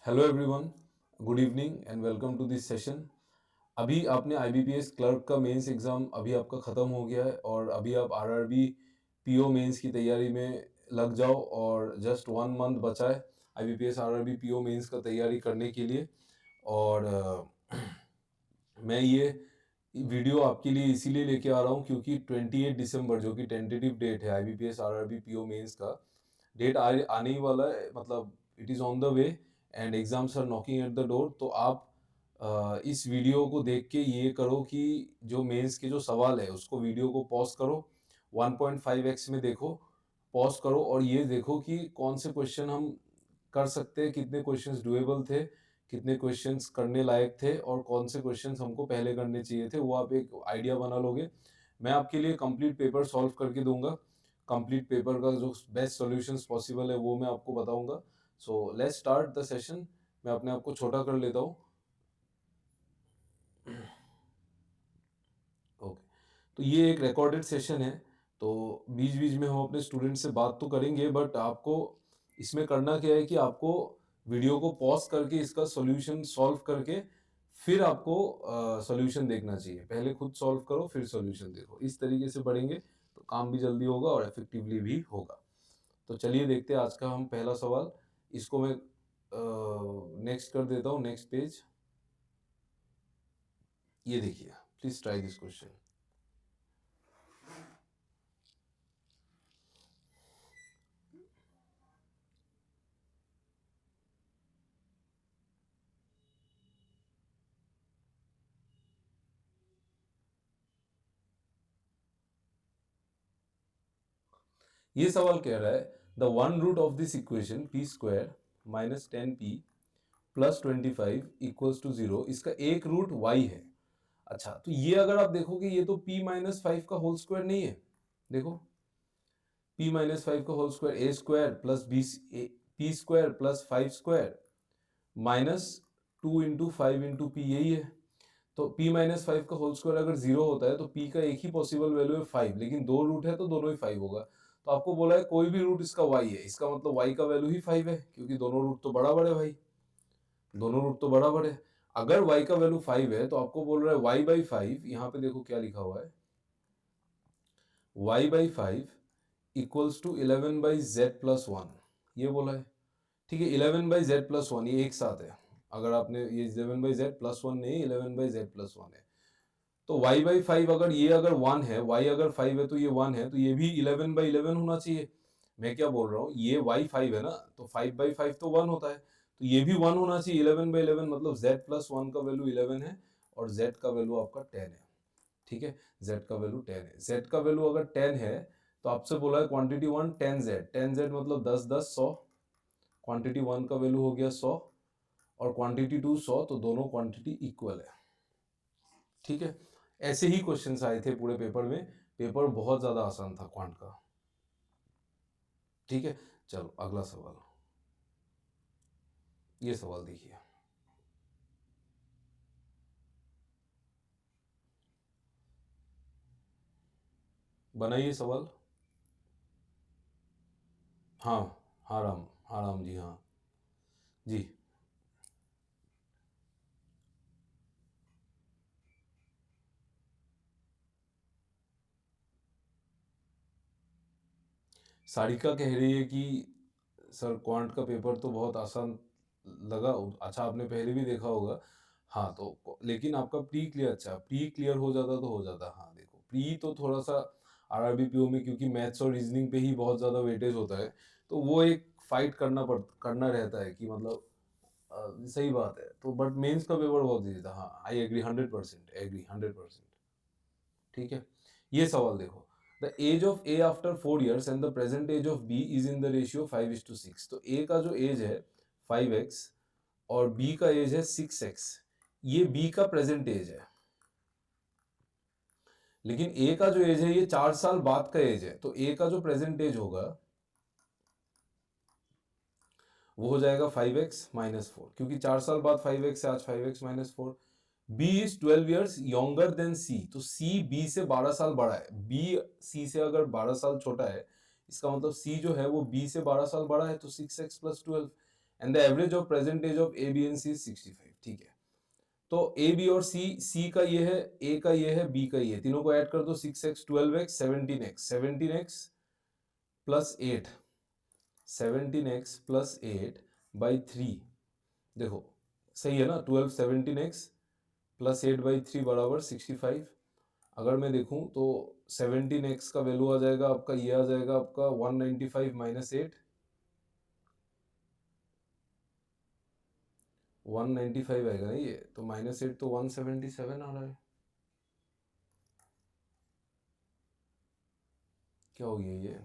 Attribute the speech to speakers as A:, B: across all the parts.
A: Hello everyone, good evening and welcome to this session. अभी आपने IBPS clerk का mains exam अभी आपका ख़त्म हो गया है और अभी आप आरआरबी पीओ मेंस की तैयारी में लग जाओ और जस्ट 1 मंथ बचा है आईबीपीएस आरआरबी पीओ मेंस का तैयारी करने के लिए। और मैं ये वीडियो आपके लिए इसीलिए लेके आ रहा हूँ क्योंकि 28 दिसंबर जो कि टेंटेटिव डेट है आईबीपीएस आरआरबी पीओ मेंस का डेट आने ही वाला है, मतलब it is on the way and exams are knocking at the door. तो आप इस वीडियो को देख के ये करो कि जो मेंस के जो सवाल है उसको वीडियो को पॉज करो, 1.5x में देखो, पॉज करो और ये देखो कि कौन से क्वेश्चन हम कर सकते हैं, कितने क्वेश्चंस डुएबल थे, कितने क्वेश्चंस करने लायक थे और कौन से क्वेश्चंस हमको पहले करने चाहिए थे, वो आप एक आइडिया बना लोगे। मैं आपके लिए कंप्लीट पेपर सॉल्व करके दूंगा, कंप्लीट पेपर का जो बेस्ट सॉल्यूशंस पॉसिबल है वो मैं आपको बताऊंगा। So let's start the session. मैं अपने आप को छोटा कर लेता हूँ। ओके, तो ये एक रिकॉर्डेड सेशन है, तो बीच बीच में हम अपने स्टूडेंट से बात तो करेंगे, बट आपको इसमें करना क्या है कि आपको वीडियो को पॉज करके इसका सॉल्यूशन सॉल्व करके फिर आपको सॉल्यूशन देखना चाहिए। पहले खुद सॉल्व करो फिर सॉल्यूशन देखो, इस तरीके से पढ़ेंगे तो काम भी जल्दी होगा और इफेक्टिवली भी होगा। तो चलिए देखते हैं आज का हम पहला सवाल। इसको मैं नेक्स्ट कर देता हूँ, नेक्स्ट पेज। ये देखिए, प्लीज ट्राई दिस क्वेश्चन। ये सवाल कह रहा है the one root of this equation P square minus 10p plus 25 equals to 0, इसका एक रूट y है। अच्छा, तो ये अगर आप देखोगे ये तो p माइनस 5 का होल स्क्वायर नहीं है। देखो, p माइनस 5 का whole square A square plus B P square plus 5 square minus 2 into 5 into P, यही है। तो p माइनस 5 का होल स्क्वायर अगर 0 होता है तो p का एक ही पॉसिबल वैल्यू है 5, लेकिन दो रूट है तो दोनों ही 5 होगा। तो आपको बोला है कोई भी रूट इसका y है, इसका मतलब y का वैल्यू ही 5 है क्योंकि दोनों रूट तो बराबर है भाई, दोनों रूट तो बराबर है। अगर y का वैल्यू 5 है तो आपको बोल रहा है y बाई 5, यहाँ पे देखो क्या लिखा हुआ है, y by 5 equals to 11 by Z plus 1, ये बोला है। ठीक है, 11 बाई जेड प्लस 1 ये एक साथ है। अगर आपने ये 11 बाई जेड प्लस 1 नहीं, 11 बाई जेड प्लस 1 है। तो y बाई 5 अगर ये अगर 1 है, y अगर 5 है तो ये 1 है, तो ये भी 11 बाई 11 होना चाहिए। मैं क्या बोल रहा हूँ, ये y 5 है ना, तो 5 बाई 5 तो 1 होता है, तो ये भी 1 होना चाहिए। 11 बाई 11 मतलब z प्लस 1 का वैल्यू 11 है और z का वैल्यू आपका 10 है। ठीक है, z का वैल्यू 10 है। z का वैल्यू अगर 10 है तो आपसे बोला है क्वांटिटी 1 10z, 10z मतलब 10 10 100, क्वांटिटी 1 का वैल्यू हो गया 100 और क्वांटिटी 2 100, तो दोनों क्वांटिटी इक्वल है। ठीक है, ऐसे ही क्वेश्चंस आए थे पूरे पेपर में, पेपर बहुत ज्यादा आसान था क्वांट का। ठीक है, चलो अगला सवाल, ये सवाल देखिए। बनाइए सवाल। हाँ, हाँ राम, हाँ राम जी, हाँ जी। सारिका कह रही है कि सर क्वांट का पेपर तो बहुत आसान लगा। अच्छा, आपने पहले भी देखा होगा। हाँ, तो लेकिन आपका प्री क्लियर, अच्छा प्री क्लियर हो जाता तो हो जाता। हाँ देखो, प्री तो थोड़ा सा आरआरबी पीओ में क्योंकि मैथ्स और रीजनिंग पे ही बहुत ज़्यादा वेटेज होता है, तो वो एक फाइट करना रहता है कि मतलब सही बात है। तो बट मेंस का पेपर बहुत ईजी था। हाँ, आई एग्री 100%, एग्री 100%। ठीक है, ये सवाल देखो, the age of A after 4 years and the present age of B is in the ratio 5:6। तो ए का जो एज है 5x और बी का एज है 6x, ये बी का प्रेजेंट एज है, लेकिन ए का जो एज है ये 4 साल बाद का एज है, तो ए का जो प्रेजेंट एज होगा वो हो जाएगा 5x-4, क्योंकि 4 साल बाद 5x है, आज 5x-4। B is 12 years younger than C, तो सी बी से 12 साल बड़ा है। बी सी से अगर 12 साल छोटा है, इसका मतलब सी जो है वो बी से 12 साल बड़ा है, तो 6x + 12। And the average of present age of A B and C 65। ठीक है, तो ए बी और सी का ये है, ए का ये है, बी का ये, तीनों को ऐड कर दो, 6x 12x 17x 17x plus 8 17x plus 8 by 3। देखो सही है ना, 12 17x प्लस 8 बाई 3 बराबर 65। अगर मैं देखूं तो 17x का वैल्यू आ जाएगा आपका, ये आ जाएगा आपका 195 माइनस 8, 195 आएगा ना ये, तो माइनस 8 तो 177 आ रहा है। क्या हो गया ये?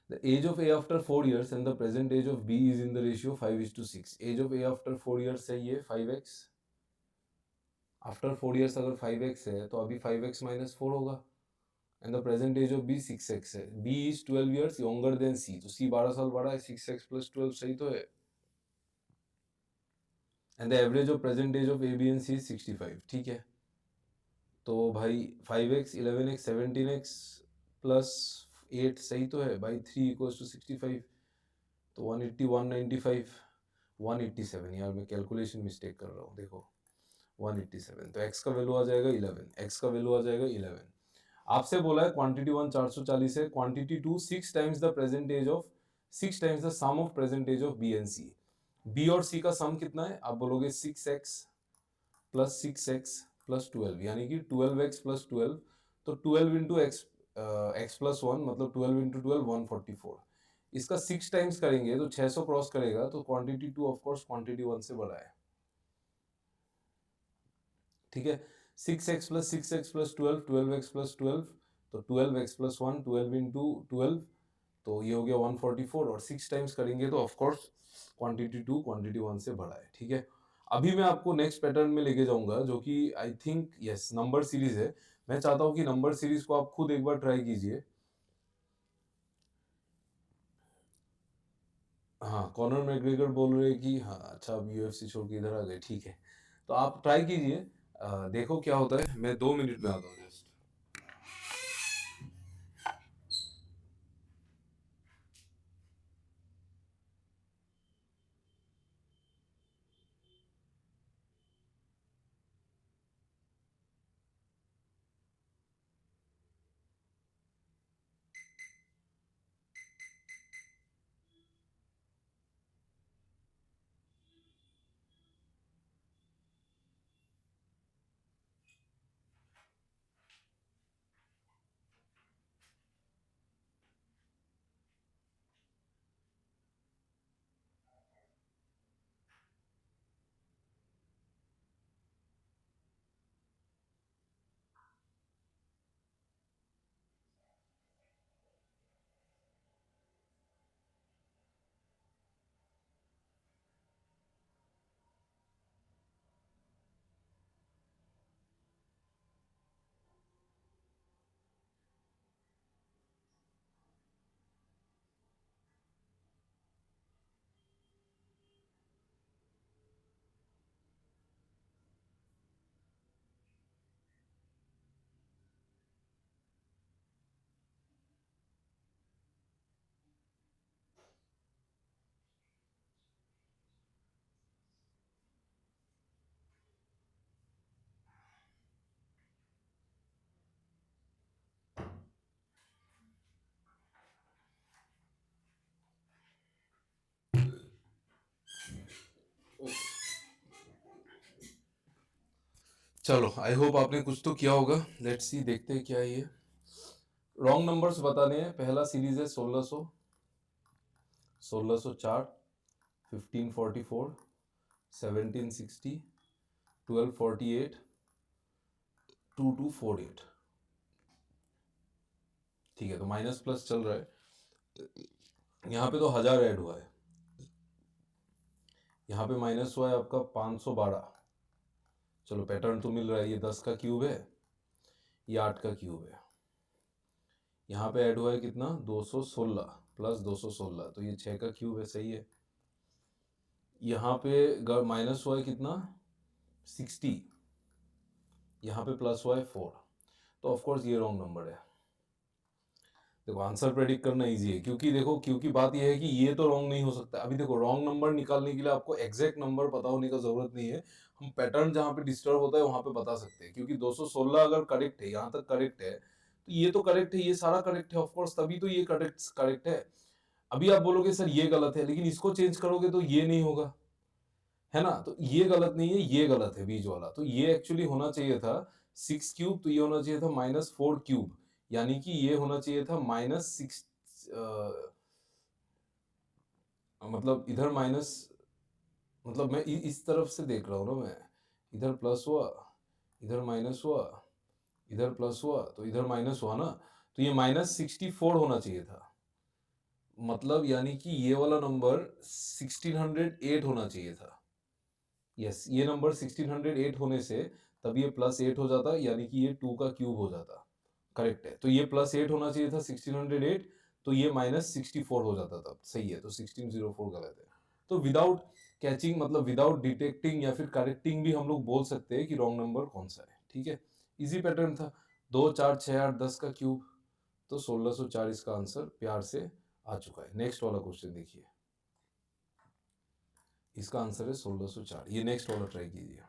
A: The age of A after 4 years and the present age of B is in the ratio 5:6। Age of A after 4 years है ये 5x, आफ्टर 4 years अगर 5x है तो अभी 5x माइनस 4 होगा, and the present age of B 6x है। B इज 12 years younger than C, तो C 12 साल बड़ा है, 6x प्लस 12 सही तो है। And the average of present age of A B and C 65। ठीक है, तो भाई 5x 11x 17x प्लस 8 सही तो है, बाई 3 इक्वल्स टू 65, तो 180 195 187। यार मैं कैलकुलेशन मिस्टेक कर रहा हूँ, देखो 187, तो x का वैल्यू आ जाएगा 11, x का वैल्यू आ जाएगा 11। आपसे बोला है क्वांटिटी 1 440 है, quantity 2 6 times the present age of 6 times the sum of present age of B and C. B और सी का सम कितना है? आप बोलोगे 6x प्लस 6x प्लस 12, यानी कि 12x प्लस 12, तो 12 इंटू एक्स, एक्स प्लस 1 मतलब 12 इंटू 12 144। इसका 6 टाइम्स करेंगे तो 600 क्रॉस करेगा, तो क्वांटिटी 2 ऑफ कोर्स क्वांटिटी 1 से बड़ा है। ठीक है, 6x plus 6x plus 12 12x plus 12, तो 12x प्लस 1 12 इंटू 12, तो ये हो गया 144, और 6 टाइम्स करेंगे तो ऑफकोर्स क्वांटिटी 2 क्वांटिटी 1 से बड़ा है। ठीक है, अभी मैं आपको नेक्स्ट पैटर्न में लेके जाऊंगा जो कि I think yes number series है। मैं चाहता हूं कि नंबर सीरीज को आप खुद एक बार ट्राई कीजिए। हाँ, कॉनर मैकग्रेगर बोल रहे हैं कि हाँ अच्छा अब यूएफसी छोड़ के इधर आ गए। ठीक है, तो आप ट्राई कीजिए, देखो क्या होता है। मैं 2 मिनट में आता हूँ जस्ट। चलो आई होप आपने कुछ तो किया होगा। लेट्स सी, देखते हैं क्या है ये। रॉन्ग नंबर्स बताने हैं। पहला सीरीज है 1600, 1604, 1544, 1760, 1248, 2248। ठीक है, तो माइनस प्लस चल रहा है। यहाँ पे तो 1000 ऐड हुआ है, यहाँ पे माइनस हुआ है आपका 512। चलो पैटर्न तो मिल रहा है, ये 10 का क्यूब है, ये 8 का क्यूब है। यहाँ पे ऐड हुआ है कितना? 216 प्लस 216, तो ये 6 का क्यूब है, सही है। यहाँ पे माइनस हुआ है कितना? 60, यहाँ पे प्लस हुआ है 4, तो ऑफकोर्स ये रॉन्ग नंबर है। देखो आंसर प्रेडिक्ट करना इजी है, क्योंकि देखो क्योंकि बात यह है कि ये तो रॉन्ग नहीं हो सकता। अभी देखो रॉन्ग नंबर निकालने के लिए आपको एग्जैक्ट नंबर पता होने का जरूरत नहीं है, हम पैटर्न जहाँ पे डिस्टर्ब होता है वहां पे बता सकते हैं। क्योंकि 216 अगर करेक्ट है, यहाँ तक करेक्ट है, तो ये तो करेक्ट है, ये सारा करेक्ट है ऑफकोर्स, तभी तो ये करेक्ट करेक्ट है। अभी आप बोलोगे सर ये गलत है, लेकिन इसको चेंज करोगे तो ये नहीं होगा, है ना? तो ये गलत नहीं है, ये गलत है बीच वाला। तो ये एक्चुअली होना चाहिए था 6 क्यूब, तो ये होना चाहिए था -4 क्यूब, यानी कि ये होना चाहिए था -6, मतलब इधर माइनस, मतलब मैं इस तरफ से देख रहा हूँ ना मैं, इधर प्लस हुआ, इधर माइनस हुआ, इधर प्लस हुआ, तो इधर माइनस हुआ ना, तो ये -64 होना चाहिए था। मतलब यानी कि ये वाला नंबर 1608 होना चाहिए था। यस, ये नंबर 1608 होने से तब ये +8 हो जाता, यानी कि ये 2 का क्यूब हो जाता। करेक्ट है, तो ये +8 होना चाहिए था 1608, तो ये -64 हो जाता तब। सही है, तो 1604 गलत है। तो विदाउट कैचिंग, मतलब विदाउट डिटेक्टिंग या फिर करेक्टिंग भी हम लोग बोल सकते हैं कि रॉन्ग नंबर कौन सा है। ठीक है, इजी पैटर्न था। 2 4 6 8 10 का क्यूब, तो 1604 इसका आंसर प्यार से आ चुका है। नेक्स्ट वाला क्वेश्चन देखिए, इसका आंसर है 1604। ये नेक्स्ट वाला ट्राई कीजिए।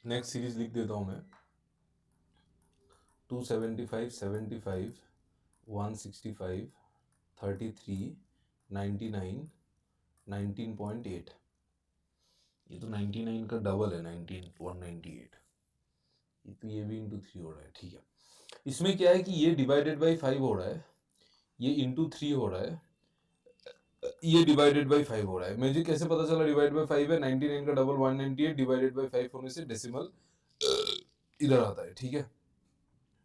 A: नेक्स्ट सीरीज लिख देता हूं मैं, 275 75 165 33 99 19.8। ये तो 99 का डबल है, 19 198। ये भी इंटू 3 हो रहा है। ठीक है, इसमें क्या है कि ये डिवाइडेड बाई 5 हो रहा है, ये इंटू 3 हो रहा है, ये डिवाइडेड बाई 5 हो रहा है। मुझे कैसे पता चला डिवाइड बाई 5 है? 99 का डबल 198 डिवाइडेड बाई 5 होने से डेसिमल इधर आता है। ठीक है,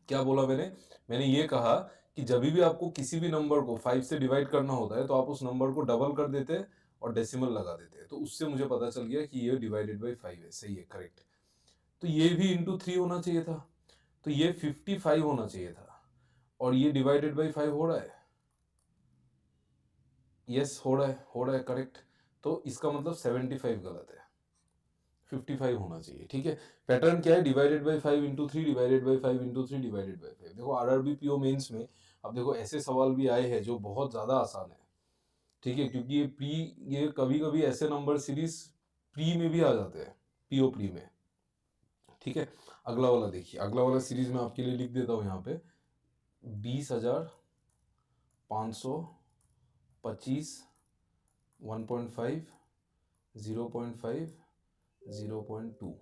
A: क्या बोला मैंने? मैंने ये कहा कि जब भी आपको किसी भी नंबर को 5 से डिवाइड करना होता है, तो आप उस नंबर को डबल कर देते हैं और डेसिमल लगा देते हैं। तो उससे मुझे पता चल गया कि ये डिवाइडेड बाई 5 है। सही है, करेक्ट। तो ये भी इंटू 3 होना चाहिए था, तो ये 55 होना चाहिए था, और ये डिवाइडेड बाई 5 हो रहा है। यस, हो रहा है, हो रहा है, करेक्ट। तो इसका मतलब 75 गलत है, 55 होना चाहिए। ठीक है, पैटर्न क्या है? Divided by 5 into 3, divided by 5 into 3, divided by 5। देखो आरआरबी पीओ मेंस में अब देखो ऐसे सवाल भी आए हैं जो बहुत ज्यादा आसान है। ठीक है, क्योंकि ये कभी कभी ऐसे नंबर सीरीज प्री में भी आ जाते हैं, पीओ प्री में। ठीक है, अगला वाला देखिए, अगला वाला सीरीज में आपके लिए लिख देता हूं यहाँ पे, 20,525 1.5 0.5 0.2।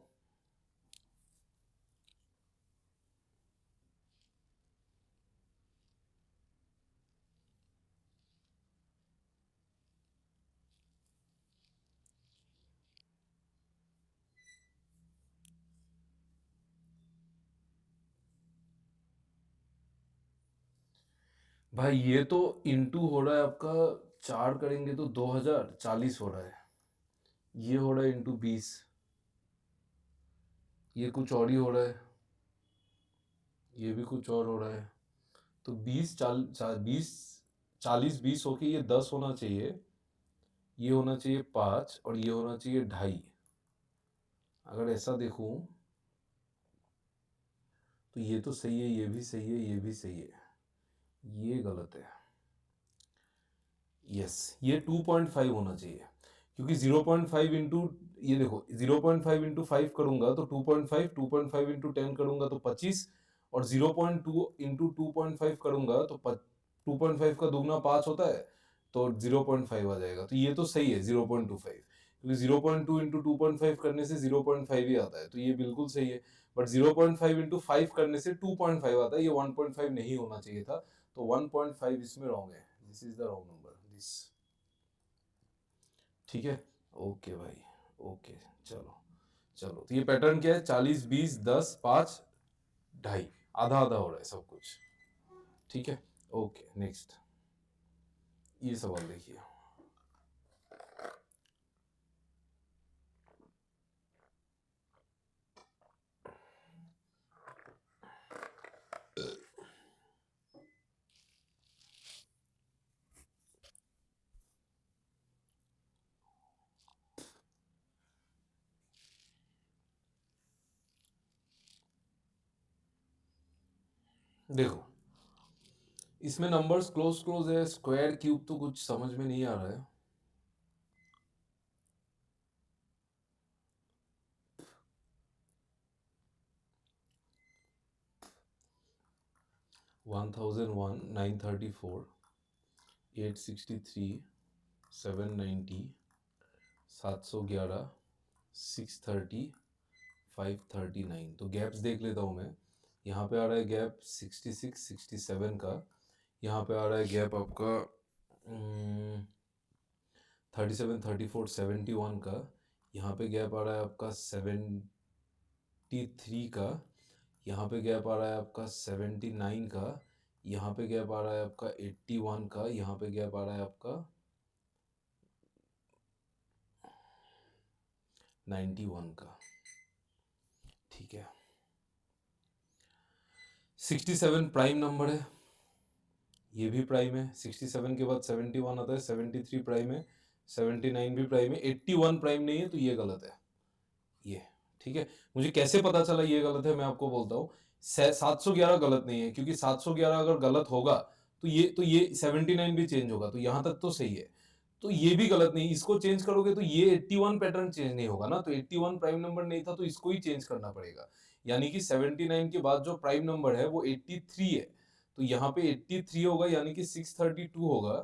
A: भाई ये तो इंटू हो रहा है आपका, 4 करेंगे तो 2040 हो रहा है। ये हो रहा है इंटू 20, ये कुछ और ही हो रहा है, ये भी कुछ और हो रहा है। तो 20 होके ये 10 होना चाहिए, ये होना चाहिए 5, और ये होना चाहिए 2.5। अगर ऐसा देखूं तो ये तो सही है, ये भी सही है, ये भी सही है, ये गलत है। यस, ये 2.5 होना चाहिए, क्योंकि 0.5 इंटू, ये देखो 0.5 इंटू 5 करूंगा तो 2.5, 2.5 इंटू 10 करूंगा तो 25, और 0.2 इंटू 2.5 करूंगा तो 2.5 का दुगना 5 होता है, तो 0.5 आ जाएगा। तो ये तो सही है 0.25, क्योंकि 0.2 इंटू 2.5 करने से 0.5 ही आता है, तो ये बिल्कुल सही है। बट 0.5 इंटू 5 करने से 2.5 आता है, ये 1.5 नहीं होना चाहिए था, तो 1.5 इसमें रॉन्ग है। This is the wrong number, this. ठीक है, ओके भाई, ओके। चलो चलो, तो ये पैटर्न क्या है? 40 20 10 5 2.5, आधा आधा हो रहा है सब कुछ। ठीक है, ओके। नेक्स्ट ये सवाल देखिए, देखो इसमें नंबर्स क्लोज क्लोज है, स्क्वायर क्यूब तो कुछ समझ में नहीं आ रहा है। वन 934, 863, 790, 711, 630, 539। तो गैप्स देख लेता हूँ मैं। यहाँ पे आ रहा है गैप 66, 67 का। यहाँ पे आ रहा है गैप आपका 37, 34, 71 का। यहाँ पे गैप आ रहा है आपका 73 का। यहाँ पे गैप आ रहा है आपका 79 का। यहाँ पे गैप आ रहा है आपका 81 का। यहाँ पे गैप आ रहा है आपका 91 का। ठीक है, 67 प्राइम नंबर है, ये भी प्राइम है। 67 के बाद 71 आता है, 73 प्राइम है, 79 भी प्राइम है, 81 प्राइम नहीं है, तो ये गलत है ये। ठीक है, मुझे कैसे पता चला ये गलत है, मैं आपको बोलता हूँ। 711 गलत नहीं है, क्योंकि 711 अगर गलत होगा तो ये 79 भी चेंज होगा, तो यहाँ तक तो सही है। तो ये भी गलत नहीं, इसको चेंज करोगे तो ये 81 पैटर्न चेंज नहीं होगा ना, तो 81 प्राइम नंबर नहीं था, तो इसको ही चेंज करना पड़ेगा। यानी कि 79 के बाद जो प्राइम नंबर है वो 83 है, तो यहाँ पे 83 होगा, यानी कि 632 होगा।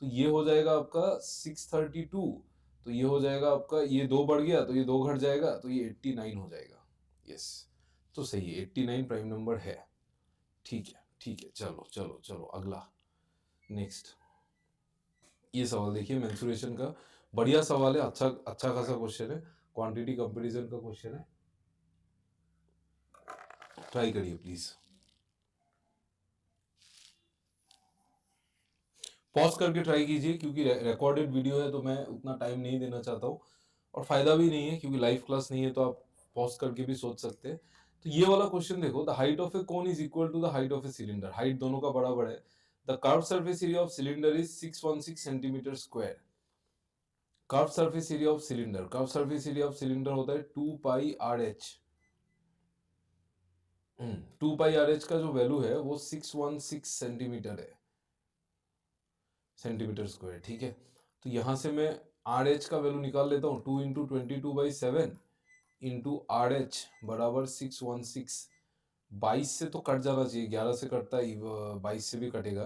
A: तो ये हो जाएगा आपका 632। तो ये हो जाएगा आपका, ये 2 बढ़ गया तो ये 2 घट जाएगा, तो ये 89 हो जाएगा। यस, तो सही है, 89 प्राइम नंबर है। ठीक है, ठीक है, चलो चलो चलो अगला, नेक्स्ट। ये सवाल देखिए, मेंसुरेशन का बढ़िया सवाल है, अच्छा अच्छा खासा क्वेश्चन है, क्वांटिटी कंपैरिजन का क्वेश्चन है। ट्राई करिए प्लीज, पॉज करके ट्राई कीजिए, क्योंकि रिकॉर्डेड वीडियो है तो मैं उतना टाइम नहीं देना चाहता हूँ, और फायदा भी नहीं है, क्योंकि लाइव क्लास नहीं है, तो आप पॉज करके भी सोच सकते हैं। तो ये वाला क्वेश्चन देखो, the height of a cone is equal to the height of a cylinder. Height दोनों का बराबर है। The curve surface area of cylinder is 616 centimetre square. Curve surface area of cylinder, curve surface area of cylinder होता है 2 pi R H. 2 pi R H का जो value है वो 616 सेंटीमीटर है, सेंटीमीटर स्क्वायर। ठीक है, तो यहां से मैं आर एच का वैल्यू निकाल लेता हूँ। 2 इंटू 22/7 इंटू आर एच बराबर 616। 22 से तो कट जाना चाहिए, 11 से कटता है, 22 से भी कटेगा,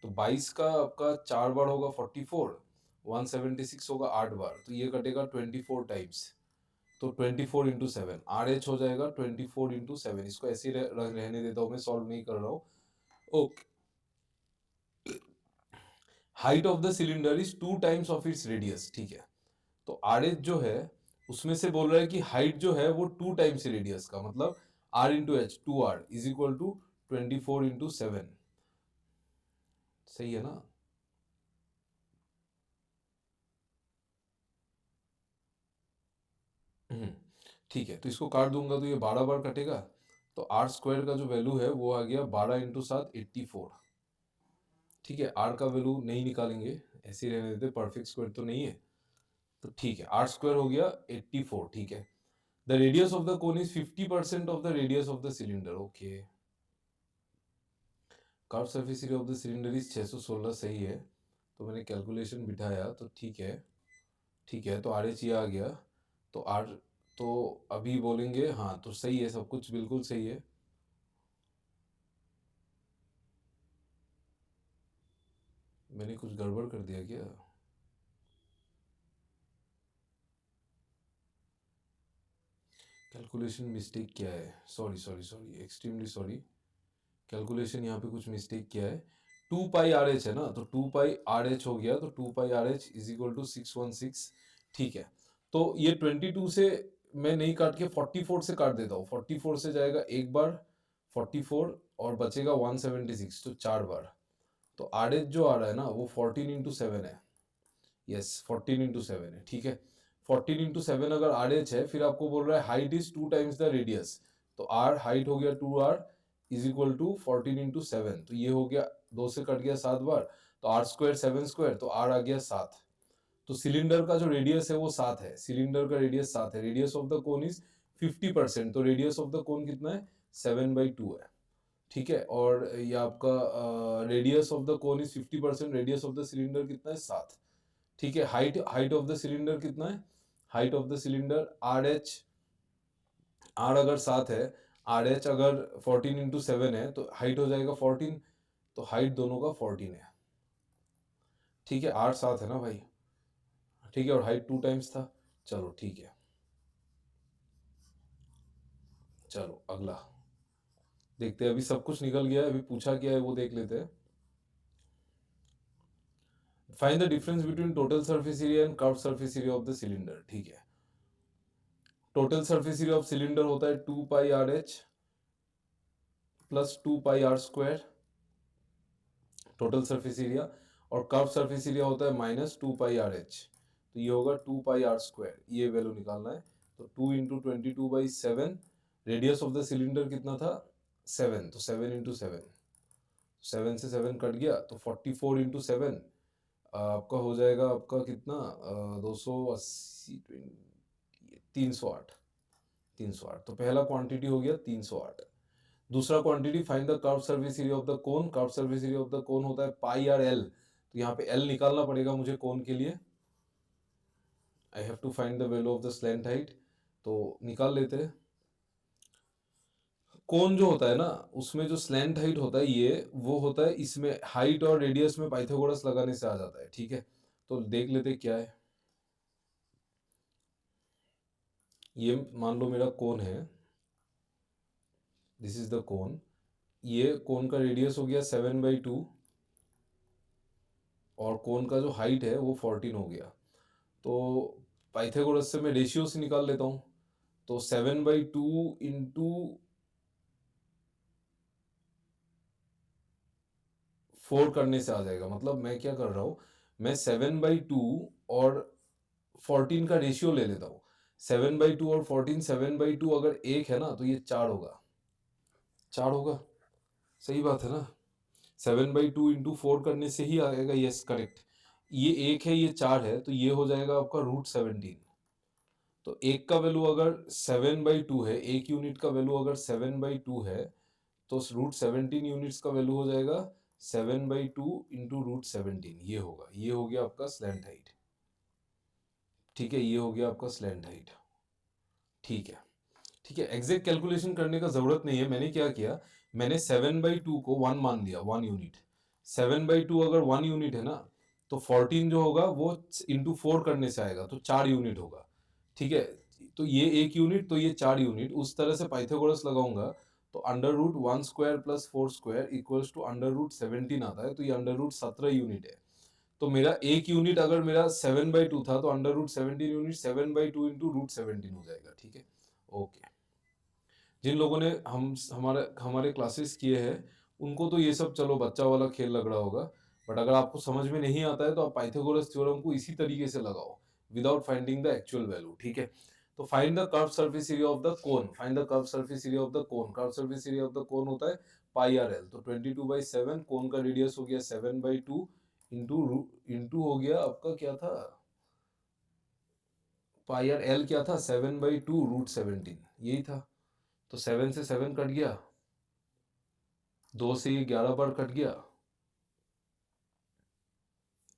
A: तो 22 का आपका 4 बार होगा 44, 176 होगा 8 बार, तो ये कटेगा 24 टाइम्स। तो 24 इंटू 7 आर एच हो जाएगा 24 इंटू 7। इसको ऐसे ही रहने देता हूँ, मैं सॉल्व नहीं कर रहा हूँ। Okay, height of the cylinder is 2 times of its radius. ठीक है, तो आर एच जो है उसमें से बोल रहा है कि हाइट जो है वो 2 टाइम्स रेडियस का, मतलब R into H, 2r is equal to 24 into 7। सही है ना? ठीक है, तो इसको काट दूंगा तो ये 12 बार कटेगा, तो आर स्क्वायर का जो वैल्यू है वो आ गया 12 इंटू 7, 84। ठीक है, आर का वैल्यू नहीं निकालेंगे, ऐसे ही रहने देते, परफेक्ट स्क्वायर तो नहीं है, तो ठीक है, आर स्क्वायर हो गया 84। ठीक है, the radius of the cone is 50% of the radius of the cylinder. Okay, curve surface area of the cylinder is 616, सही है, तो मैंने कैलकुलेशन बिठाया, तो ठीक है, ठीक है, तो आर एच ये आ गया, तो आर, तो अभी बोलेंगे हाँ, तो सही है, सब कुछ बिल्कुल सही है। मैंने कुछ गड़बड़ कर दिया क्या? कैलकुलेशन मिस्टेक क्या है? Sorry sorry sorry, extremely sorry, calculation यहाँ पे कुछ मिस्टेक किया है। 2 पाई आर एच है ना, तो 2 पाई आर एच हो गया, तो 2 pi R H is equal to 616। ठीक है, तो ये 22 से मैं नहीं काट के 44 से काट देता हूँ। 44 से जाएगा एक बार 44, और बचेगा 176, तो 4 बार। तो आर एच जो आ रहा है ना वो 14 इंटू 7 है। यस, 14 इंटू 7 है। ठीक है, 14 इंटू 7 अगर आर एच है, फिर आपको बोल रहा है height is 2 times the radius, तो आर हाइट हो गया 2r is equal to 14 into 7, तो ये हो गया 2 से कट गया 7 बार, तो आर स्क्वायर 7 स्क्वायर, तो आर आ गया 7। तो सिलेंडर का जो रेडियस है वो 7 है, सिलेंडर का रेडियस 7 है, radius of the cone is 50%, तो रेडियस ऑफ द कोन कितना है? 7/2 है। ठीक है, और ये आपका radius of the cone is 50%, radius of the cylinder कितना है 7। ठीक है, height height of the cylinder कितना है, height of the cylinder R H, R अगर 7 है, आर एच अगर 14 इंटू 7 है तो हाइट हो जाएगा 14, तो हाइट दोनों का 14 है। ठीक है, आर 7 है ना भाई, ठीक है, और हाइट 2 टाइम्स था। चलो ठीक है, चलो अगला देखते हैं। अभी सब कुछ निकल गया है, अभी पूछा क्या है वो देख लेते हैं। Find the difference between total surface area and curve surface area of the cylinder. ठीक है, total surface area of cylinder होता है 2 pi R H plus 2 pi R square, total surface area, और कर्व सरफेस एरिया होता है minus 2 pi R H, तो ये होगा 2 पाई आर स्क्वायर, ये वैल्यू निकालना है। तो 2 into 22/7, radius of the cylinder कितना था 7, तो 7 इंटू 7, 7 से 7 कट गया तो 44 इंटू 7 आपका हो जाएगा, आपका कितना 280, 308, 308। तो पहला क्वांटिटी हो गया 308। दूसरा quantity find the curve service area of the cone, curve service area of the कोन होता है पाई आर एल, तो यहाँ पे एल निकालना पड़ेगा मुझे कोन के लिए। I have to find the value of the slant height, तो निकाल लेते हैं। कोन जो होता है ना, उसमें जो स्लैंट हाइट होता है ये वो होता है, इसमें हाइट और रेडियस में पाइथागोरस लगाने से आ जाता है। ठीक है, तो देख लेते क्या है। ये मान लो मेरा कोन है, दिस इज द कोन, ये कोन का रेडियस हो गया 7/2 और कोन का जो हाइट है वो 14 हो गया। तो पाइथागोरस से मैं रेशियो से निकाल लेता हूँ, तो 7/2 इंटू 4 करने से आ जाएगा। मतलब मैं क्या कर रहा हूँ, मैं 7/2 और 14 का रेशियो ले लेता हूँ। 7/2 और 14, 7/2 अगर एक है ना तो ये 4 होगा, 4 होगा, सही बात है ना। 7/2 इंटू 4 करने से ही आएगा, यस करेक्ट। ये एक है, ये 4 है, तो ये हो जाएगा आपका √17। तो एक का वैल्यू अगर 7/2 है, एक यूनिट का वैल्यू अगर 7/2 है, तो √17 यूनिट्स का वैल्यू हो जाएगा 7/2 इंटू √17, ये होगा, ये हो गया आपका स्लैंट हाइट। ठीक है, ये हो गया आपका स्लैंट हाइट। ठीक है, ठीक है, एग्जैक्ट कैलकुलेशन करने का जरूरत नहीं है। मैंने क्या किया, मैंने 7/2 को 1 मान लिया, 1 यूनिट। 7/2 अगर 1 यूनिट है ना, तो 14 जो होगा वो इंटू 4 करने से आएगा, तो 4 यूनिट होगा। ठीक है, तो ये 1 यूनिट, तो ये 4 यूनिट, उस तरह से पाइथागोरस लगाऊंगा तो √1² + 4² इक्वल्स टू √17 आता है, तो ये √17 यूनिट है। तो मेरा एक यूनिट अगर मेरा 7/2 था, तो √17 यूनिट 7/2 इंटू √17 हो जाएगा। ठीक है, ओके। जिन लोगों ने हमारे हमारे क्लासेस किए हैं उनको तो ये सब चलो बच्चा वाला खेल लग रहा होगा, बट अगर आपको समझ में नहीं आता है तो आप पाइथागोरस थ्योरम को इसी तरीके से लगाओ without finding the actual value. ठीक है, तो find the curve surface area of the cone, find the curve surface area of the cone, curve surface area of the कोन होता है पाई आर एल, तो 22/7, कोन का रेडियस हो गया 7/2 इंटू इंटू हो गया आपका क्या था, पाई आर एल क्या था 7/2 √17, यही था। तो 7 से 7 कट गया, 2 से ये 11 बार कट गया,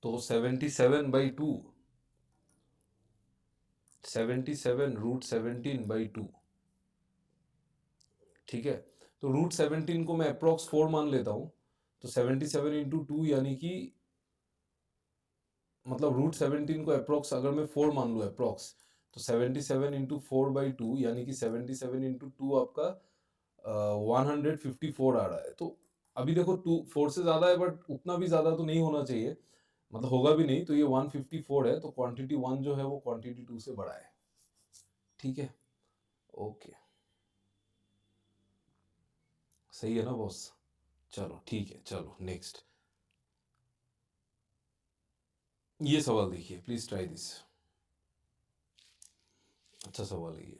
A: तो 77/2, 77 √17/2। ठीक है, तो √17 को मैं अप्रोक्स 4 मान लेता हूं, तो 77 इंटू 2 यानी कि मतलब √17 को अप्रोक्स अगर मैं 4 मान लूँ अप्रोक्स, तो 77 इंटू 4/2 यानी कि 77 इंटू 2 आपका 154 आ रहा है। तो अभी देखो 2 4 से ज्यादा है, बट उतना भी ज्यादा तो नहीं होना चाहिए, मतलब होगा भी नहीं, तो ये 154 है, तो क्वांटिटी 1 जो है वो क्वांटिटी 2 से बड़ा है। ठीक है, ओके, सही है ना बॉस। चलो ठीक है, चलो नेक्स्ट। ये सवाल देखिए, प्लीज ट्राई दिस, अच्छा सवाल है ये।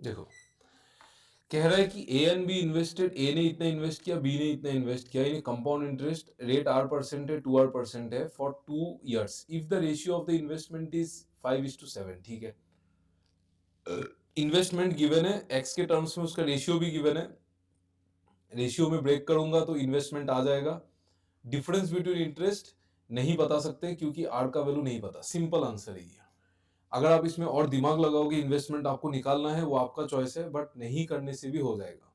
A: देखो, कह रहा है कि ए एंड बी इन्वेस्टेड, ए ने इतना इन्वेस्ट किया, बी ने इतना इन्वेस्ट किया, यानी कंपाउंड इंटरेस्ट रेट R% है, 2R% है for 2 years if the ratio of the investment is 5:7। ठीक है, इन्वेस्टमेंट गिवन है, एक्स के टर्म्स में उसका रेशियो भी गिवन है, रेशियो में ब्रेक करूंगा तो इन्वेस्टमेंट आ जाएगा। डिफरेंस बिटवीन इंटरेस्ट नहीं बता सकते क्योंकि आर का वैल्यू नहीं पता, सिंपल आंसर है ये। अगर आप इसमें और दिमाग लगाओगे, इन्वेस्टमेंट आपको निकालना है वो आपका चॉइस है, बट नहीं करने से भी हो जाएगा।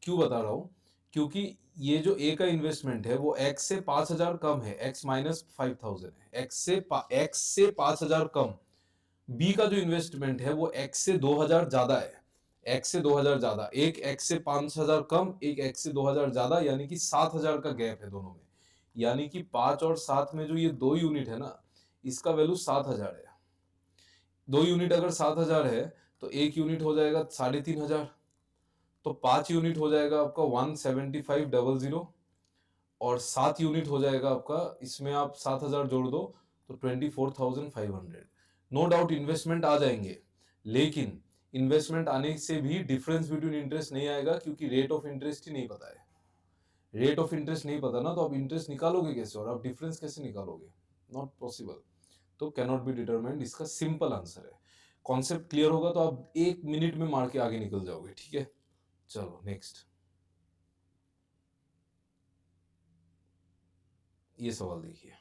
A: क्यों बता रहा हूं, क्योंकि ये जो ए का इन्वेस्टमेंट है वो एक्स से 5,000 कम है, एक्स माइनस 5,000 है, एक्स से 5,000 कम। बी का जो इन्वेस्टमेंट है वो एक्स से 2,000 ज्यादा है, एक्स से 2,000 ज्यादा, एक एक्स से 5,000 कम, एक एक्स से 2,000 ज्यादा, यानी कि 7,000 का गैप है दोनों में। यानी कि 5 और 7 में जो ये 2 यूनिट है ना, इसका वैल्यू 7,000 है। 2 यूनिट अगर 7,000 है तो 1 यूनिट हो जाएगा 3,500, तो 5 यूनिट हो जाएगा आपका 175,000, और 7 यूनिट हो जाएगा आपका, इसमें आप 7,000 जोड़ दो तो 24,500। नो डाउट इन्वेस्टमेंट आ जाएंगे, लेकिन इन्वेस्टमेंट आने से भी डिफरेंस बिटवीन इंटरेस्ट नहीं आएगा, क्योंकि रेट ऑफ इंटरेस्ट ही नहीं पता है। रेट ऑफ इंटरेस्ट नहीं पता ना, तो आप इंटरेस्ट निकालोगे कैसे और आप डिफरेंस कैसे निकालोगे? Not possible. तो कैनॉट बी डिटरमाइंड, इसका सिंपल आंसर है। कॉन्सेप्ट क्लियर होगा तो आप 1 मिनट में मार के आगे निकल जाओगे। ठीक है, चलो नेक्स्ट। ये सवाल देखिए,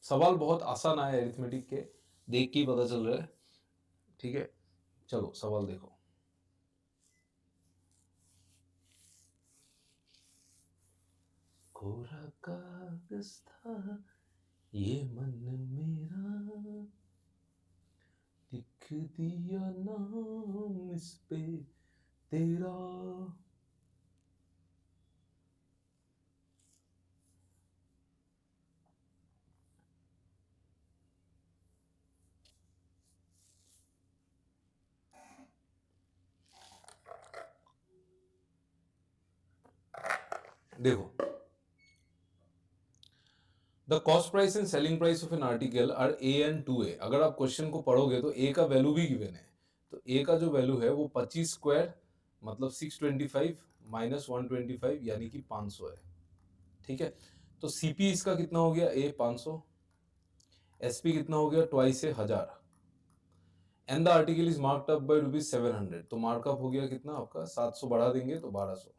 A: सवाल बहुत आसान आया अरिथमेटिक के, देख के ही पता चल रहा है। ठीक है, चलो सवाल देखो। कोरा कागज था ये मन मेरा, लिख दिया नाम इस पे तेरा। देखो, the cost price and selling price of an article are A and 2A। अगर आप क्वेश्चन को पढ़ोगे तो ए का वैल्यू भी गिवन है, तो ए का जो वैल्यू है वो 25 स्क्वायर मतलब 625 माइनस 125 यानी कि 500 है। ठीक है, तो सीपी इसका कितना हो गया, ए 500, एसपी कितना हो गया, ट्वाइस से 1000, and the article is marked up by ₹700, तो मार्कअप हो गया कितना आपका, 700 बढ़ा देंगे तो 1200।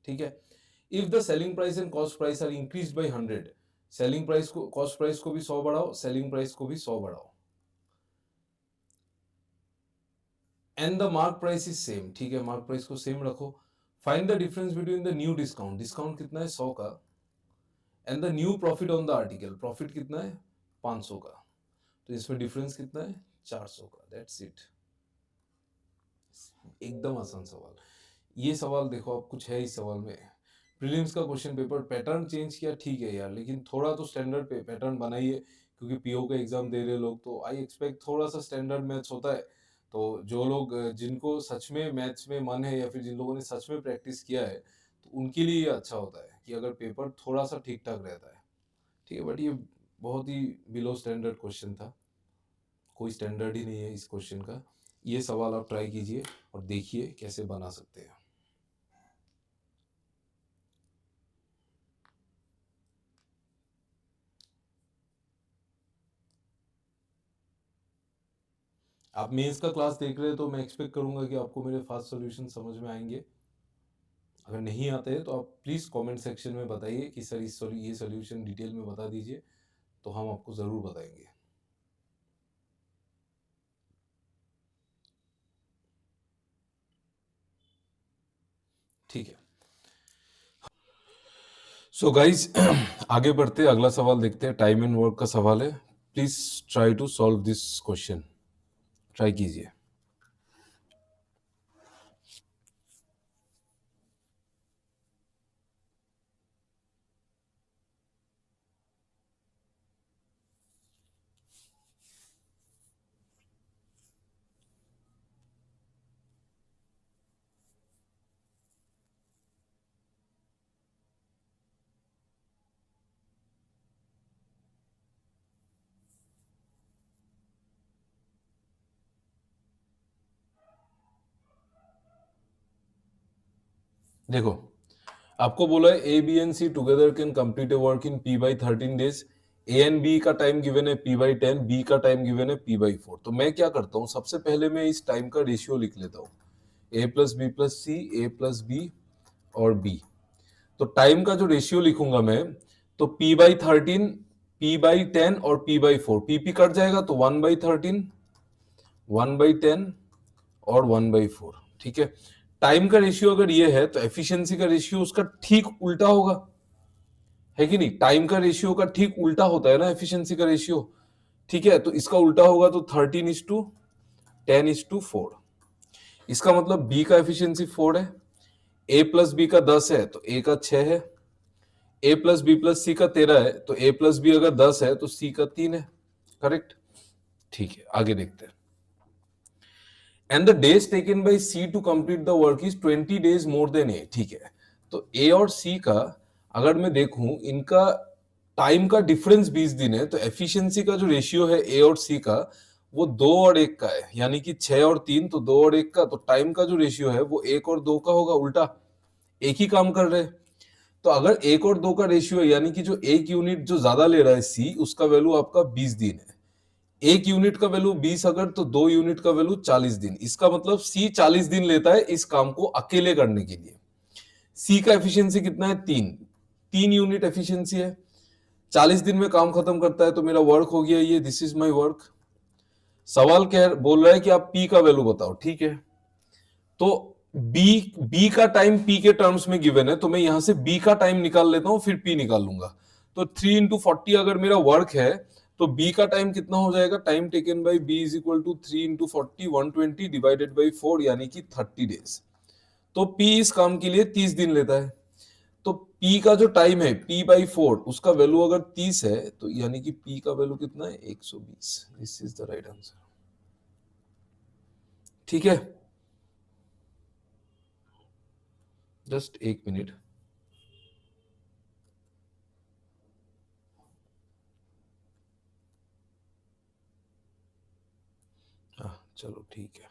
A: ठीक है, if the selling price and cost price are increase by 100, selling price को, कॉस्ट प्राइस को भी 100 बढ़ाओ, सेलिंग प्राइस को भी 100 बढ़ाओ, and the mark price is same. ठीक है, मार्क प्राइस को सेम रखो। Find the difference between the new discount, discount कितना है 100 का, and the new profit on the article, profit कितना है 500 का, तो इसमें डिफरेंस कितना है 400 का। दैट्स इट, एकदम आसान सवाल। ये सवाल देखो, आप कुछ है इस सवाल में, प्रीलिम्स का क्वेश्चन पेपर पैटर्न चेंज किया ठीक है यार, लेकिन थोड़ा तो स्टैंडर्ड पे पैटर्न बनाइए, क्योंकि पीओ का एग्जाम दे रहे लोग, तो आई एक्सपेक्ट थोड़ा सा स्टैंडर्ड मैथ्स होता है। तो जो लोग जिनको सच में मैथ्स में मन है, या फिर जिन लोगों ने सच में प्रैक्टिस किया है, तो उनके लिए ये अच्छा होता है कि अगर पेपर थोड़ा सा ठीक ठाक रहता है। ठीक है, बट ये बहुत ही बिलो स्टैंडर्ड क्वेश्चन था, कोई स्टैंडर्ड ही नहीं है इस क्वेश्चन का। ये सवाल आप ट्राई कीजिए और देखिए कैसे बना सकते हैं। आप मेंस का क्लास देख रहे हैं तो मैं एक्सपेक्ट करूंगा कि आपको मेरे फास्ट सॉल्यूशन समझ में आएंगे। अगर नहीं आते हैं तो आप प्लीज़ कमेंट सेक्शन में बताइए कि सर ये सॉल्यूशन डिटेल में बता दीजिए, तो हम आपको ज़रूर बताएंगे। ठीक है, सो गाइज आगे बढ़ते, अगला सवाल देखते हैं, टाइम एंड वर्क का सवाल है। Please try to solve this question, try कीजिए। देखो, आपको बोला है A B and C together can complete a work in P by 13 days. A and B का टाइम गिवन है पी बाई 10, बी का टाइम गिवन है पी बाई 4। तो मैं क्या करता हूँ, सबसे पहले मैं इस टाइम का रेशियो लिख लेता हूँ, ए प्लस बी प्लस सी, ए प्लस बी और बी। तो टाइम का जो रेशियो लिखूंगा मैं, तो p बाई 13, p बाई 10 और p बाई 4, p कट जाएगा तो 1 बाई 13, 1 बाई 10 और 1 बाई 4। ठीक है, टाइम का रेशियो अगर ये है तो एफिशिएंसी का रेशियो उसका ठीक उल्टा होगा, है कि नहीं? टाइम का रेशियो का ठीक उल्टा होता है ना एफिशिएंसी का रेशियो। ठीक है, तो इसका उल्टा होगा तो 13:10:4। इसका मतलब बी का एफिशिएंसी 4 है, ए प्लस बी का 10 है तो ए का 6 है, ए प्लस बी प्लस सी का 13 है तो ए प्लस बी अगर 10 है तो सी का 3 है। करेक्ट? ठीक है, आगे देखते हैं। And the days taken by C to complete the work is 20 days more than A. ठीक है, तो ए और सी का अगर मैं देखूं, इनका टाइम का डिफरेंस 20 दिन है, तो एफिशिएंसी का जो रेशियो है ए और सी का वो 2 और 1 का है, यानी कि 6 और 3 तो 2 और 1 का। तो टाइम का जो रेशियो है वो 1 और 2 का होगा, उल्टा एक ही काम कर रहे हैं। तो अगर 1 और 2 का रेशियो है, यानी कि जो एक यूनिट जो ज्यादा ले रहा है सी, उसका वैल्यू आपका 20 दिन है। एक यूनिट का वैल्यू 20 अगर, तो 2 यूनिट का वैल्यू 40 दिन। इसका मतलब सी 40 दिन लेता है इस काम को अकेले करने के लिए। सी का एफिशिएंसी कितना है? 3 यूनिट एफिशिएंसी है, 40 दिन में काम खत्म करता है। तो मेरा वर्क हो गया ये, दिस इज माय वर्क। सवाल क्या बोल रहा है कि आप पी का वैल्यू बताओ। ठीक है, तो बी का टाइम पी के टर्म्स में गिवन है, तो मैं यहां से बी का टाइम निकाल लेता हूं, फिर पी निकाल लूंगा। तो 3:40 अगर मेरा वर्क है, तो बी का टाइम कितना हो जाएगा? Time taken by B is equal to 3:40, 120 divided by 4, यानी कि 30 डेज। तो पी इस काम के लिए 30 दिन लेता है। तो पी का जो टाइम है पी बाई 4, उसका वैल्यू अगर 30 है, तो यानी कि पी का वैल्यू कितना है? 120। This is the right answer. ठीक है, जस्ट एक मिनट। चलो ठीक है,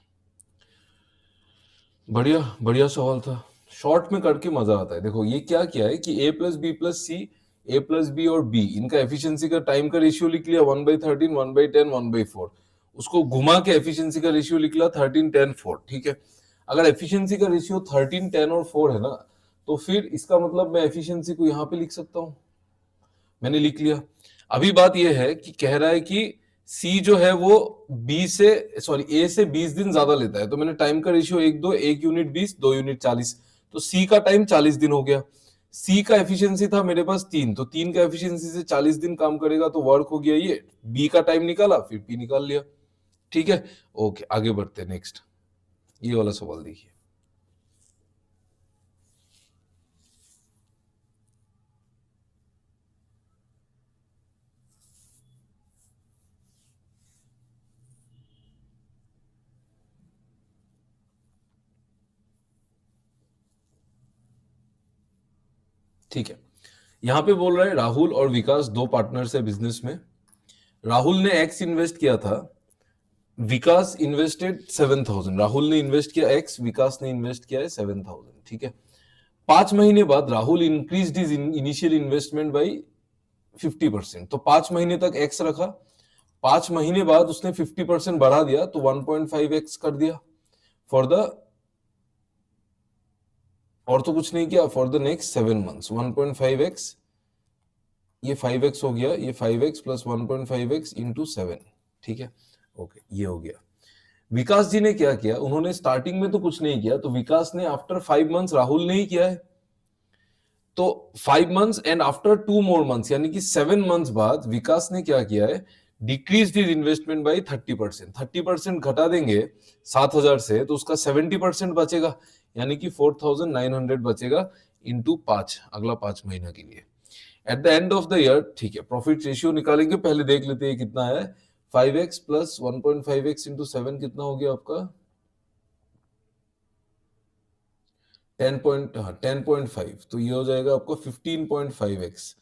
A: बढ़िया बढ़िया सवाल था। शॉर्ट में करके मजा आता है। देखो ये क्या किया है कि ए प्लस बी प्लस सी, ए प्लस बी और बी, इनका एफिशिएंसी का टाइम का रेशियो लिख लिया 1/13, 1/10, 1/4। उसको घुमा के एफिशिएंसी का रेशियो लिख लिया 13:10:4। ठीक है, अगर एफिशिएंसी का रेशियो 13, 10 और 4 है ना, तो फिर इसका मतलब मैं एफिशिएंसी को यहां पे लिख सकता हूं। मैंने लिख लिया। अभी बात यह है कि कह रहा है कि सी जो है वो बी से, सॉरी, ए से 20 दिन ज्यादा लेता है। तो मैंने टाइम का रेशियो 1:2, 1 यूनिट 20, 2 यूनिट 40, तो सी का टाइम 40 दिन हो गया। सी का एफिशिएंसी था मेरे पास 3, तो 3 का एफिशिएंसी से 40 दिन काम करेगा, तो वर्क हो गया ये। बी का टाइम निकाला, फिर पी निकाल लिया। ठीक है, ओके, आगे बढ़ते हैं। नेक्स्ट ये वाला सवाल देखिए। ठीक है, यहां पे बोल रहा है राहुल और विकास दो पार्टनर्स है बिजनेस में। राहुल ने एक्स इन्वेस्ट किया था, विकास इन्वेस्टेड 7,000। राहुल ने इन्वेस्ट किया एक्स, विकास ने इन्वेस्ट किया है 7,000। ठीक है, 5 महीने बाद Rahul increase his initial investment by 50%। तो 5 महीने तक एक्स रखा, 5 महीने बाद उसने 50% बढ़ा दिया, तो 1.5x कर दिया फॉर द, और तो कुछ नहीं किया, for the next 7 months 1.5x, ये 5x हो गया, ये 5x प्लस 1.5x इंटू 7। ठीक है, ओके, ये हो गया। विकास जी ने क्या किया, उन्होंने स्टार्टिंग में तो कुछ नहीं किया, तो विकास ने आफ्टर 5 मंथ्स, राहुल ने ही किया है, तो 5 months and after 2 more months, यानी कि 7 मंथ्स बाद विकास ने क्या किया है, डिक्रीज हिज इन्वेस्टमेंट बाई 30%। 30% घटा देंगे 7,000 से, तो उसका 70% बचेगा, यानी कि 4,900 बचेगा इंटू 5, अगला 5 महीना के लिए। At the end of the year, ठीक है, प्रॉफिट रेशियो निकालेंगे, पहले देख लेते हैं कितना है। 5x प्लस 1.5x इंटू 7 कितना हो गया आपका? 10.5, तो ये हो जाएगा आपको 15.5x,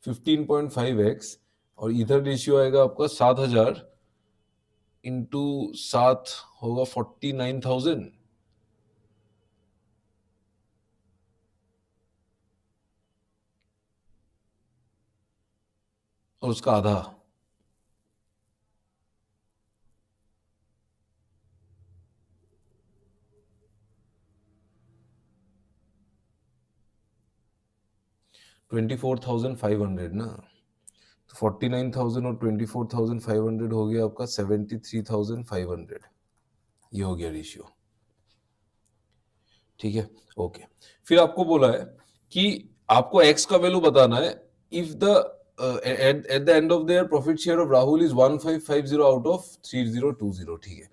A: 15.5x, और इधर रेशियो आएगा आपका 7,000 इंटू 7 होगा 49,000। और उसका आधा। $24,500 ना, तो 49,000 और 24,500 हो गया आपका 73,500। ये हो गया रेशियो। ठीक है, ओके। फिर आपको बोला है कि आपको एक्स का वैल्यू बताना है if the at the end of their profit share of Rahul is 1550 out of 3020। ठीक है,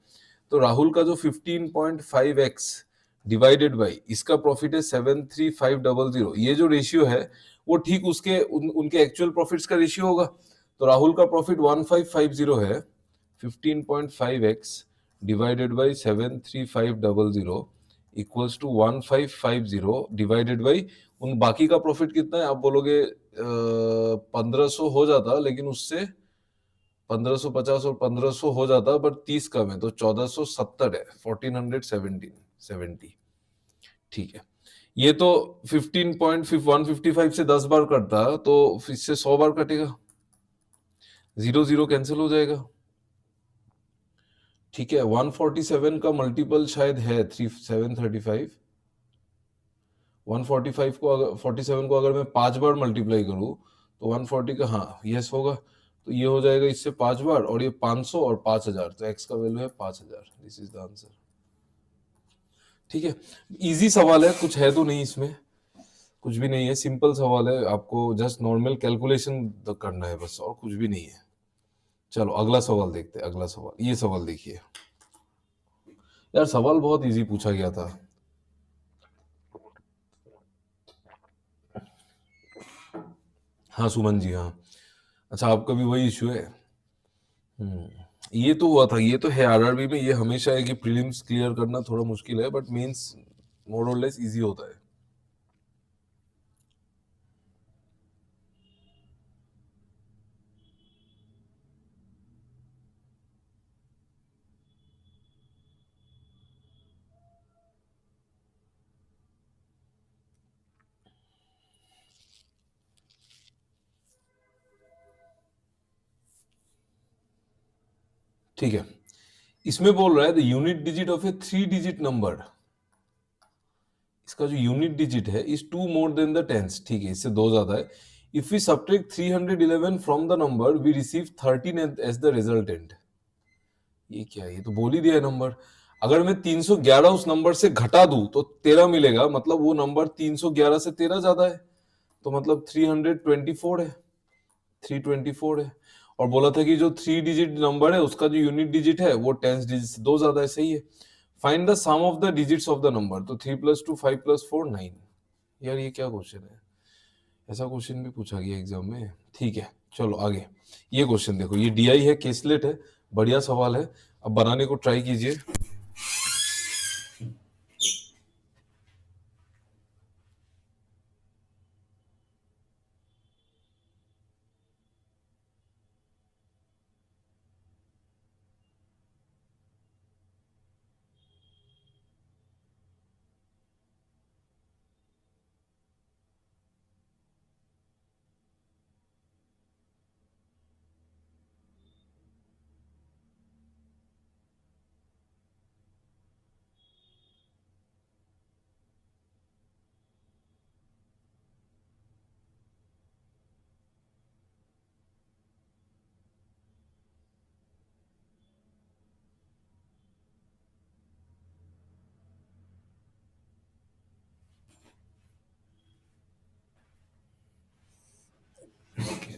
A: तो राहुल का जो 15.5x डिवाइडेड बाई इसका प्रॉफिट है 73500, ये जो रेशियो है वो ठीक उसके उनके एक्चुअल प्रॉफिट्स का रेशियो होगा। तो राहुल का प्रॉफिट 1550 है, 15.5x divided by 73500 equals to 1550 divided by उन बाकी का प्रॉफिट कितना है। आप बोलोगे 1500 हो जाता, लेकिन उससे 1550 और 1500 हो जाता, बट 30 कम है तो 1470 है, 1470। ठीक है, ये तो 15.155 से 10 बार कटता तो इससे 100 बार कटेगा, 0 0 कैंसिल हो जाएगा। ठीक है, 147 का मल्टीपल शायद है 735। 145 को अगर 47 को अगर मैं 5 बार मल्टीप्लाई करूं तो 140 का, हाँ यस होगा, तो ये हो जाएगा इससे 5 बार, और ये 500 और 5000, तो एक्स का वैल्यू है 5000। This is the answer. ठीक है, इजी सवाल है, कुछ है तो नहीं इसमें, कुछ भी नहीं है, सिंपल सवाल है, आपको जस्ट नॉर्मल कैलकुलेशन करना है बस, और कुछ भी नहीं है। चलो अगला सवाल देखते हैं। अगला सवाल, ये सवाल देखिए यार, सवाल बहुत इजी पूछा गया था। हाँ सुमन जी, हाँ अच्छा, आपका भी वही इश्यू है। ये तो हुआ था, ये तो है आरआरबी में, ये हमेशा है कि प्रीलिम्स क्लियर करना थोड़ा मुश्किल है, बट मेंस मोर और लेस इजी होता है। ठीक है, इसमें बोल रहा है the unit digit of a 3 digit number, इसका जो यूनिट डिजिट है is 2 more than the tens. ठीक है, इससे 2 ज्यादा है। If we subtract 311 from the number we receive 13 as the resultant. ये क्या है, ये तो बोल ही दिया है नंबर। अगर मैं 311 उस नंबर से घटा दूं तो 13 मिलेगा, मतलब वो नंबर 311 से 13 ज्यादा है, तो मतलब 324 है, 324 है। और बोला था कि जो 3 डिजिट नंबर है उसका जो यूनिट डिजिट है वो 10 डिजिट से 2 ज्यादा है। सही है। Find the sum of the digits of the number, तो 3 + 2 5 + 4 9। यार ये क्या क्वेश्चन है, ऐसा क्वेश्चन भी पूछा गया एग्जाम में। ठीक है, चलो आगे। ये क्वेश्चन देखो, ये डीआई है, केसलेट है, बढ़िया सवाल है, अब बनाने को ट्राई कीजिए।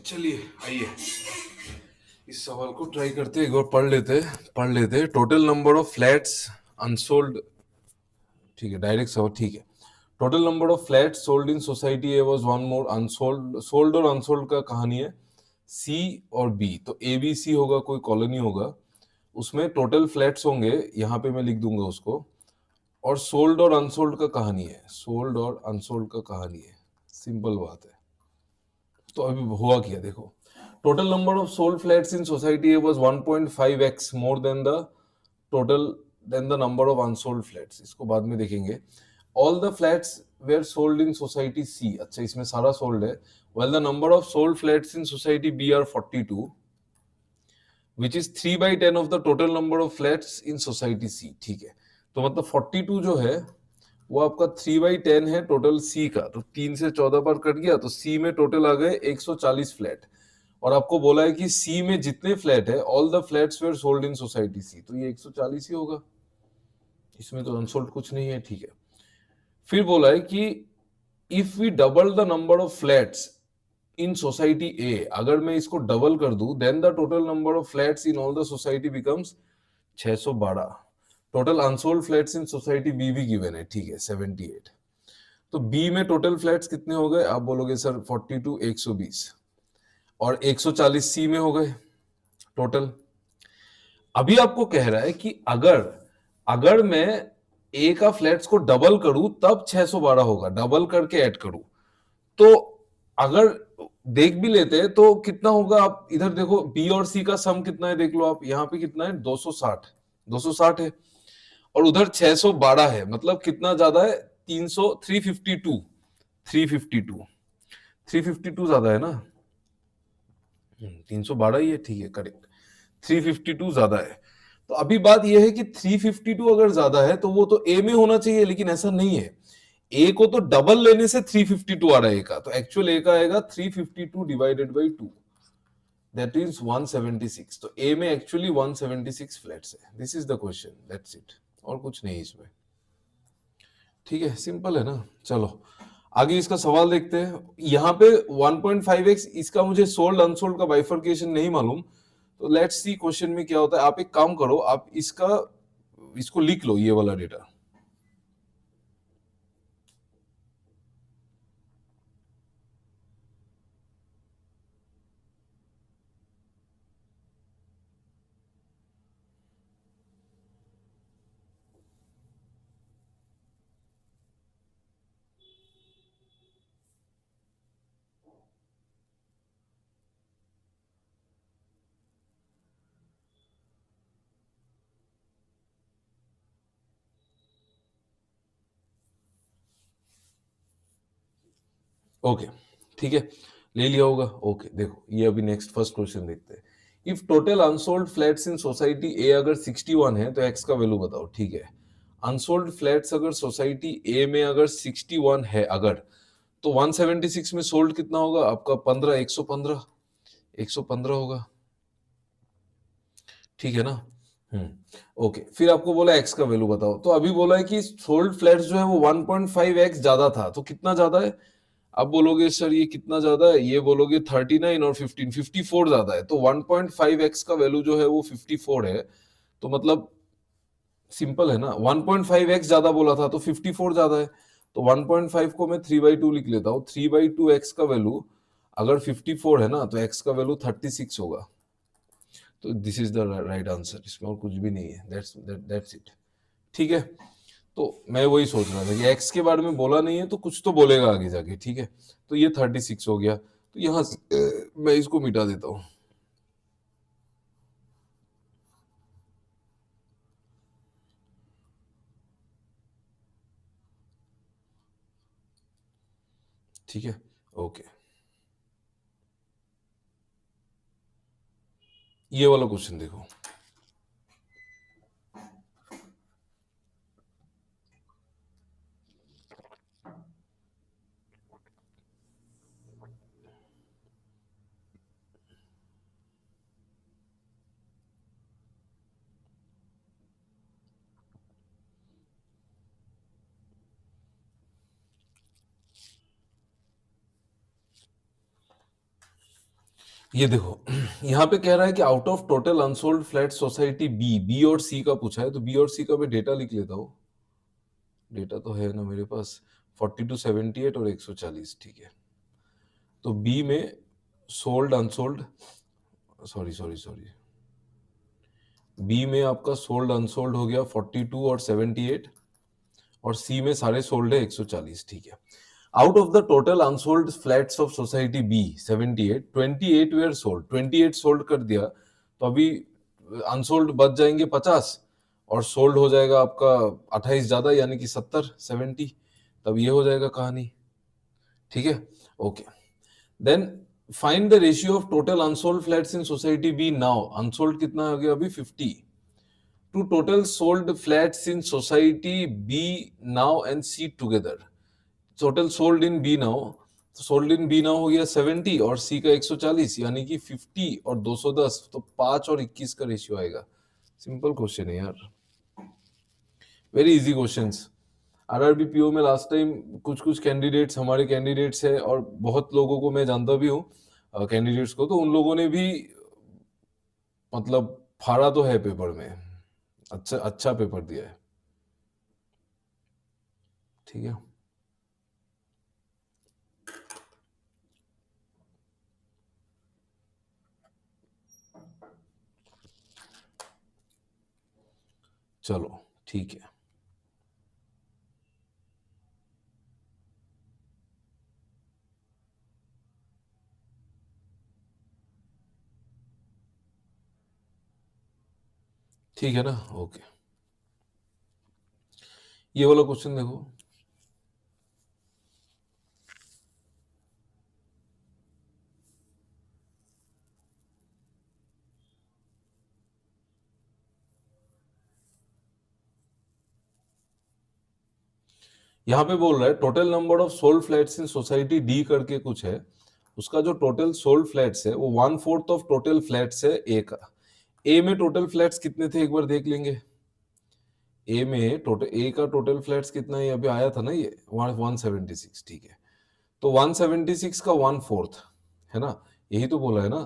A: चलिए आइए इस सवाल को ट्राई करते हैं, एक बार पढ़ लेते total number of flats unsold. ठीक है, डायरेक्ट सवाल। ठीक है, total number of flats sold in society A was one more unsold. Sold और अनसोल्ड का कहानी है सी और बी, तो ए बी सी होगा, कोई कॉलोनी होगा, उसमें टोटल फ्लैट्स होंगे, यहाँ पे मैं लिख दूंगा उसको, और सोल्ड और अनसोल्ड का कहानी है, सोल्ड और अनसोल्ड का कहानी है, सिंपल बात है। तो अभी हुआ क्या देखो, total number of sold flats in society was 1.5x more than the total than the number of unsold flats. इसको बाद में देखेंगे। All the flats were sold in society C, अच्छा इसमें सारा सोल्ड है, Well, the number of sold flats in society B are 42, which is 3/10 of the total number of flats in society C. ठीक है, तो मतलब 42 जो है वो आपका 3/10 है टोटल सी का, तो 3 से 14 पर कट गया, तो सी में टोटल आ गए 140 फ्लैट। और आपको बोला है कि सी में जितने फ्लैट है, all the flats were sold in society C, तो ये 140 ही होगा, इसमें तो अनसोल्ड कुछ नहीं है। ठीक है, फिर बोला है कि if we double the number of flats in society A, अगर मैं इसको डबल कर दूं, then the total number of flats in all the society becomes 612। Total unsold flats in society B भी गिवन है, ठीक है, 78। तो बी में टोटल फ्लैट्स कितने हो गए? आप बोलोगे सर 42 120, और 140 सी में हो गए टोटल। अभी आपको कह रहा है कि अगर अगर मैं ए का फ्लैट्स को डबल करूं तब 612 होगा, डबल करके ऐड करूं तो अगर देख भी लेते हैं तो कितना होगा? आप इधर देखो, बी और सी का सम कितना है, देख लो आप, यहाँ पे कितना है? 260, 260 है, और उधर 612 है, मतलब कितना ज्यादा है? 300, 352, 352, 352 ज्यादा है ना? 312 ही है, ठीक है, करेक्ट, 352 ज्यादा है। तो अभी बात यह है कि 352 अगर ज्यादा है तो वो तो ए में होना चाहिए, लेकिन ऐसा नहीं है। ए को तो डबल लेने से 352 आ रहा है ए का, तो एक्चुअल ए का आएगा 352 डिवाइडेड बाई 2, दैट इज 176। तो ए में एक्चुअली 176 फ्लैट्स है। This is the question, that's it, और कुछ नहीं इसमें। ठीक है, सिंपल है ना। चलो आगे इसका सवाल देखते हैं। यहाँ पे 1.5x, इसका मुझे सोल्ड अनसोल्ड का बाइफर्केशन नहीं मालूम, तो लेट्स सी क्वेश्चन में क्या होता है। आप एक काम करो, आप इसको लिख लो, ये वाला डेटा। ओके, ठीक है, ले लिया होगा। ओके, देखो ये अभी नेक्स्ट फर्स्ट क्वेश्चन देखते हैं। If total unsold flats in society A अगर 61 है तो एक्स का वैल्यू बताओ। ठीक है, अनसोल्ड फ्लैट्स अगर सोसाइटी ए में अगर 61 है अगर, तो 176 में सोल्ड कितना होगा आपका? 15, 115, 115 होगा, ठीक है ना। ओके, फिर आपको बोला एक्स का वैल्यू बताओ, तो अभी बोला है कि सोल्ड फ्लैट्स जो है वो 1.5x ज्यादा था, तो कितना ज्यादा है? आप बोलोगे सर ये कितना ज्यादा है, ये बोलोगे 39 और 15, 54 ज्यादा है, तो 1.5x का वैल्यू जो है वो 54 है। तो मतलब सिंपल है ना, 1.5x ज्यादा बोला था तो 54 ज्यादा है, तो 1.5 को मैं 3/2 लिख लेता हूँ। 3/2 x का वैल्यू अगर 54 है ना, तो x का वैल्यू 36 होगा। तो this is the right answer, इसमें और कुछ भी नहीं है, दैट्स इट। ठीक है, तो मैं वही सोच रहा था कि एक्स के बारे में बोला नहीं है तो कुछ तो बोलेगा आगे जाके। ठीक है, तो ये 36 हो गया, तो यहां से मैं इसको मिटा देता हूं। ठीक है, ओके, ये वाला क्वेश्चन देखो। ये देखो, यहाँ पे कह रहा है कि out of total unsold flat society B, B और सी का पूछा है, तो बी और सी का मैं डेटा लिख लेता हूँ। डेटा तो है ना मेरे पास, 42, 78 और 140। ठीक है, तो बी में sold unsold, sorry sorry sorry, B में आपका सोल्ड अनसोल्ड हो गया 42 और 78, और सी में सारे सोल्ड है 140। ठीक है, out of the total unsold flats of society B 78, 28 were sold, 28 sold कर दिया, तो अभी अनसोल्ड बच जाएंगे 50, और सोल्ड हो जाएगा आपका 28 ज्यादा, यानी कि 70, 70, तब ये हो जाएगा कहानी। ठीक है, okay, then find the ratio of total unsold flats in society B now. Unsold कितना हो गया अभी 50 to total sold flats in society B now and C together. Total sold in B now, sold in B now हो गया 70 और C का 140, यानी कि 50 और 210, तो 5 और 21 का रेशियो आएगा. सिंपल क्वेश्चन है यार, very easy questions. RRB PO में लास्ट टाइम कुछ कुछ कैंडिडेट्स हमारे कैंडिडेट्स है और बहुत लोगों को मैं जानता भी हूँ कैंडिडेट्स को, तो उन लोगों ने भी मतलब फाड़ा तो है पेपर में, अच्छा अच्छा पेपर दिया है. ठीक है, चलो ठीक है. ठीक है ना, ओके. ये वाला क्वेश्चन देखो. यहाँ पे बोल रहा है total number of sold flats in society D करके कुछ है. उसका जो टोटल सोल्ड फ्लैट्स है वो 1/4 ऑफ टोटल फ्लैट्स है ए का. ए में टोटल फ्लैट्स कितने थे एक बार देख लेंगे. ए में टोटल ए का टोटल फ्लैट्स कितना है, अभी आया था ना ये 176. ठीक है, तो 176 का 1/4 है ना, यही तो बोला है ना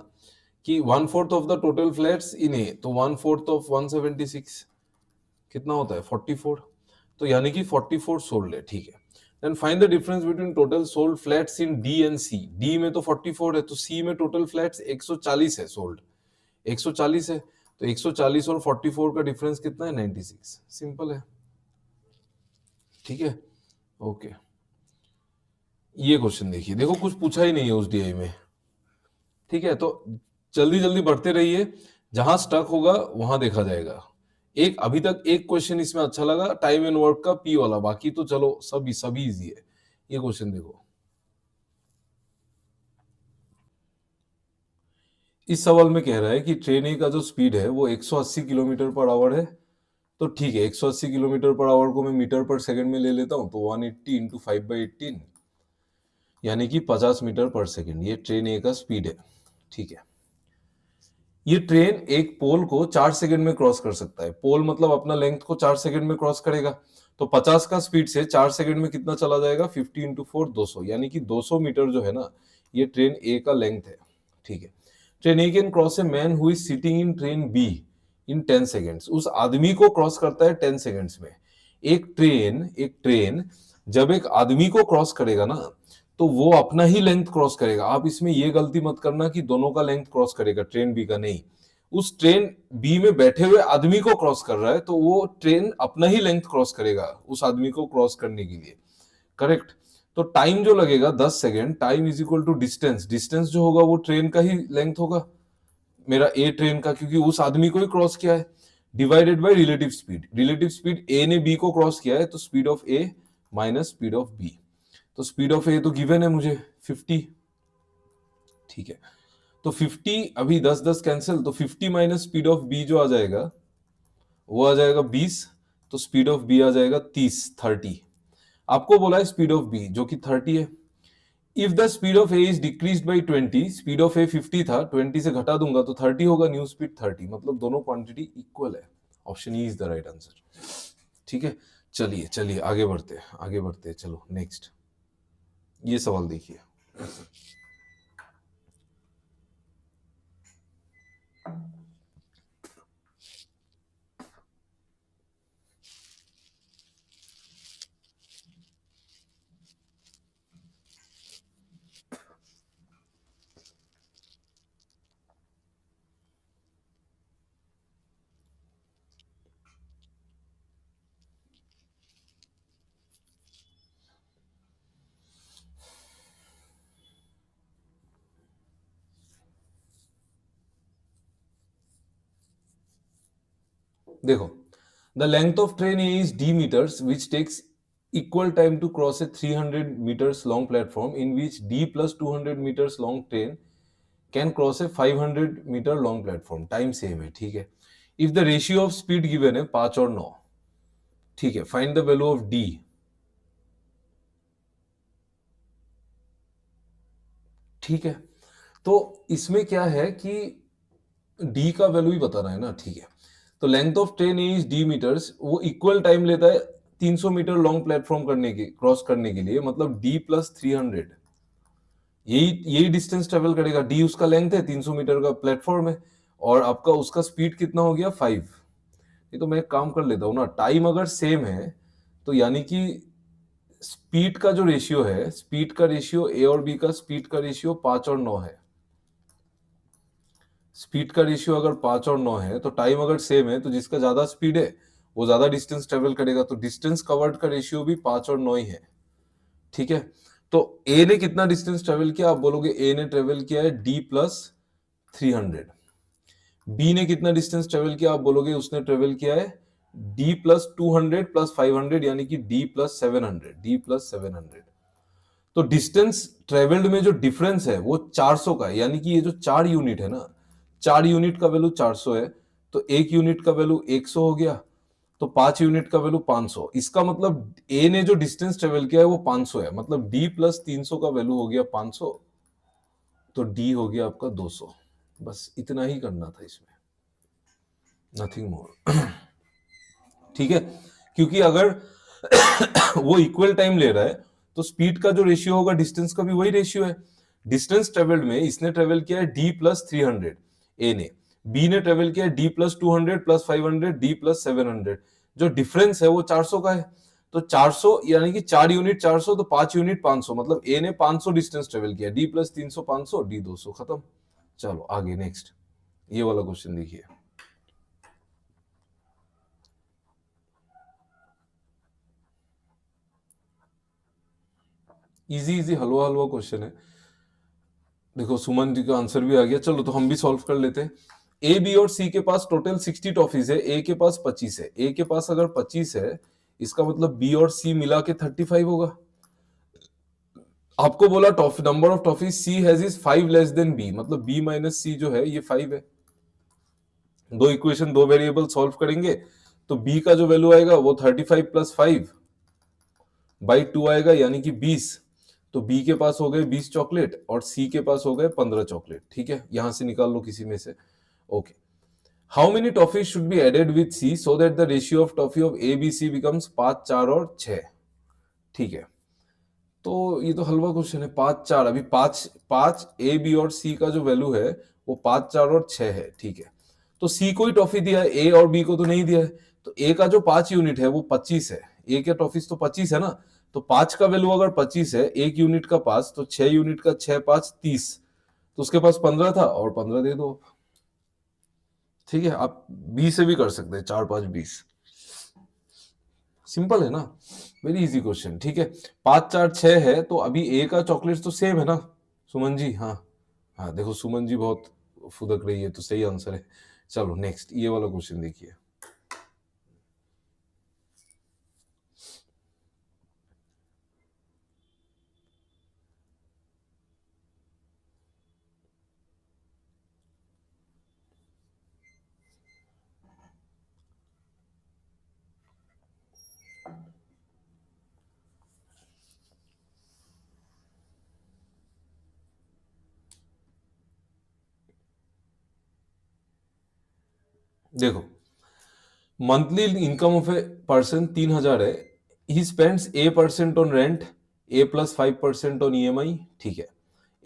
A: कि 1/4 of the total flats in A, तो 1/4 ऑफ 176 कितना होता है 44, तो यानी कि 44 सोल्ड है. ठीक है, then find the difference between total sold flats in D and C. D में तो 44 है, तो सी में टोटल फ्लैट्स 140 है सोल्ड, 140 है, तो 140 और 44 का डिफरेंस कितना है 96. सिंपल है. ठीक है, ओके. ये क्वेश्चन देखिए, देखो कुछ पूछा ही नहीं है उस डीआई में. ठीक है, तो जल्दी जल्दी बढ़ते रहिए, जहां स्टक होगा वहां देखा जाएगा. एक अभी तक एक क्वेश्चन इसमें अच्छा लगा, टाइम एंड वर्क का पी वाला, बाकी तो चलो सभी सभी इजी है. ये क्वेश्चन देखो. इस सवाल में कह रहा है कि ट्रेन ए का जो स्पीड है वो 180 किलोमीटर पर आवर है. तो ठीक है, 180 किलोमीटर पर आवर को मैं मीटर पर सेकंड में ले लेता हूं, तो 180 इंटू 5/18 यानी कि 50 मीटर पर सेकंड, ये ट्रेन ए का स्पीड है. ठीक है, ये ट्रेन एक पोल को 4 सेकंड में क्रॉस कर सकता है. पोल मतलब अपना लेंथ को 4 सेकंड में क्रॉस करेगा, तो 50 का स्पीड से 4 सेकंड में कितना चला जाएगा, 50 इंटू 4 200, यानी कि 200 मीटर जो है ना, ये ट्रेन ए का लेंथ है. ठीक है, train A can cross a man who is sitting in train be in 10 seconds. उस आदमी को क्रॉस करता है 10 सेकेंड्स में. एक ट्रेन जब एक आदमी को क्रॉस करेगा ना, तो वो अपना ही लेंथ क्रॉस करेगा. आप इसमें ये गलती मत करना कि दोनों का लेंथ क्रॉस करेगा, ट्रेन बी का नहीं. उस ट्रेन बी में बैठे हुए आदमी को क्रॉस कर रहा है, तो वो ट्रेन अपना ही लेंथ क्रॉस करेगा उस आदमी को क्रॉस करने के लिए. करेक्ट. तो टाइम जो लगेगा 10 second, time is equal to distance. Distance जो होगा वो ट्रेन का ही लेंथ होगा, मेरा ए ट्रेन का, क्योंकि उस आदमी को ही क्रॉस किया है, divided by relative speed. Relative speed A ने बी को क्रॉस किया है, तो speed of A minus speed of B. तो स्पीड ऑफ ए तो गिवन है मुझे 50. ठीक है, तो 50, अभी 10 10 कैंसिल, तो 50 माइनस स्पीड ऑफ बी जो आ जाएगा वो आ जाएगा 20, तो स्पीड ऑफ बी आ जाएगा 30. आपको बोला है स्पीड ऑफ बी जो कि 30 है. If the speed of A is decrease by 20, speed of A 50 था, 20 से घटा दूंगा तो 30 होगा, न्यू स्पीड 30, मतलब दोनों क्वांटिटी इक्वल है. Option E is the right answer. ठीक है, चलिए चलिए आगे बढ़ते हैं, आगे बढ़ते हैं. चलो नेक्स्ट, ये सवाल देखिए. देखो, the length of train is D metres which takes equal time to cross a 300 meters long platform in which D plus 200 meters long train can cross a 500 meter long platform. Time same है, ठीक है. If the ratio of speed given है 5 और 9, ठीक है. Find the value of D. ठीक है. तो इसमें क्या है कि D का वैल्यू ही बताना है ना, ठीक है. तो length of train is D metres, वो इक्वल टाइम लेता है 300 मीटर लॉन्ग प्लेटफॉर्म करने के, क्रॉस करने के लिए, मतलब D प्लस 300, यही डिस्टेंस ट्रेवल करेगा. D उसका लेंथ है, 300 मीटर का प्लेटफॉर्म है, और आपका उसका स्पीड कितना हो गया 5. ये तो मैं एक काम कर लेता हूँ ना, टाइम अगर सेम है तो यानी कि स्पीड का जो रेशियो है, स्पीड का रेशियो ए और बी का स्पीड का रेशियो 5 और 9 है. स्पीड का रेशियो अगर 5 और 9 है तो टाइम अगर सेम है तो जिसका ज्यादा स्पीड है वो ज्यादा डिस्टेंस ट्रेवल करेगा. तो डिस्टेंस कवर्ड का रेशियो भी 5 और 9 ही है, ठीक है. तो ए ने कितना डिस्टेंस ट्रेवल किया, आप बोलोगे ए ने ट्रेवल किया है डी प्लस 300. बी ने कितना डिस्टेंस ट्रेवल किया, आप बोलोगे उसने ट्रेवल किया है डी प्लस 200 प्लस 500, यानी कि डी प्लस 700. D plus 700. तो डिस्टेंस ट्रेवल्ड में जो डिफरेंस है वो 400 का है, यानी कि ये जो 4 यूनिट है ना, 4 यूनिट का वैल्यू 400 है, तो 1 यूनिट का वैल्यू 100 हो गया, तो 5 यूनिट का वैल्यू 500. इसका मतलब ए ने जो डिस्टेंस ट्रेवल किया है वो 500 है, मतलब डी प्लस 300 का वैल्यू हो गया 500, तो डी हो गया आपका 200. बस इतना ही करना था इसमें, नथिंग मोर. ठीक है, क्योंकि अगर वो इक्वल टाइम ले रहा है तो स्पीड का जो रेशियो होगा डिस्टेंस का भी वही रेशियो है. डिस्टेंस ट्रेवल्ड में इसने ट्रेवल किया है डी प्लस 300 ए ने, बी ने ट्रेवल किया है D plus 200 plus 500 D plus 700. जो डिफरेंस है वो 400 का है, तो 400 यानी कि 4 यूनिट 400, तो 5 यूनिट 500, मतलब ए ने 500 डिस्टेंस ट्रेवल किया. D plus 300 500, D 200. खत्म. चलो आगे नेक्स्ट, ये वाला क्वेश्चन देखिए. इजी इजी हलवा हलवा क्वेश्चन है. देखो सुमन जी का आंसर भी आ गया. चलो तो हम भी सॉल्व कर लेते हैं. ए बी और सी के पास टोटल 60 टॉफीज है, ए के पास 25 है. ए के पास अगर 25 है, इसका मतलब बी और सी मिला के 35 होगा. आपको बोला number of toffees C has is 5 less than B, मतलब बी माइनस सी जो है ये 5 है. दो इक्वेशन, दो वेरिएबल सॉल्व करेंगे तो बी का जो वैल्यू आएगा वो 35 प्लस 5 बाई 2 आएगा, यानी कि 20. तो बी के पास हो गए 20 चॉकलेट और सी के पास हो गए 15 चॉकलेट. ठीक है, यहां से निकाल लो किसी में से. Okay, how many toffee should be added with C so that the ratio of toffee of A B C becomes 5 4 और 6. ठीक है, तो ये तो हलवा क्वेश्चन है. 5 4, अभी 5 ए बी और सी का जो वैल्यू है वो 5 4 और 6 है. ठीक है, तो सी को ही टॉफी दिया है, ए और बी को तो नहीं दिया है. तो ए का जो 5 यूनिट है वो 25 है. ए के टॉफीज तो 25 है ना, तो 5 का वैल्यू अगर 25 है, 1 यूनिट का 5, तो 6 यूनिट का 6 5 30, तो उसके पास 15 था और 15 दे दो. ठीक है, आप 20 से भी कर सकते हैं, 4 5 20. सिंपल है ना, वेरी इजी क्वेश्चन. ठीक है, 5 4 6 है, तो अभी ए का चॉकलेट तो सेम है ना सुमन जी. हाँ हाँ, देखो सुमन जी बहुत फुदक रही है, तो सही आंसर है. चलो नेक्स्ट, ये वाला क्वेश्चन देखिए. देखो, monthly income of a person 3000 है. He spends A% on rent, A plus 5% on EMI. ठीक है,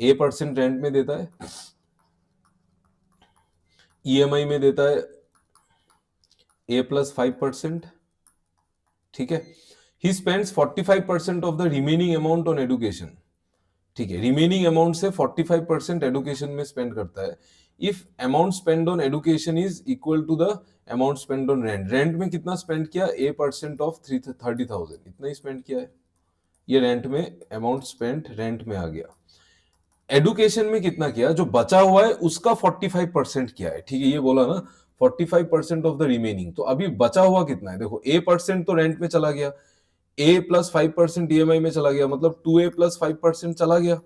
A: A% रेंट में देता है, EMI में देता है A प्लस 5%. ठीक है, he spends 45% of the remaining amount on education. ठीक है, रिमेनिंग अमाउंट से 45% एडुकेशन में स्पेंड करता है. If amount spend on education is equal to the amount spend on rent. Rent में कितना स्पेंड किया, A% ऑफ 30,000, इतना ही स्पेंड किया है. ये रेंट में अमाउंट स्पेंड रेंट में आ गया. एडुकेशन में कितना किया, जो बचा हुआ है उसका 45% किया है. ठीक है, ये बोला ना 45% ऑफ द रिमेनिंग, तो अभी बचा हुआ कितना है. देखो A% तो रेंट में चला गया, ए प्लस 5% EMI में चला गया, मतलब 2A प्लस 5% चला गया,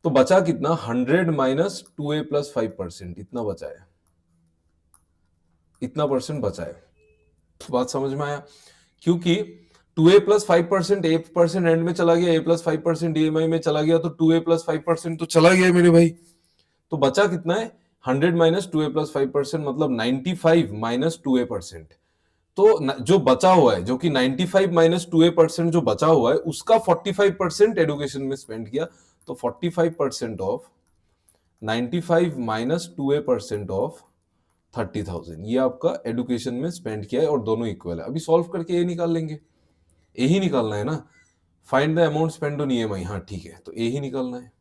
A: तो बचा कितना? 100 माइनस 2A प्लस 5%, इतना बचा है, इतना परसेंट बचा है। बात समझ में आया? क्योंकि 2A प्लस 5% 8% एंड में चला गया, A प्लस 5% EMI में चला गया, तो 2A प्लस 5% तो चला गया मेरे भाई। तो बचा कितना है? 100 माइनस 2A प्लस 5%, मतलब 95 माइनस 2A%। तो जो बचा हुआ है, जो कि 95 माइनस 2A% जो बचा हुआ है, उसका 45% एडुकेशन में स्पेंड किया। तो 45% ऑफ 95 माइनस 2A% ऑफ 30,000, ये आपका एडुकेशन में स्पेंड किया है, और दोनों इक्वल है। अभी सॉल्व करके ये निकाल लेंगे, ए ही निकालना है ना। Find the amount spend on EMI, हाँ ठीक है, तो ए ही निकालना है,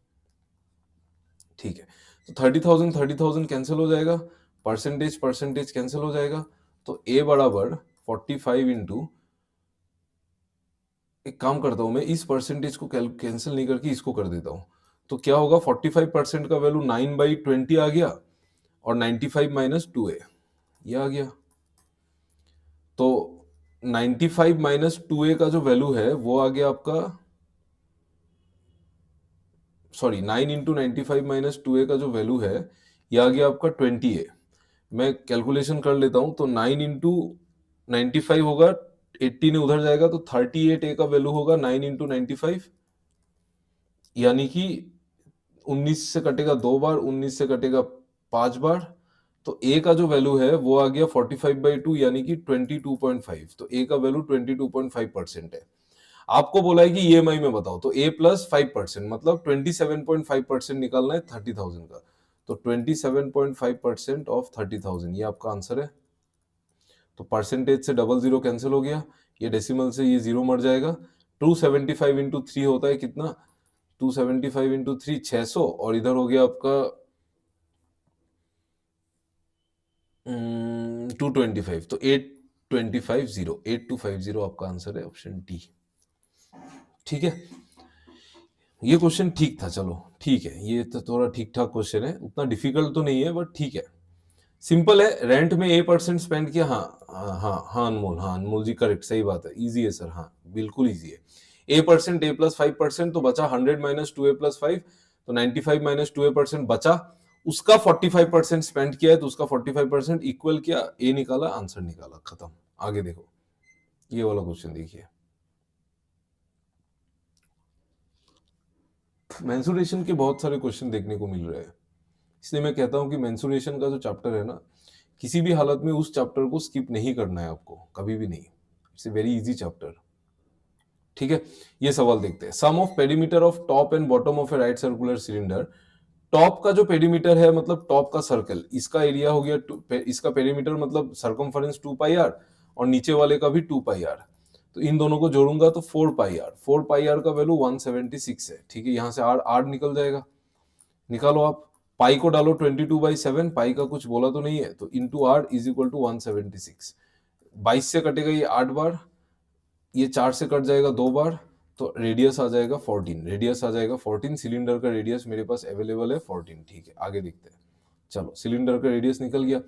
A: ठीक है। तो 30,000 कैंसिल हो जाएगा, परसेंटेज परसेंटेज कैंसिल हो जाएगा, तो ए बराबर 45 इंटू, एक काम करता हूं मैं, इस परसेंटेज को कैंसिल नहीं करके इसको कर देता हूं, तो क्या होगा? 45% का वैल्यू 9/20 आ गया, और 95 माइनस 2A ये आ गया। तो 95 माइनस 2A का जो वैल्यू है वो आ गया आपका, सॉरी 9 इंटू 95 माइनस 2A का जो वैल्यू है ये आ गया आपका 20A। मैं कैलकुलेशन कर लेता हूं, तो 9 इंटू 95 होगा, 80 ने उधर जाएगा, तो 38A का वैल्यू होगा 9 इंटू 95, यानी कि 19 से कटेगा 2 बार, 19 से कटेगा 5 बार, तो ए का जो वैल्यू है वो आ गया 45/2, यानी कि 22.5। तो ए का वैल्यू 22.5% है। आपको बोला है कि EMI में बताओ, तो ए प्लस 5%, मतलब 27.5% निकालना है 30,000 का। तो 27.5% ऑफ 30,000, ये आपका आंसर है। तो परसेंटेज से डबल जीरो कैंसिल हो गया, ये डेसिमल से ये जीरो मर जाएगा। 275 इंटू 3 होता है कितना? 275 इंटू 3 600, और इधर हो गया आपका 225, तो 8250 आपका आंसर है, ऑप्शन डी। ठीक है, ये क्वेश्चन ठीक था, चलो ठीक है, ये तो थोड़ा ठीक ठाक क्वेश्चन है, उतना डिफिकल्ट तो नहीं है, बट ठीक है, सिंपल है। रेंट में A% स्पेंड किया, हाँ हाँ हाँ हाँ अनमोल, हाँ अनमोल जी करेक्ट, सही बात है, इजी है सर, हाँ बिल्कुल इजी है। A% A प्लस 5%, तो बचा 100 माइनस 2A प्लस 5, तो 95 माइनस 2A% बचा, उसका 45% स्पेंड किया है, तो उसका 45% इक्वल किया, ए निकाला, आंसर निकाला, खत्म। आगे देखो, ये वाला क्वेश्चन देखिए। मेंसुरेशन के बहुत सारे क्वेश्चन देखने को मिल रहे हैं, इसलिए मैं कहता हूं कि मेंसुरेशन का जो चैप्टर है ना, किसी भी हालत में उस चैप्टर को स्किप नहीं करना है आपको, कभी भी नहीं। It's a very easy chapter. ठीक है, ये सवाल देखते हैं। Sum of perimeter of top and bottom of a right circular cylinder. Top का जो पेरीमीटर है, मतलब टॉप का सर्कल, इसका एरिया हो गया इसका पेरीमीटर मतलब सरकमफरेंस 2πr, और नीचे वाले का भी 2πr, तो इन दोनों को जोड़ूंगा तो 4πr। 4πr का वैल्यू 176 है, ठीक है, यहां से आर आर निकल जाएगा, निकालो आप। पाई को डालो 22/7, पाई का कुछ बोला तो नहीं है, तो into R is equal to 176। 22 से कटेगा ये 8 बार, ये 4 से कट जाएगा 2 बार, तो रेडियस आ जाएगा 14, रेडियस आ जाएगा 14, सिलेंडर का रेडियस मेरे पास अवेलेबल है 14। ठीक है, आगे देखते हैं। चलो, सिलेंडर का रेडियस निकल गया,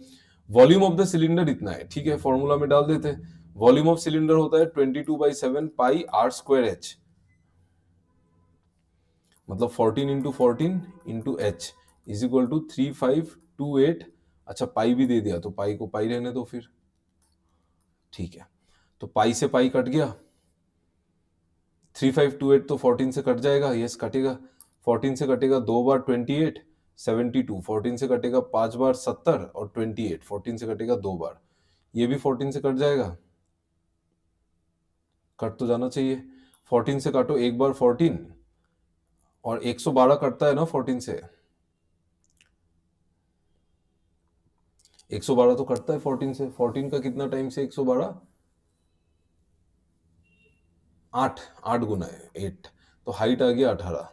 A: वॉल्यूम ऑफ द सिलेंडर इतना है, ठीक है, फॉर्मूला में डाल देते हैं। वॉल्यूम ऑफ सिलेंडर होता है 22/7 पाई आर स्क्वायर एच, मतलब 14 into 14 into H is equal to 3528। अच्छा, पाई भी दे दिया, तो पाई को पाई रहने दो फिर, ठीक है, तो पाई से पाई कट गया, 3528 तो 14 से कट जाएगा, यस कटेगा, 14 से कटेगा 2 बार 28, 72, 14 से कटेगा 5 बार 70, और 28 14 से कटेगा 2 बार, ये भी 14 से कट जाएगा, कट तो जाना चाहिए। 14 से काटो एक बार 14, और 112 कटता है ना 14 से, 112 तो कटता है 14 से। 14 का कितना टाइम से 112? 8, 8 गुना है 8, तो हाइट आ गया 18,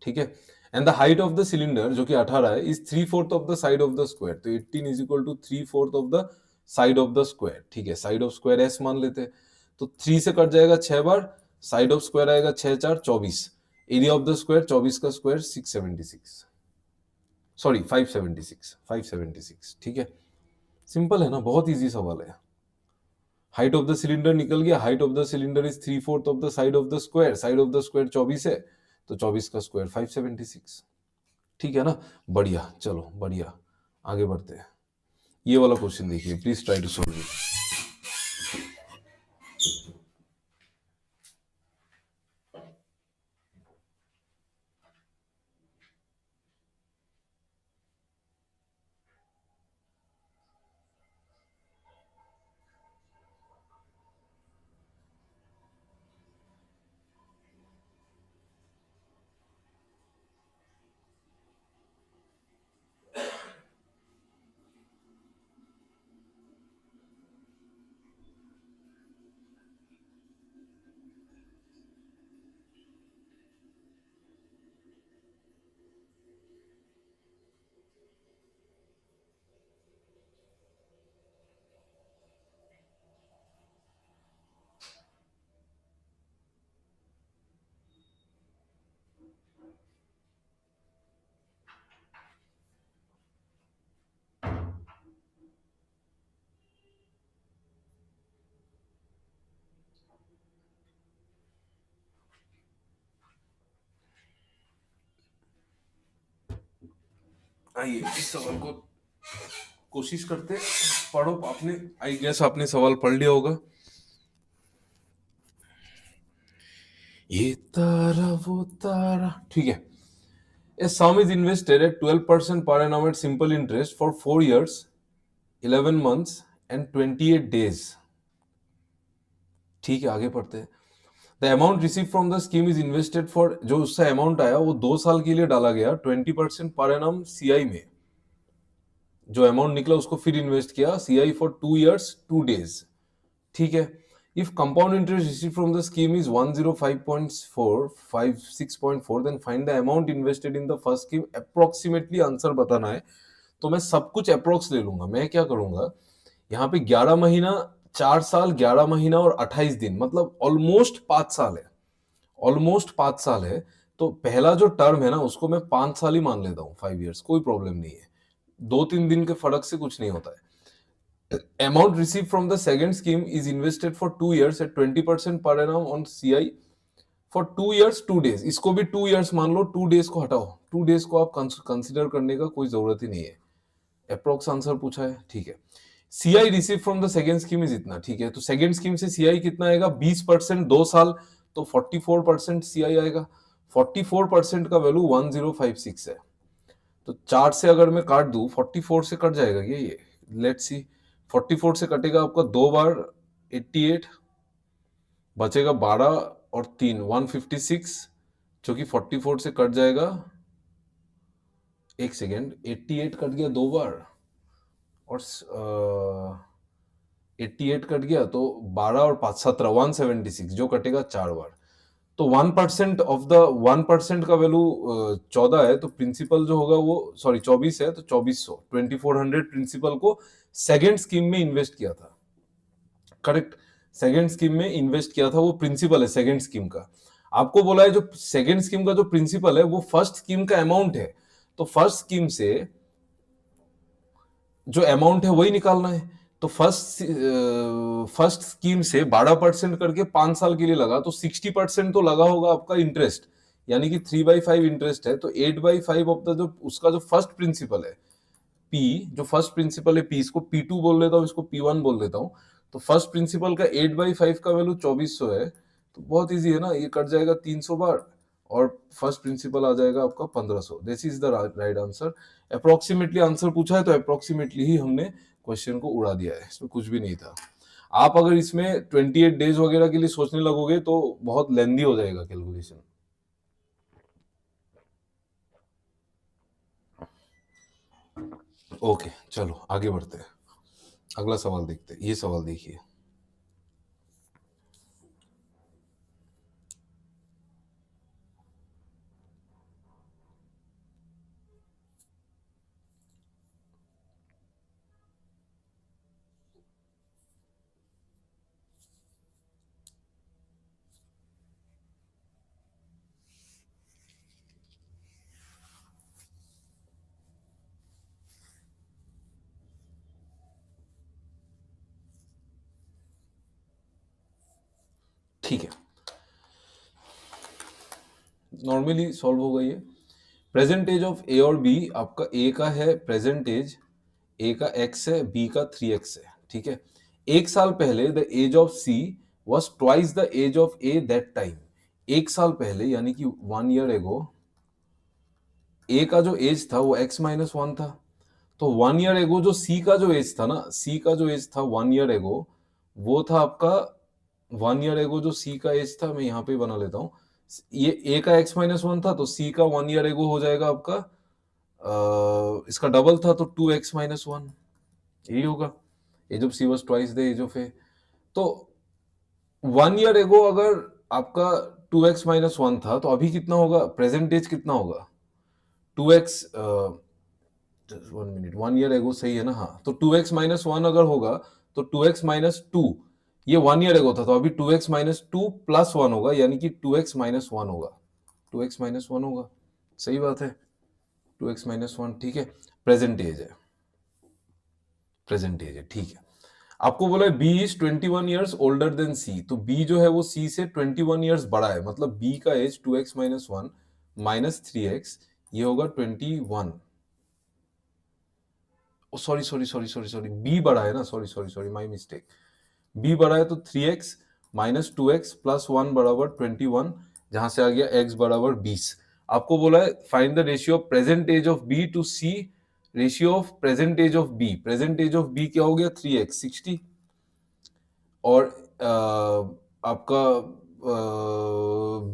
A: ठीक है। And the height of the cylinder जो कि 18 है is 3/4 of the side of the square, तो 18 is equal to 3/4 of the side of the square, ठीक है, साइड ऑफ स्क्वायर एस मान लेते हैं, तो 3 से कट जाएगा 6 बार, साइड ऑफ स्क्वायर आएगा 6 4 24, एरिया ऑफ द स्क्वायर 24 का स्क्वायर 676, सॉरी 576, 576, ठीक है। सिंपल है ना, बहुत इजी सवाल है। हाइट ऑफ द सिलेंडर निकल गया, height of the cylinder is 3/4 of the side of the square, side of the square 24 है, तो 24 का स्क्वायर 576। ठीक है ना, बढ़िया, चलो बढ़िया, आगे बढ़ते हैं। ये वाला क्वेश्चन देखिए, please try to solve it. आइए इस सवाल को कोशिश करते, पढ़ो आपने, आई गेस आपने सवाल पढ़ लिया होगा। ये तारा वो तारा, ठीक है। A sum is invested at 12% per annum at simple interest for 4 years, 11 months and 28 days। ठीक है, आगे पढ़ते हैं। The amount received from the scheme is invested for, जो उससे अमाउंट आया वो 2 साल के लिए डाला गया 20% per annum CI में। जो अमाउंट निकला उसको फिर इन्वेस्ट किया CI for 2 years 2 days। ठीक है। If compound interest received from the scheme is 105.456.4, then find the amount invested in the first scheme approximately। Answer बताना है, तो मैं सब कुछ अप्रोक्स ले लूंगा। मैं क्या करूंगा, यहाँ पे 11 महीना, 4 साल, 11 महीना और 28 दिन, मतलब ऑलमोस्ट 5 साल है, ऑलमोस्ट 5 साल है। तो पहला जो टर्म है ना उसको मैं 5 साल ही मान लेता हूँ, 5 इयर्स, कोई प्रॉब्लम नहीं है। 2-3 दिन के फर्क से कुछ नहीं होता है। Amount received from the second scheme is invested for 2 years at 20% per annum on CI for 2 years 2 days। इसको भी 2 years मान लो, 2 days को हटाओ, 2 days को आप कंसिडर करने का कोई जरूरत ही नहीं है। अप्रोक्स आंसर पूछा है, ठीक है। CI receive from the second scheme is इतना, ठीक है। तो सेकेंड स्कीम से CI कितना आएगा, 20%, 2 साल, तो 44% CI आएगा। 44% का वैल्यू 1056 है। तो 4 से अगर मैं काट दूं, 44 से कट जाएगा क्या ये, लेट्स सी। 44 से कटेगा आपका 2 बार 88, बचेगा 12 और 3 156, जो कि 44 से कट जाएगा। एक सेकेंड, 88 कट गया 2 बार और 88 कट गया, तो 12 और 5 17 176, जो कटेगा 4 बार। तो 1% ऑफ द 1% का वैल्यू 14 है, तो प्रिंसिपल जो होगा वो, सॉरी 24 है, तो 2400 2400 प्रिंसिपल को सेकेंड स्कीम में इन्वेस्ट किया था। करेक्ट, सेकेंड स्कीम में इन्वेस्ट किया था, वो प्रिंसिपल है सेकेंड स्कीम का। आपको बोला है जो सेकेंड स्कीम का जो प्रिंसिपल है वो फर्स्ट स्कीम का अमाउंट है, तो फर्स्ट स्कीम से जो अमाउंट है वही निकालना है। तो फर्स्ट स्कीम से 12% करके 5 साल के लिए लगा, तो 60% तो लगा होगा आपका इंटरेस्ट, यानी कि 3/5 इंटरेस्ट है। तो 8/5 ऑफ द, जो उसका जो फर्स्ट प्रिंसिपल है पी, जो फर्स्ट प्रिंसिपल है पी, इसको P2 बोल देता हूँ, इसको P1 बोल देता हूँ। तो फर्स्ट प्रिंसिपल का 8/5 का वैल्यू 2400 है, तो बहुत इजी है ना, ये कट जाएगा 300 बार और फर्स्ट प्रिंसिपल आ जाएगा आपका 1500। This is the right answer. Approximately answer पूछा है तो अप्रोक्सीमेटली ही हमने क्वेश्चन को उड़ा दिया है, इसमें कुछ भी नहीं था। आप अगर इसमें 28 डेज वगैरह के लिए सोचने लगोगे तो बहुत लेंदी हो जाएगा कैलकुलेशन। ओके चलो आगे बढ़ते हैं, अगला सवाल देखते हैं। ये सवाल देखिए, ठीक है, नॉर्मली सॉल्व होगा ये। प्रेजेंट एज ऑफ ए और बी, आपका ए का है प्रेजेंट एज, ए का x है, b का 3x है, ठीक है। एक साल पहले the age of c was twice the age of a that time। एक साल पहले यानी कि 1 year ago a का जो एज था वो x माइनस 1 था। तो 1 year ago जो c का जो एज था ना, c का जो एज था 1 year ago वो था आपका 1 year ago जो c का एज था, मैं यहाँ पे बना लेता हूँ। ये a का x माइनस 1 था तो c का 1 year ago हो जाएगा आपका इसका डबल था तो 2x माइनस 1, यही होगा। Age of C was twice the age of A. तो 1 year ago अगर आपका 2x माइनस 1 था तो अभी कितना होगा, प्रेजेंट एज कितना होगा 2x, 1 मिनट, 1 year ago सही है ना, हाँ। तो 2x माइनस 1 अगर होगा तो 2x माइनस 2, ये 1 year ago था तो अभी 2x माइनस 2 प्लस 1 होगा, यानी कि 2x माइनस 1 होगा, 2x माइनस 1 होगा। सही बात है, 2x माइनस 1, ठीक है। प्रेजेंट एज है, प्रेजेंट एज है, ठीक है। आपको बोला है B is 21 years older than C, तो बी जो है वो सी से 21 ईयर्स बड़ा है, मतलब बी का as 2x minus 1 minus 3x, ये होगा 21। Sorry sorry sorry sorry sorry, B बड़ा है ना, sorry sorry sorry, my mistake. B बड़ा है तो 3x माइनस 2x प्लस 1 बराबर 21, जहां से आ गया x बराबर 20। आपको बोला है find the ratio of present age of B to C, ratio of present age of B, present age of B क्या हो गया 3x 60, और आपका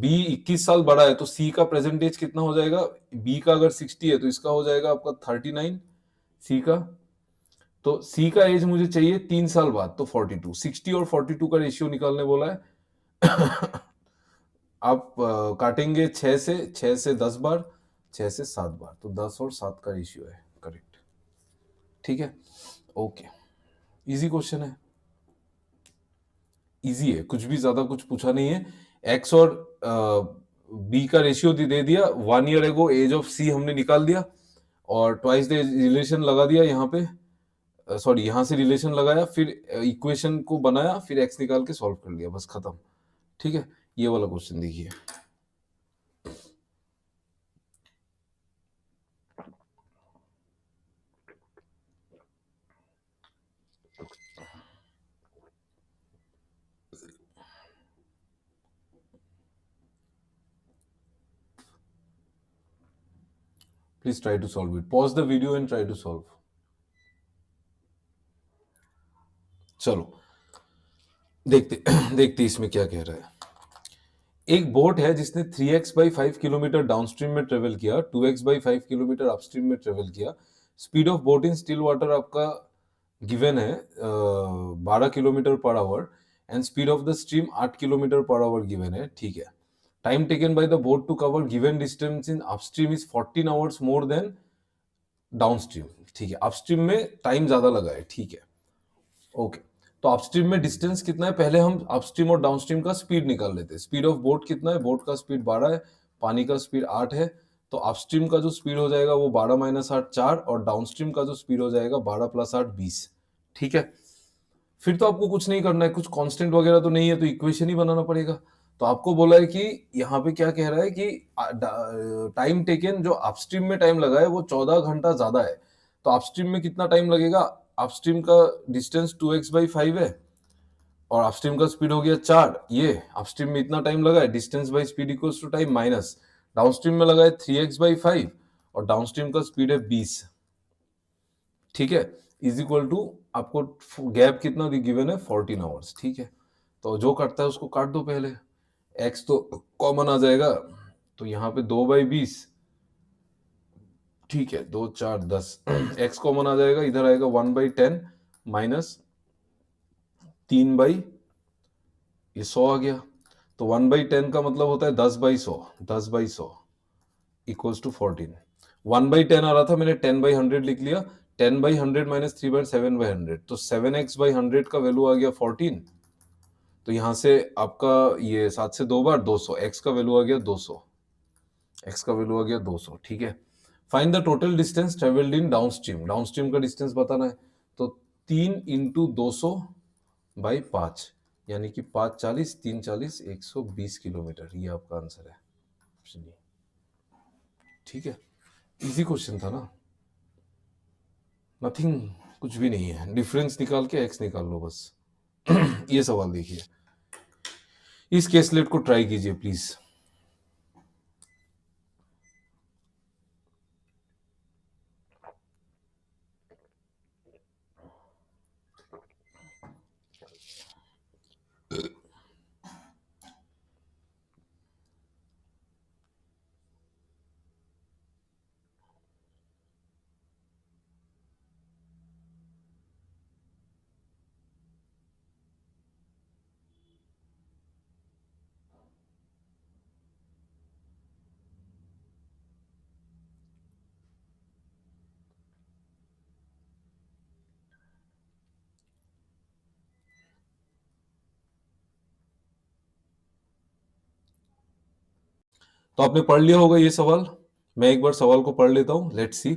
A: बी 21 साल बड़ा है तो सी का प्रेजेंट एज कितना हो जाएगा, बी का अगर 60 है तो इसका हो जाएगा आपका 39 सी का। तो सी का एज मुझे चाहिए 3 साल बाद, तो 42, 60 और 42 का रेशियो निकालने बोला है। आप काटेंगे 6 से 10 बार, 6 से 7 बार, तो 10 और 7 का रेशियो है, करेक्ट, ठीक है। ओके, इजी क्वेश्चन है, इजी है, कुछ भी ज्यादा कुछ पूछा नहीं है। एक्स और बी का रेशियो दे दिया, 1 year ago एज ऑफ सी हमने निकाल दिया, और ट्वाइस द रिलेशन लगा दिया यहाँ पे, सॉरी यहाँ से रिलेशन लगाया, फिर इक्वेशन को बनाया, फिर एक्स निकाल के सॉल्व कर लिया, बस खत्म, ठीक है। ये वाला क्वेश्चन देखिए, please try to solve it, pause the video and try to solve. चलो देखते देखते इसमें क्या कह रहा है। एक बोट है जिसने 3x/5 किलोमीटर डाउनस्ट्रीम में ट्रेवल किया, 2x/5 किलोमीटर अपस्ट्रीम में ट्रेवल किया। Speed of boat in still water आपका गिवन है 12 kilometre per hour, and speed of the stream 8 kilometre per hour given है, ठीक है। Time taken by the boat to cover given distance in upstream is 14 hours more than downstream, ठीक है। Upstream में time ज्यादा लगा है, ठीक है, ओके। तो अपस्ट्रीम में डिस्टेंस कितना है, पहले हम अपस्ट्रीम और डाउनस्ट्रीम का स्पीड निकाल लेते हैं। स्पीड ऑफ बोट कितना है, बोट का स्पीड 12 है, पानी का स्पीड 8 है, तो अपस्ट्रीम का जो स्पीड हो जाएगा वो 12 माइनस 8 4, और डाउनस्ट्रीम का जो स्पीड हो जाएगा 12 प्लस 8 20, ठीक है। फिर तो आपको कुछ नहीं करना है, कुछ कांस्टेंट वगैरह तो नहीं है, तो इक्वेशन ही बनाना पड़ेगा। तो आपको बोला है कि यहाँ पे क्या कह रहा है कि टाइम टेकन जो अपस्ट्रीम में टाइम लगा है वो 14 घंटा ज्यादा है, तो अपस्ट्रीम में कितना टाइम लगेगा, अपस्ट्रीम का डिस्टेंस 2x/5 है, और अपस्ट्रीम का स्पीड हो गया 4, ये अपस्ट्रीम में इतना टाइम लगा है, distance by speed equals to time, minus downstream में लगा है 3x/5 और डाउनस्ट्रीम का स्पीड है 20, ठीक है, इज इक्वल टू आपको गैप कितना गिवन है 14 आवर्स, ठीक है। तो जो कटता है उसको काट दो पहले, x तो कॉमन आ जाएगा, तो यहाँ पे 2/20, ठीक है, 2 4 10, x कॉमन आ जाएगा, इधर आएगा 1/10 माइनस 3 ये 100 आ गया, तो 1/10 का मतलब होता है 10/100, 10/100 इक्वल्स टू 14। 1/10 आ रहा था, मैंने 10/100 लिख लिया, 10/100 माइनस 3/7/100, तो 7x/100 का वैल्यू आ गया 14। तो यहां से आपका ये 7 से 2 बार 200, x का वैल्यू आ गया 200, x का वैल्यू आ गया 200, ठीक है। Find the total distance travelled in downstream, downstream का डिस्टेंस बताना है, तो 3 × 200/5, यानी कि 540, 340, 120 किलोमीटर, ये आपका आंसर है ऑप्शन डी। ठीक है, इजी क्वेश्चन था ना, नथिंग, कुछ भी नहीं है, डिफरेंस निकाल के एक्स निकाल लो बस। ये सवाल देखिए, इस केसलेट को ट्राई कीजिए प्लीज। तो आपने पढ़ लिया होगा ये सवाल, मैं एक बार सवाल को पढ़ लेता हूं, लेट्स सी।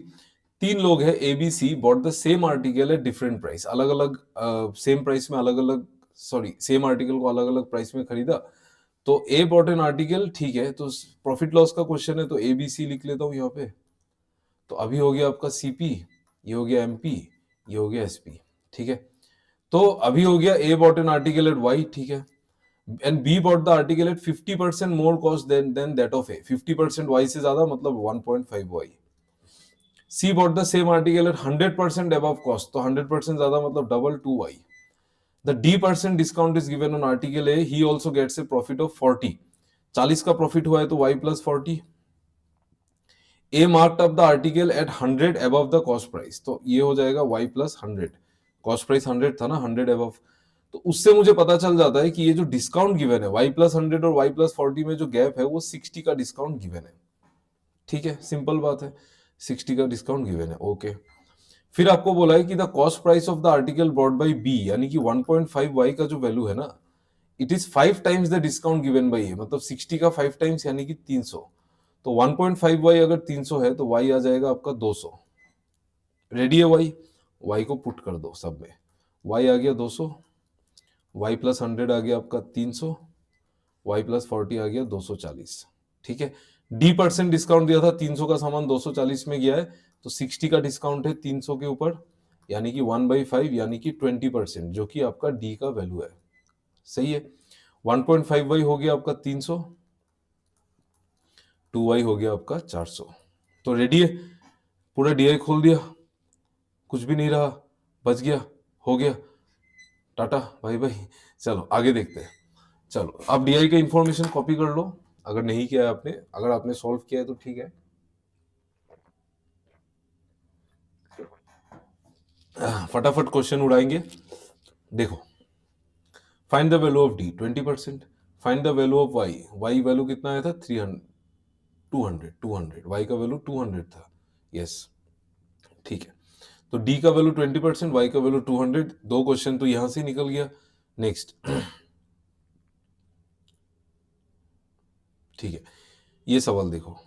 A: तीन लोग हैं A B C, bought the same article at different price, अलग अलग सेम प्राइस में अलग अलग, सॉरी सेम आर्टिकल को अलग अलग प्राइस में खरीदा। तो ए बॉट एन आर्टिकल, ठीक है, तो प्रॉफिट लॉस का क्वेश्चन है तो ए बी सी लिख लेता हूं यहाँ पे। तो अभी हो गया आपका सीपी, ये हो गया एमपी, ये हो गया एसपी। ठीक है, तो अभी हो गया A bought an article at Y, ठीक है, and B bought the article at 50% more cost than that of A. 50% Y से ज्यादा मतलब 1.5 Y. C bought the same article at 100% above cost, तो 100% ज्यादा मतलब double 2Y. The D% discount is given on article A. He also gets a profit of 40. 40 का profit हुआ है तो Y plus 40. A marked up the article at 100 above the cost price, तो ये हो जाएगा Y plus 100. कॉस्ट प्राइस 100 था ना, 100 above, तो उससे मुझे पता चल जाता है कि ये जो डिस्काउंट गिवन है y प्लस 100 और y प्लस 40 में जो गैप है वो 60 का डिस्काउंट गिवन है। ठीक है, सिंपल बात है, 60 का डिस्काउंट गिवन है। ओके, फिर आपको बोला है कि the cost price of the article bought by B, यानी कि 1.5 y का जो वैल्यू है ना, it is 5 times the discount given by A, मतलब 60 का 5 टाइम्स यानी कि 300। तो 1.5 y अगर 300 है तो y आ जाएगा आपका 200। रेडी है y को पुट कर दो सब में, y आ गया 200, y प्लस 100 आ गया आपका 300, y प्लस 40 आ गया 240। ठीक है, D% डिस्काउंट दिया था, 300 का सामान 240 में गया है, तो 60 का डिस्काउंट है 300 के ऊपर, यानी कि 1/5 यानी कि 20%, जो कि आपका D का वैल्यू है। सही है, 1.5y हो गया आपका 300, 2y हो गया आपका 400। तो रेडी है, पूरा DI खोल दिया, कुछ भी नहीं रहा, बच गया, हो गया, टाटा भाई भाई। चलो आगे देखते हैं। चलो आप DI का इंफॉर्मेशन कॉपी कर लो, अगर नहीं किया है आपने, अगर आपने सॉल्व किया है तो ठीक है। फटाफट क्वेश्चन उड़ाएंगे। देखो, find the value of D 20%, find the value of Y, Y value कितना आया था 300, 200, वाई का वैल्यू 200 था। यस, ठीक है, तो डी का वैल्यू 20%, वाई का वैल्यू 200, दो क्वेश्चन तो यहां से निकल गया। नेक्स्ट, ठीक है, ये सवाल देखो,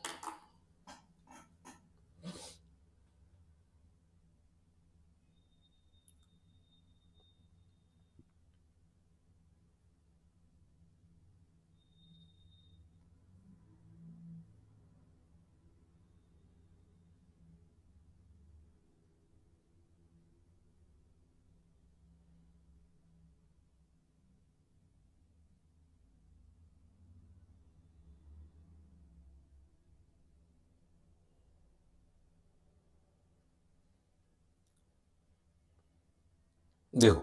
A: देखो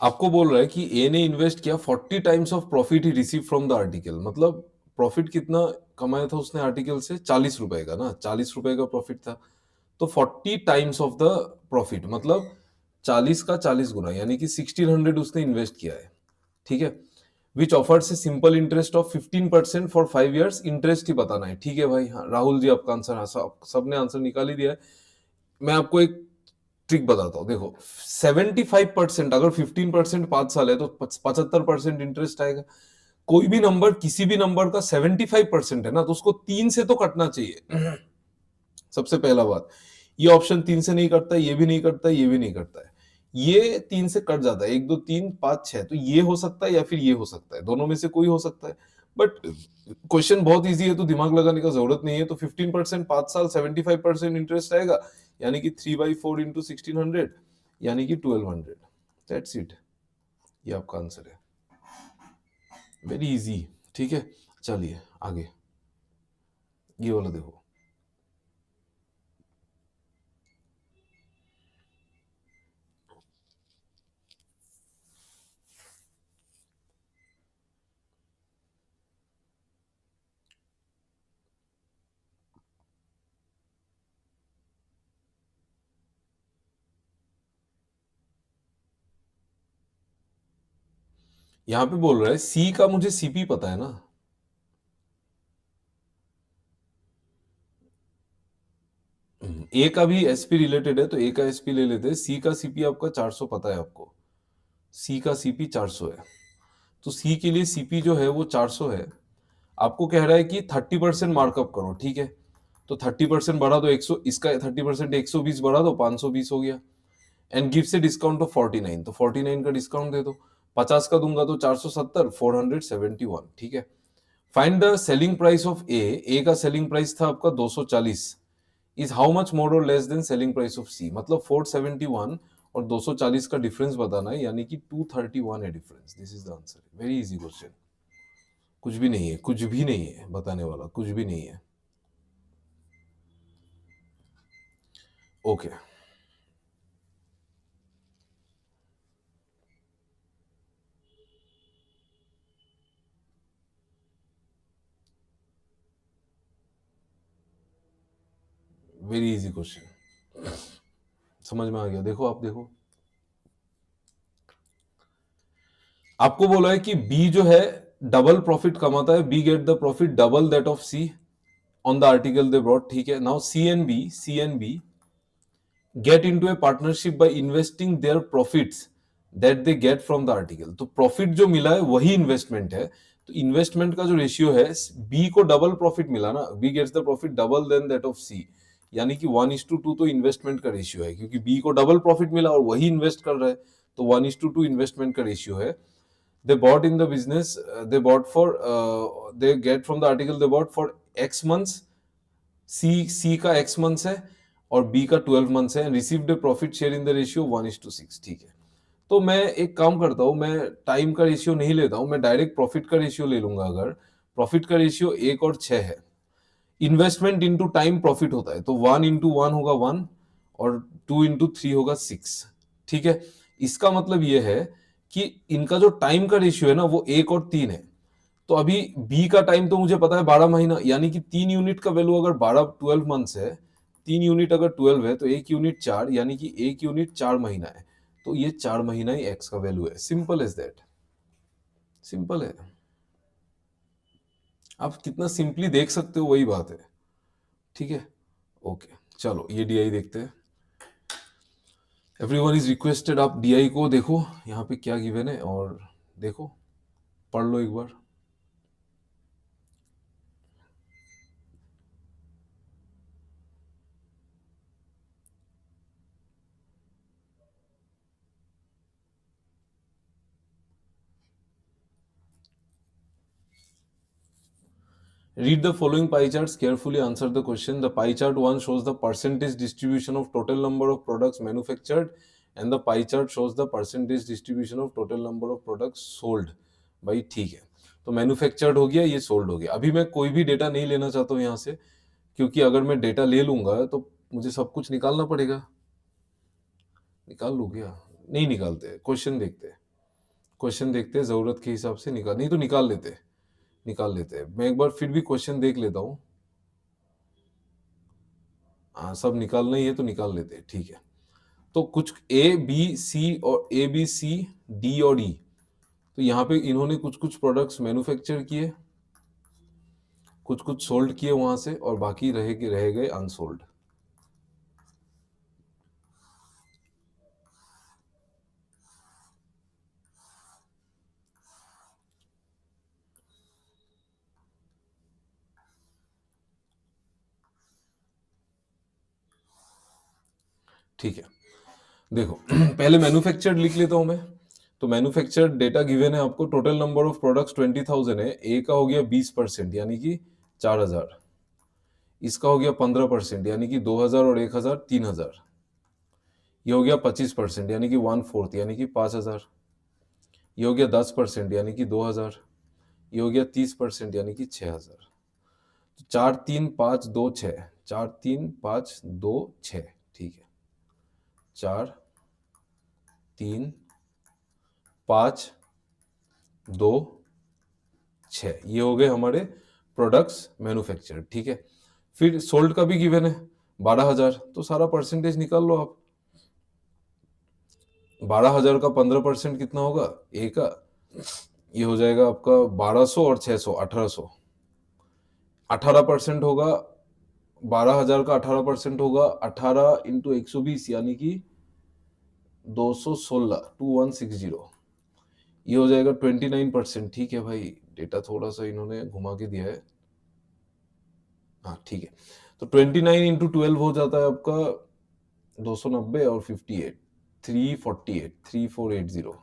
A: आपको बोल रहा है कि ए ने इन्वेस्ट किया 40 times of profit he receive from the article, मतलब प्रॉफिट कितना कमाया था उसने आर्टिकल से, 40 रुपए का ना, 40 रुपए का प्रॉफिट था, तो 40 टाइम्स ऑफ द प्रॉफिट मतलब 40 का 40 गुना, यानी कि 1600 उसने इन्वेस्ट किया है। ठीक है, विच ऑफर से simple interest of 15% for 5 years, interest ही बताना है। ठीक है भाई, हाँ राहुल जी आपका आंसर, हाँ सबने आंसर निकाल ही दिया है। मैं आपको एक ट्रिक बताता हूँ, देखो 75%, अगर 15% 5 साल है तो 75% इंटरेस्ट आएगा। कोई भी नंबर, किसी भी नंबर का 75% है ना, तो उसको 3 से तो कटना चाहिए। सबसे पहला बात, ये ऑप्शन 3 से नहीं कटता है, ये भी नहीं कटता है, ये भी नहीं कटता है, ये 3 से कट जाता है, 1 2 3 5 6, तो ये हो सकता है या फिर ये हो सकता है, दोनों में से कोई हो सकता है। बट क्वेश्चन बहुत ईजी है, तो दिमाग लगाने का जरूरत नहीं है। तो 15% 5 साल 75% इंटरेस्ट आएगा, यानी कि 3/4 इंटू 1600, यानी कि 1200। दैट्स इट, ये आपका आंसर है। Very easy. ठीक है, चलिए आगे, ये वाला देखो। यहाँ पे बोल रहा है सी का मुझे सीपी पता है ना। ए का भी एसपी रिलेटेड है, तो ए का एसपी ले लेते हैं। सी का सीपी आपका 400 पता है आपको, सी का सीपी 400 है। तो सी के लिए सीपी जो है वो 400 है। आपको कह रहा है कि 30% मार्कअप करो, ठीक है। तो 30% बढ़ा दो 100, इसका 30% 120 बढ़ा दो 520 हो गया। And gives a discount of 49, तो 49 का डिस्काउंट दे दो। 50 का दूंगा तो 470, 471, ठीक है। Find the selling price of A का सेलिंग प्राइस था आपका 240, इज हाउ मच मोर और less than selling price of C. मतलब 471 और 240 का डिफरेंस बताना है, यानी कि 231 है difference. This is the answer. Very easy question, कुछ भी नहीं है, कुछ भी नहीं है बताने वाला, कुछ भी नहीं है। ओके, वेरी इजी क्वेश्चन, समझ में आ गया। देखो आप देखो, आपको बोला है कि बी जो है डबल प्रॉफिट कमाता है, B get the profit double that of C on the article they brought, ठीक है। Now C and B get into a partnership by investing their profits that they get from the article। तो profit जो मिला है वही investment है। तो investment का जो रेशियो है, बी को डबल प्रॉफिट मिला ना, B gets the profit double than that of C, यानी कि 1:2 तो इन्वेस्टमेंट का रेशियो है, क्योंकि बी को डबल प्रॉफिट मिला और वही इन्वेस्ट कर रहा है, तो 1:2 इन्वेस्टमेंट का रेशियो है। They bought in the business, they bought for, they get from the article, they bought for X months, C का एक्स मंथ्स है और बी का 12 मंथ्स है। Received profit share in the ratio 1:6, ठीक है। तो मैं एक काम करता हूं, मैं टाइम का रेशियो नहीं लेता हूं, मैं डायरेक्ट प्रॉफिट का रेशियो ले लूंगा। अगर प्रॉफिट का रेशियो 1 और 6 है, इन्वेस्टमेंट इंटू टाइम प्रॉफिट होता है, तो 1:1 होगा 1 और 2:3 होगा 6, ठीक है। इसका मतलब यह है कि इनका जो टाइम का रेशियो है ना वो 1 और 3 है। तो अभी बी का टाइम तो मुझे पता है 12 महीना, यानी कि 3 यूनिट का वैल्यू अगर 12 मंथ्स है, 3 यूनिट अगर 12 है, तो 1 यूनिट 4, यानी कि 1 यूनिट 4 महीना है। तो ये 4 महीना ही एक्स का वैल्यू है। सिंपल एज दैट, सिंपल है। आप कितना सिंपली देख सकते हो वही बात है, ठीक है। ओके, चलो ये डीआई देखते हैं। एवरीवन इज रिक्वेस्टेड, आप डीआई को देखो यहाँ पे क्या गिवन है, और देखो, पढ़ लो एक बार। Read the following pie charts carefully. Answer the question. The pie chart 1 shows the percentage distribution of total number of products manufactured, and the pie chart shows the percentage distribution of total number of products sold। भाई ठीक है, तो manufactured हो गया, ये sold हो गया। अभी मैं कोई भी डेटा नहीं लेना चाहता हूँ यहाँ से, क्योंकि अगर मैं डेटा ले लूंगा तो मुझे सब कुछ निकालना पड़ेगा। निकाल लूँ क्या? नहीं निकालते, क्वेश्चन देखते हैं। क्वेश्चन देखते हैं, जरूरत के हिसाब से निकाल, नहीं तो निकाल लेते हैं, निकाल लेते हैं। मैं एक बार फिर भी क्वेश्चन देख लेता हूँ। हाँ, सब निकालना ही है तो निकाल लेते हैं, ठीक है। तो कुछ ए बी सी और ए बी सी डी और ई, तो यहाँ पे इन्होंने कुछ कुछ प्रोडक्ट्स मैन्युफैक्चर किए, कुछ कुछ सोल्ड किए वहां से, और बाकी रह गए अनसोल्ड। ठीक है, देखो पहले मैन्युफैक्चर्ड लिख लेता हूं मैं। तो मैन्युफैक्चर्ड डेटा गिवन है आपको, टोटल नंबर ऑफ प्रोडक्ट्स 20,000 है। ए का हो गया 20% यानी कि 4,000। इसका हो गया 15% यानी कि 2,000 और 1,000 3,000। ये हो गया 25% यानी कि 1/4 यानी कि 5,000। ये हो गया 10% यानी कि 2,000। ये हो गया 30% यानी कि 6,000। तो 4, 3, 5, 2, 6, 4, 3, 5, 2, 6, ठीक है। 4, 3, 5, 2, 6 ये हो गए हमारे प्रोडक्ट्स मैन्युफैक्चर्ड, ठीक है। फिर सोल्ड का भी गिवन है 12,000, तो सारा परसेंटेज निकाल लो आप। 12,000 का 15% कितना होगा ए का, ये हो जाएगा आपका 1,200 और 600 1,800। 18% होगा 12,000 का, 18% होगा 18 इंटू 120 यानी कि 216 2160। ये हो जाएगा 29%, ठीक है भाई। डेटा थोड़ा सा इन्होंने घुमा के दिया है, हाँ ठीक है। तो 29 इंटू 12 हो जाता है आपका 290 और 58 348 3480।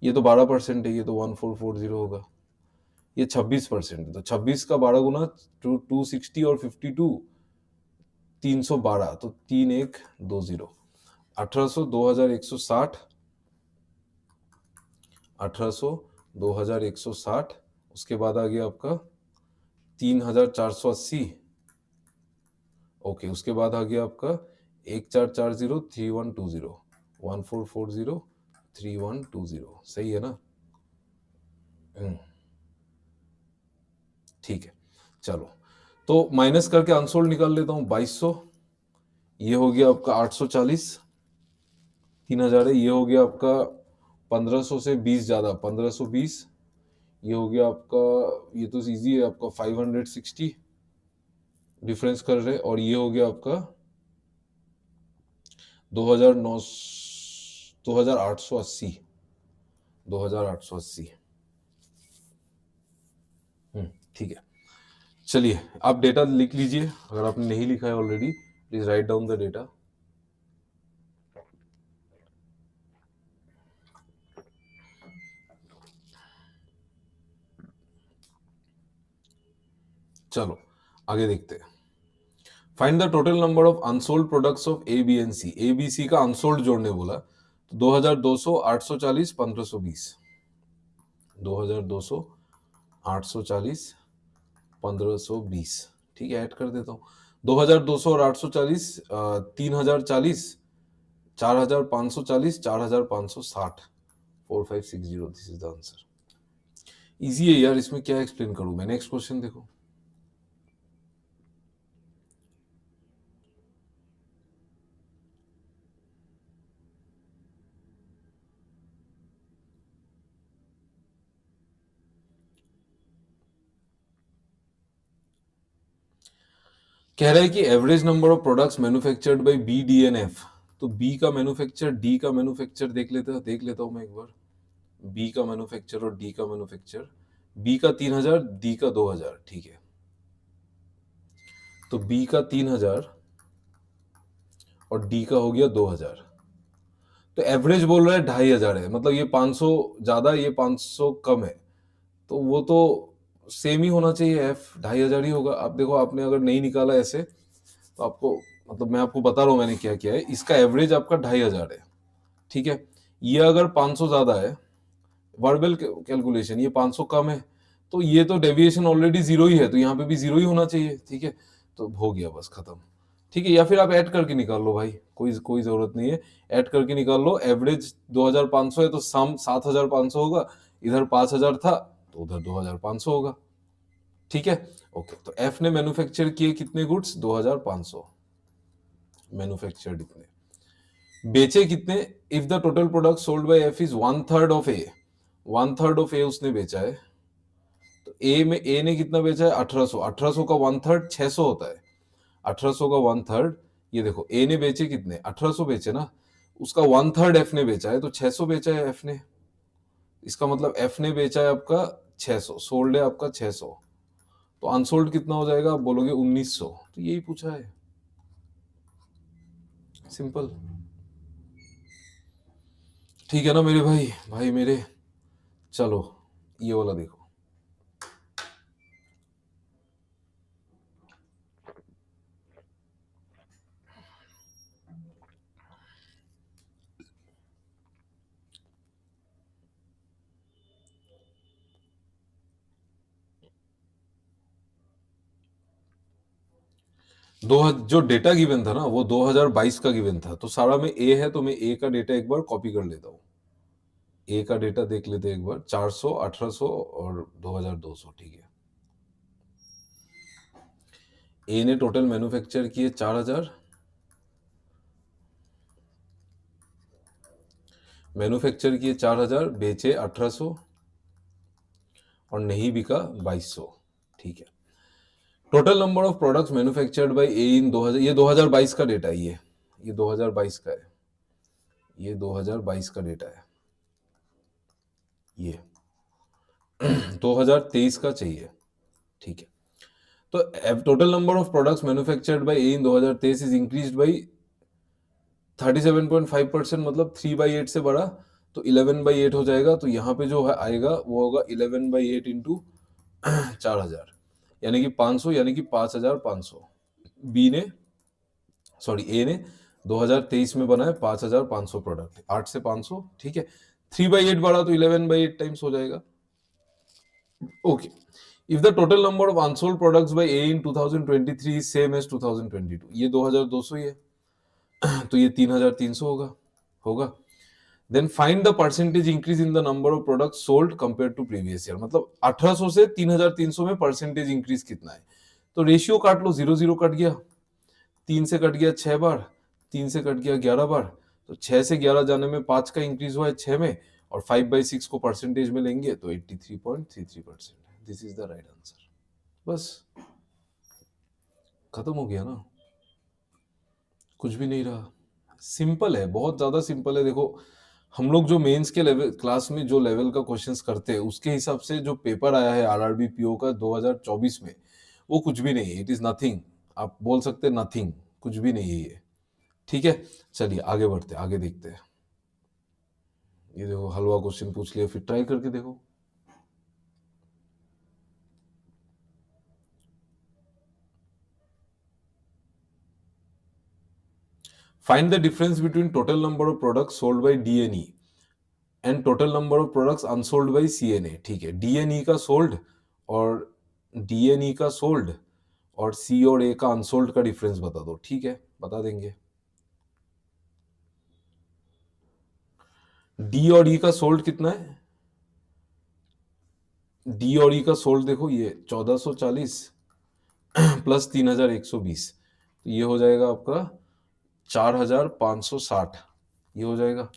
A: ये तो 12% है, ये तो 1440 होगा। ये 26% है, तो 26 का 12 गुना 260 और 52 312, तो 3120। 1800 2160 1800 2160। उसके बाद आ गया आपका 3,480। ओके, उसके बाद आ गया आपका 1440 3120 1440 3120। सही है ना? ठीक है, चलो। तो माइनस करके अनसोल्ड निकाल लेता हूँ 2,200। ये हो गया आपका 840। 3,000 है। ये हो गया आपका 1,500 से 20 ज्यादा 1,520। ये हो गया आपका, ये तो इजी है आपका 560 डिफरेंस कर रहे। और ये हो गया आपका 2,900 2,880 2,880। ठीक है, चलिए आप डेटा लिख लीजिए। अगर आपने नहीं लिखा है already, please write down the data. चलो आगे देखते हैं। Find the total number of unsold products of A B and C. A B C का अनसोल्ड जोड़ने बोला, तो 2,200 840 1,520। 2,200 840 1,520, ठीक है। ऐड कर देता हूँ 2,200 और 840 3,040 4,540 4,560 4560। This is the answer. Easy है यार, इसमें क्या एक्सप्लेन करूं मैं। नेक्स्ट क्वेश्चन देखो। कह रहा है कि average number of products manufactured by B D and F. तो बी का मैन्युफैक्चर, डी का मैन्युफैक्चर देख लेता हूं मैं एक बार। बी का मैन्युफैक्चर और डी का मैन्युफैक्चर। बी का 3,000, डी का 2,000, ठीक है। तो बी का 3,000 और डी का हो गया 2,000। तो एवरेज बोल रहा है 2,500 है, मतलब ये 500 ज्यादा ये 500 कम है। तो वो तो सेम ही होना चाहिए, एफ 2,500 ही होगा। आप देखो, आपने अगर नहीं निकाला ऐसे तो आपको, मतलब मैं आपको बता रहा हूँ मैंने क्या किया है। इसका एवरेज आपका 2,500 है, ठीक है। ये अगर 500 ज्यादा है, वर्बल कैलकुलेशन, ये 500 कम है, तो ये तो डेविएशन ऑलरेडी जीरो ही है, तो यहाँ पे भी जीरो ही होना चाहिए, ठीक है। तो हो गया, बस खत्म, ठीक है। या फिर आप ऐड करके निकाल लो भाई, कोई कोई जरूरत नहीं है। ऐड करके निकाल लो। एवरेज 2,500 है तो सम 7,500 होगा। इधर 5,000 था तो उधर 2,500 होगा, ठीक है। ओके, तो एफ ने मैन्युफैक्चर किए कितने गुड्स? 2,500 मैन्युफैक्चर्ड। इतने बेचे कितने? If the total product sold by F is 1/3 of A, 1/3 of A उसने बेचा है। तो ए में, ए ने कितना बेचा है? 1,800। 1,800 का 1/3 600 होता है। 1,800 का 1/3, ये देखो ए ने बेचे कितने? 1,800 बेचे ना, उसका 1/3 एफ ने बेचा है, तो 600 बेचा है एफ ने। इसका मतलब एफ ने बेचा है आपका 600, सोल्ड है आपका 600। तो अनसोल्ड कितना हो जाएगा? आप बोलोगे 1,900। तो यही पूछा है, सिंपल। ठीक है ना मेरे भाई, भाई मेरे, चलो ये वाला देखो। जो डेटा गिवन था ना वो 2022 का गिवन था, तो सारा में ए है, तो मैं ए का डेटा एक बार कॉपी कर लेता हूँ। ए का डेटा देख लेते हैं एक बार, 400, 1800 और 2200, ठीक है। ए ने टोटल मैन्युफैक्चर किए 4000, मैन्युफैक्चर किए 4000, बेचे 1800 और नहीं बिका 2200, ठीक है। Total number of products manufactured by A in 2000, ये 2022 का डेटा है, ये 2022 का है, ये 2022 का डेटा है, ये 2023 का चाहिए, ठीक है। तो total number of products manufactured by A in 2023 is increased by 37.5%, मतलब 3/8 से बढ़ा, तो 11/8 हो जाएगा। तो यहाँ पे जो है आएगा वो होगा 11/8 इंटू 4000, यानी कि 500, यानी कि 5500। बी ने, सॉरी ए ने 2023 में बनाए 5500 प्रोडक्ट, 8 से 500, ठीक है। 3/8 बढ़ा तो 11/8 टाइम्स हो जाएगा। Okay, if the total number of unsold products by A in 2023 is same as 2022, ये 2200 ही है, तो ये 3300 होगा, होगा। Then find the percentage increase in the number of product sold compare to previous year, मतलब 1800 से 3300 में परसेंटेज इंक्रीज कितना है। तो रेशियो काट लो, 0 0 कट गया, 3 से कट गया 6 बार, 3 से कट गया 11 बार, तो 6 से 11 जाने में 5 का इंक्रीज हुआ है 6 में, और 5/6 को परसेंटेज में लेंगे तो 83.33% है। This is the right answer. बस खत्म हो गया ना, कुछ भी नहीं रहा। सिंपल है, बहुत ज्यादा सिंपल है। देखो हम लोग जो मेंस के लेवल क्लास में जो लेवल का क्वेश्चंस करते हैं उसके हिसाब से जो पेपर आया है आरआरबी पीओ का 2024 में, वो कुछ भी नहीं है, इट इज नथिंग। आप बोल सकते हैं नथिंग, कुछ भी नहीं है ये, ठीक है। चलिए आगे बढ़ते, आगे देखते हैं। ये देखो हलवा क्वेश्चन पूछ लिया, फिर ट्राई करके देखो। Find the difference between total number of products sold by D and E and total number of products unsold by C and A, ठीक है। डीएनई का सोल्ड और डीएनई का सोल्ड और सी और ए का अनसोल्ड का डिफरेंस बता दो, ठीक है, बता देंगे। डी और ई का सोल्ड कितना है, डी और ई का सोल्ड देखो, ये 1440 प्लस 3120, तो ये हो जाएगा आपका 4560, ये हो जाएगा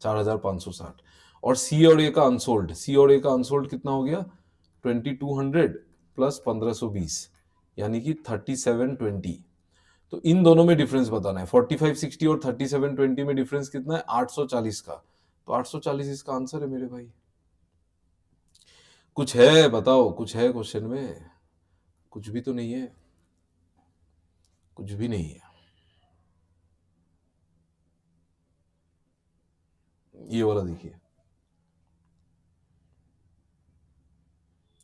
A: 4560। और सी और ए का अनसोल्ड, सी और ए का अनसोल्ड कितना हो गया, 2200 प्लस 1520, यानी कि 3720। तो इन दोनों में डिफरेंस बताना है, 4560 और 3720 में डिफरेंस कितना है, 840 का। तो 840 इसका आंसर है मेरे भाई। कुछ है बताओ, कुछ है क्वेश्चन में, कुछ भी तो नहीं है, कुछ भी नहीं है। ये वाला देखिए,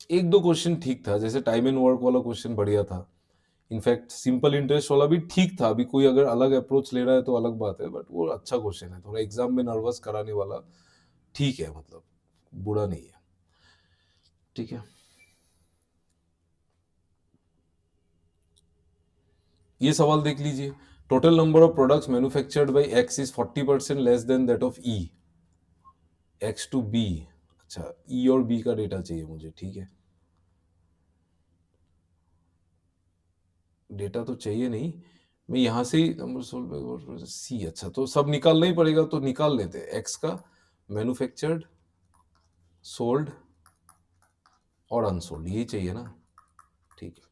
A: एक दो क्वेश्चन ठीक था, जैसे टाइम एंड वर्क वाला क्वेश्चन बढ़िया था। इनफैक्ट सिंपल इंटरेस्ट वाला भी ठीक था। अभी कोई अगर अलग अप्रोच ले रहा है तो अलग बात है, बट वो अच्छा क्वेश्चन है, थोड़ा एग्जाम में नर्वस कराने वाला, ठीक है, मतलब बुरा नहीं है, ठीक है। ये सवाल देख लीजिए, total number of products manufactured by X is 40% less than that of E, X to B. अच्छा, ई और बी का डेटा चाहिए मुझे, ठीक है। डेटा तो चाहिए नहीं, मैं यहां से ही नंबर सोल्ड सी, अच्छा तो सब निकालना ही पड़ेगा, तो निकाल लेते हैं। एक्स का मैन्युफैक्चर्ड, सोल्ड और अनसोल्ड, यही चाहिए ना, ठीक है।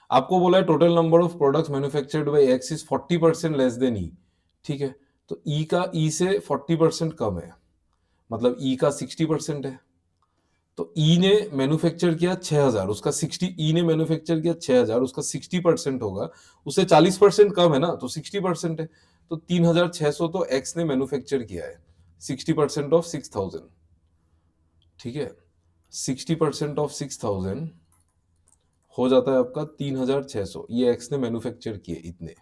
A: आपको बोला है total number of products manufactured by X is 40% less than E, ठीक है। तो ई का ई से 40% कम है, मतलब ई का 60% है। तो ई ने मैन्युफैक्चर किया 6000, उसका 60, ई ने मैन्युफैक्चर किया 6000, उसका 60% होगा, उससे 40% कम है ना, तो 60% है। तो 3600 तो एक्स ने मैन्युफैक्चर किया है, 60% ऑफ 6000, ठीक है। 60% ऑफ 6000 हो जाता है आपका 3600, ये एक्स ने मैन्युफैक्चर किए इतने,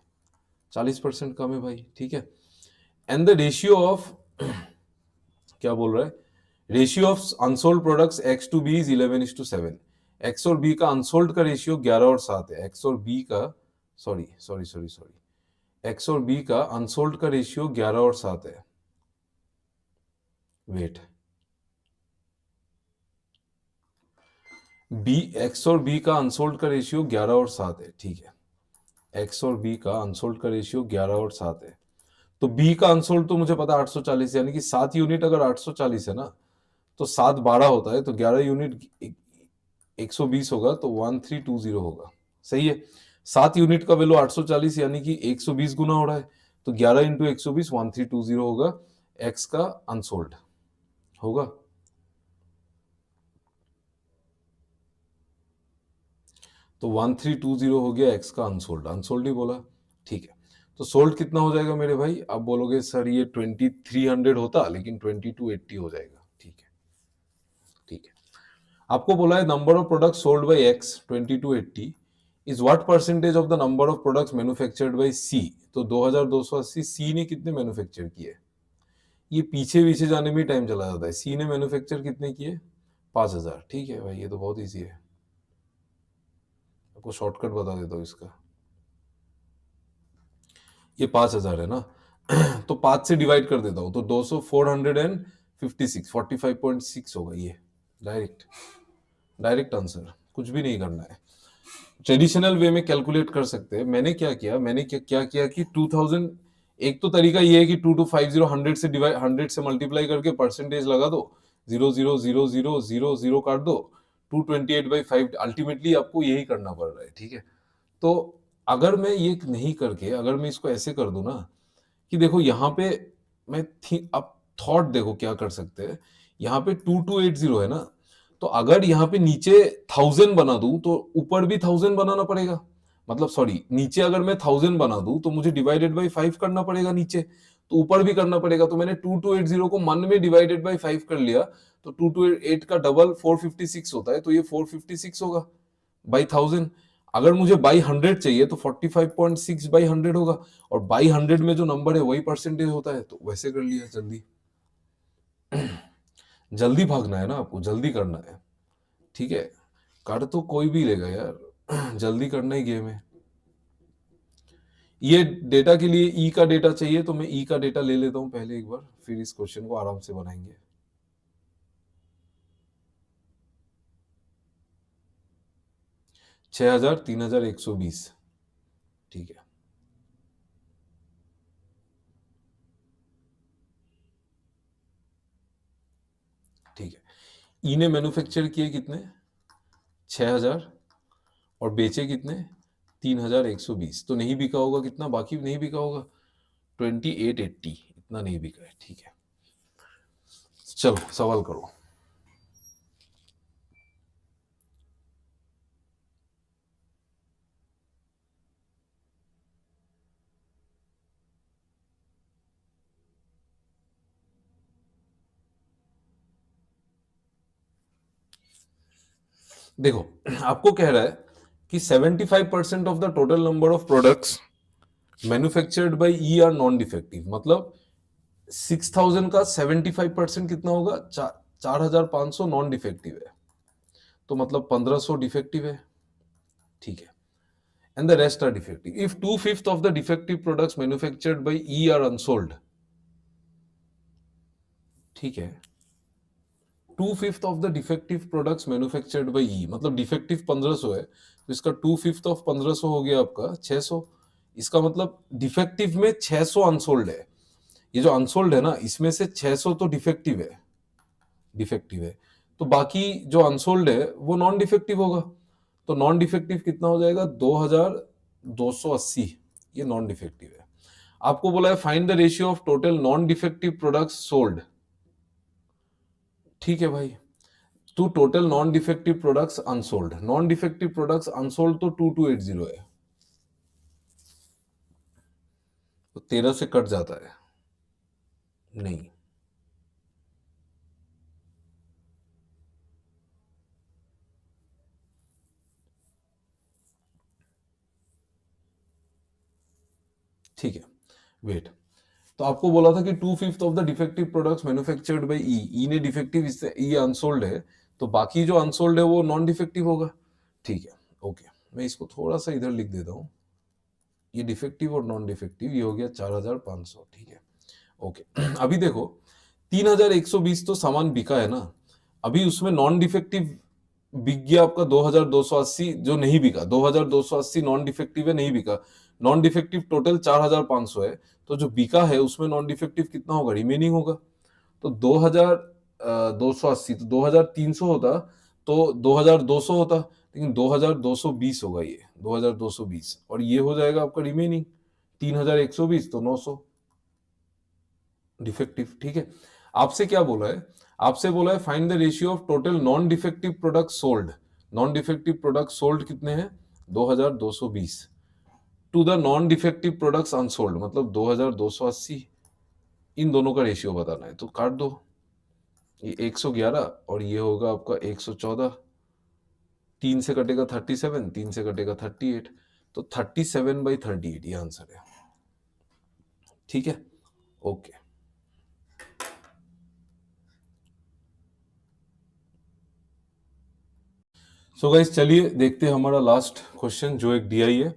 A: 40% कम है भाई, ठीक है। एंड द रेशियो ऑफ क्या बोल रहा है, ratio of unsold products X to B is 11:7। X और बी का अनसोल्ड का रेशियो 11 और 7 है। एक्स और बी का sorry sorry sorry sorry X और बी का अनसोल्ड का रेशियो 11 और 7 है। वेट, बी एक्स और बी का अनसोल्ड का रेशियो 11 और 7 है, ठीक है। एक्स और बी का अनसोल्ड का रेशियो 11 और 7 है। तो बी का अनसोल्ड तो मुझे पता है 840, यानी कि 7 यूनिट अगर 840 है ना, तो 7 12 होता है, तो 11 यूनिट 120 होगा, तो 1320 होगा, सही है। 7 यूनिट का वैल्यू 840 यानी कि 120 गुना हो रहा है, तो 11 इंटू 120 1320 होगा एक्स का अनसोल्ड होगा। तो 1320 हो गया एक्स का अनसोल्ड, अनसोल्ड ही बोला, ठीक है। तो सोल्ड कितना हो जाएगा मेरे भाई, आप बोलोगे सर ये 2300 होता, लेकिन 2280 हो जाएगा, ठीक है, ठीक है। आपको बोला है number of product sold by X 2280 is what percentage of the number of products manufactured by C. तो 2280 सी ने कितने मैन्युफैक्चर किए, ये पीछे पीछे जाने में टाइम चला जाता है। सी ने मैन्युफैक्चर कितने किए, 5000, ठीक है भाई, ये तो बहुत इजी है, आपको शॉर्टकट बता देता हूँ इसका। ये 5000 है ना, तो 5 से डिवाइड कर देता हूँ, तो 200 456 45.6 होगा ये, डायरेक्ट डायरेक्ट आंसर, कुछ भी नहीं करना है। ट्रेडिशनल वे में कैलकुलेट कर सकते हैं। मैंने क्या किया, मैंने क्या किया कि 2000, एक तो तरीका ये है कि 2250 100 से डिवाइड, 100 से मल्टीप्लाई करके परसेंटेज लगा दो, 0.00000 काट दो, 228/5, अल्टीमेटली आपको यही करना पड़ रहा है, ठीक है। तो अगर मैं ये नहीं करके, अगर मैं इसको ऐसे कर दूं ना, कि देखो यहाँ पे मैं अब थॉट देखो क्या कर सकते हैं, यहाँ पे 2280 है ना, तो अगर यहाँ पे नीचे 1000 बना दूं तो ऊपर भी 1000 बनाना पड़ेगा, मतलब सॉरी, नीचे अगर मैं 1000 बना दूं तो मुझे डिवाइडेड बाई 5 करना पड़ेगा नीचे, तो ऊपर भी करना पड़ेगा। तो मैंने 2280 को मन में डिवाइडेड बाई 5 कर लिया, तो 228 का डबल 456 होता है, तो ये 456 होगा बाई 1000। अगर मुझे बाई 100 चाहिए तो 45.6 बाई 100 होगा, और बाई 100 में जो नंबर है वही परसेंटेज होता है, तो वैसे कर लिया जल्दी। जल्दी भागना है ना आपको, जल्दी करना है, ठीक है। कर तो कोई भी लेगा यार, जल्दी करना ही गेम है। ये डेटा के लिए ई का डेटा चाहिए, तो मैं ई का डेटा ले लेता हूं पहले एक बार, फिर इस क्वेश्चन को आराम से बनाएंगे। छह हजार 3120, ठीक है, ठीक है। ई ने मैन्युफैक्चर किए कितने, 6000, और बेचे कितने, 3120, तो नहीं बिका होगा कितना, बाकी नहीं बिका होगा 2880, इतना नहीं बिका है, ठीक है। चलो सवाल करो। देखो, आपको कह रहा है कि 75% of the total number of products manufactured by E are non defective, मतलब 6000 का 75% कितना होगा, 4500 नॉन डिफेक्टिव है, तो मतलब 1500 डिफेक्टिव है, ठीक है। And the rest are defective if 2/5 of the defective products manufactured by E are unsold, ठीक है। 2/5 of the defective products manufactured by E, मतलब डिफेक्टिव 1500 है, तो इसका 2/5 ऑफ 1500 हो गया आपका 600। इसका मतलब डिफेक्टिव में 600 अनसोल्ड है। ये जो अनसोल्ड है ना, इसमें से 600 तो डिफेक्टिव है, डिफेक्टिव है, तो बाकी जो अनसोल्ड है वो नॉन डिफेक्टिव होगा। तो नॉन डिफेक्टिव कितना हो जाएगा, 2280, ये नॉन डिफेक्टिव है। आपको बोला है find the ratio of total non defective products sold, ठीक है भाई। To total non defective products unsold, non defective products unsold तो 2280 है, तो 13 से कट जाता है, नहीं, ठीक है, वेट। तो आपको बोला था कि 2/5 of the defective products manufactured by E, E ने डिफेक्टिव, इससे ई अनसोल्ड है, तो बाकी जो अनसोल्ड है वो नॉन डिफेक्टिव होगा, ठीक है, ओके। मैं इसको थोड़ा सा इधर लिख देता हूँ, ये डिफेक्टिव और नॉन डिफेक्टिव, ये हो गया 4,500, ठीक है, ओके। अभी देखो 3,120 तो सामान बिका है ना, अभी उसमें नॉन डिफेक्टिव बिक गया आपका 2,280, जो नहीं बिका 2,280 नॉन डिफेक्टिव है, नहीं बिका, नॉन डिफेक्टिव टोटल 4,500 है, तो जो बिका है उसमें नॉन डिफेक्टिव कितना होगा, रिमेनिंग होगा, तो 2,280 तो 2,300 होता, तो 2,200 होता, लेकिन 2,220 होगा, ये 2,220, और ये हो जाएगा आपका रिमेनिंग 3,120, तो 900 डिफेक्टिव, ठीक है। आपसे क्या बोला है, आपसे बोला है find the ratio of total non defective product sold, non defective product sold कितने हैं, 2,220, to the non defective products unsold, मतलब 2,280, इन दोनों का रेशियो बताना है, तो काट दो, ये 111 और ये होगा आपका 114, 3 से कटेगा 37, 3 से कटेगा 38, तो 37/38 ये आंसर है, ठीक है, ओके। सो गाइस चलिए देखते हैं हमारा लास्ट क्वेश्चन, जो एक डीआई है,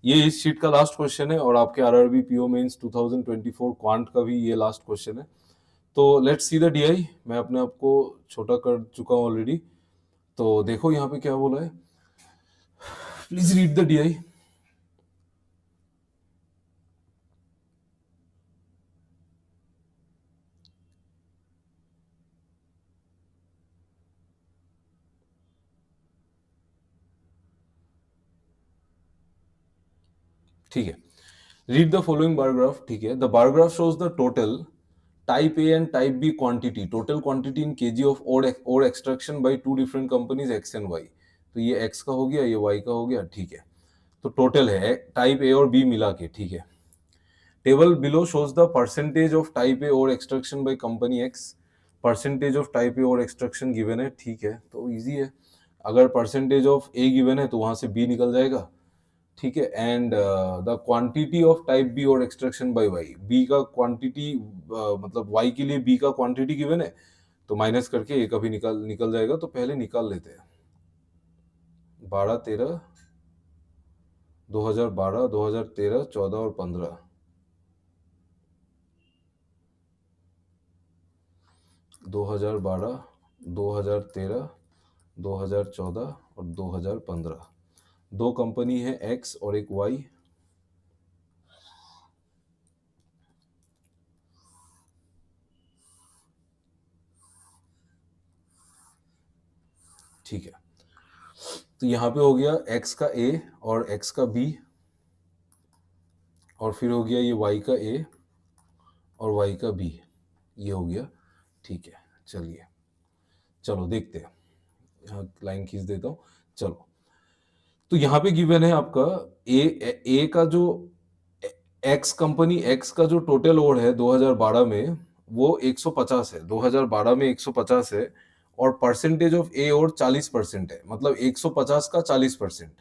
A: ये इस शीट का लास्ट क्वेश्चन है, और आपके आरआरबी पीओ मेंस 2024 क्वांट का भी ये लास्ट क्वेश्चन है। तो लेट्स सी द डीआई। मैं अपने आप को छोटा कर चुका हूँ ऑलरेडी, तो देखो यहाँ पे क्या बोला है, प्लीज रीड द डीआई। ठीक है, read the following bar graph, ठीक है, the bar graph shows the total type A and type B quantity, total quantity in KG of ore extraction by two different companies X and Y, तो ये x का हो गया, ये Y का हो गया, ठीक है, तो टोटल है टाइप ए और बी मिला के, ठीक है। Table below shows the percentage of type A ore extraction by company X, percentage of type A ore extraction given है, ठीक है, तो इजी है, अगर परसेंटेज ऑफ ए गिवन है तो वहां से बी निकल जाएगा, ठीक है, and the quantity of type B ore extraction by Y, B का क्वांटिटी मतलब वाई के लिए बी का क्वांटिटी गिवन है, तो माइनस करके ए का भी निकल निकल जाएगा, तो पहले निकाल लेते हैं, 12, 13, 2012, 2013, 14 और 15, 2012, 2013, 2014 और 2015, दो कंपनी है एक्स और एक वाई, ठीक है, तो यहाँ पे हो गया एक्स का ए और एक्स का बी, और फिर हो गया ये वाई का ए और वाई का बी, ये हो गया, ठीक है, चलिए चलो देखते हैं, यहाँ लाइन खींच देता हूँ, चलो, तो यहाँ पे गिवन है आपका ए का जो एक्स कंपनी एक्स का जो टोटल ओवर है 2012 में, वो 150 है, 2012 में 150 है, और परसेंटेज ऑफ ए और 40% है, मतलब 150 का 40%,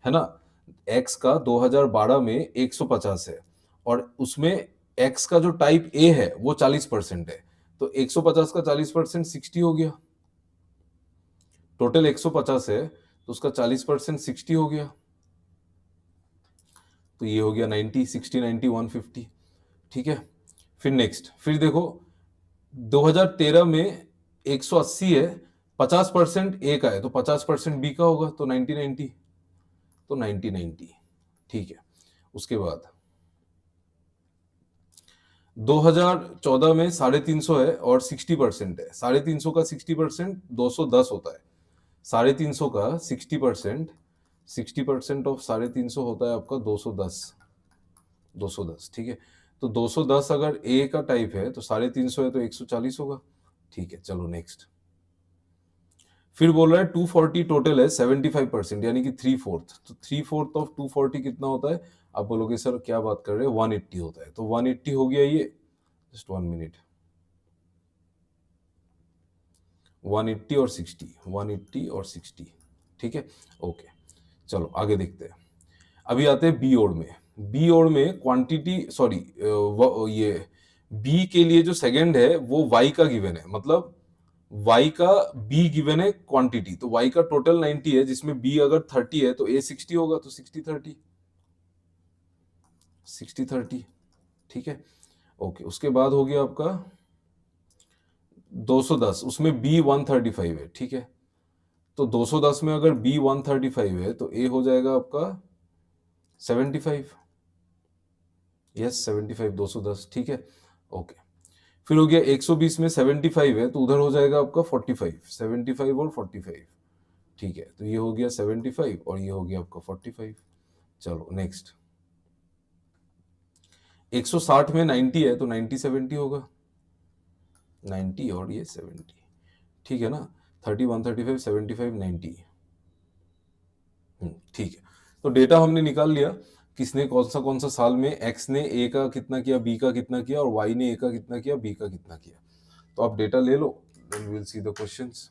A: है ना, एक्स का 2012 में 150 है, और उसमें एक्स का जो टाइप ए है वो 40% है, तो 150 का 40% 60 हो गया, टोटल 150 है तो उसका 40% 60 हो गया, तो ये हो गया 90, 60, 90, 150, ठीक है। फिर नेक्स्ट, फिर देखो 2013 में 180 है, 50% ए का है, तो 50% बी का होगा, तो 90, 90, तो 90, 90, ठीक है। उसके बाद 2014 में 350 है और 60% है, 350 का 60% 210 होता है, 350 का 60%, 60% ऑफ 350 होता है आपका 210, 210, ठीक है, तो 210 अगर ए का टाइप है तो 350 है तो 140 होगा, ठीक है, चलो नेक्स्ट। फिर बोल रहा है 240 टोटल है, 75% यानी कि 3/4, तो 3/4 ऑफ 240 कितना होता है, आप बोलोगे सर क्या बात कर रहे हैं, 180 होता है, तो 180 हो गया ये, जस्ट 1 मिनट, 180 और 60, 180 और 60, ठीक है, ओके। चलो आगे देखते हैं। अभी आते हैं बी ओड में। बी ओड में क्वांटिटी, सॉरी, ये बी के लिए जो सेकंड है वो वाई का गिवन है, मतलब y का b गिवन है क्वांटिटी, तो y का टोटल 90 है, जिसमें b अगर 30 है तो a 60 होगा, तो 60-30, 60-30, ठीक है, ओके। उसके बाद हो गया आपका 210, उसमें b 135 है, ठीक है, तो 210 में अगर b 135 है तो a हो जाएगा आपका 75, यस 75, 210, ठीक है, ओके। फिर हो गया 120 में 75 है तो उधर हो जाएगा आपका 45, 75 और 45, ठीक है, तो ये हो गया 75 और ये हो गया आपका 45। चलो नेक्स्ट, 160 में 90 है तो 90 70 होगा, 90 और ये 70, ठीक है ना, 30 135 75 90, ठीक है। तो डेटा हमने निकाल लिया, किसने कौन सा साल में x ने a का कितना किया, b का कितना किया, और y ने a का कितना किया, b का कितना किया। तो आप डेटा ले लो, then we will see the questions.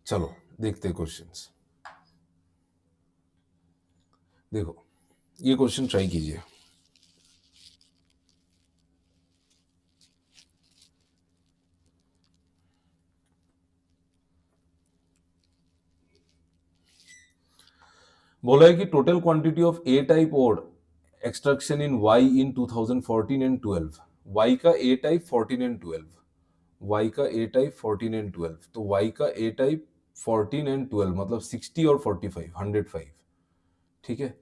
A: चलो देखते हैं क्वेश्चंस। देखो ये क्वेश्चन ट्राई कीजिए। बोला है कि total quantity of A type ore extraction in Y in 2014 and 12, Y का ए टाइप 14 एंड 12, वाई का ए टाइप 14 एंड 12, तो वाई का ए टाइप 14 एंड 12 मतलब 60 और 45 105, ठीक है,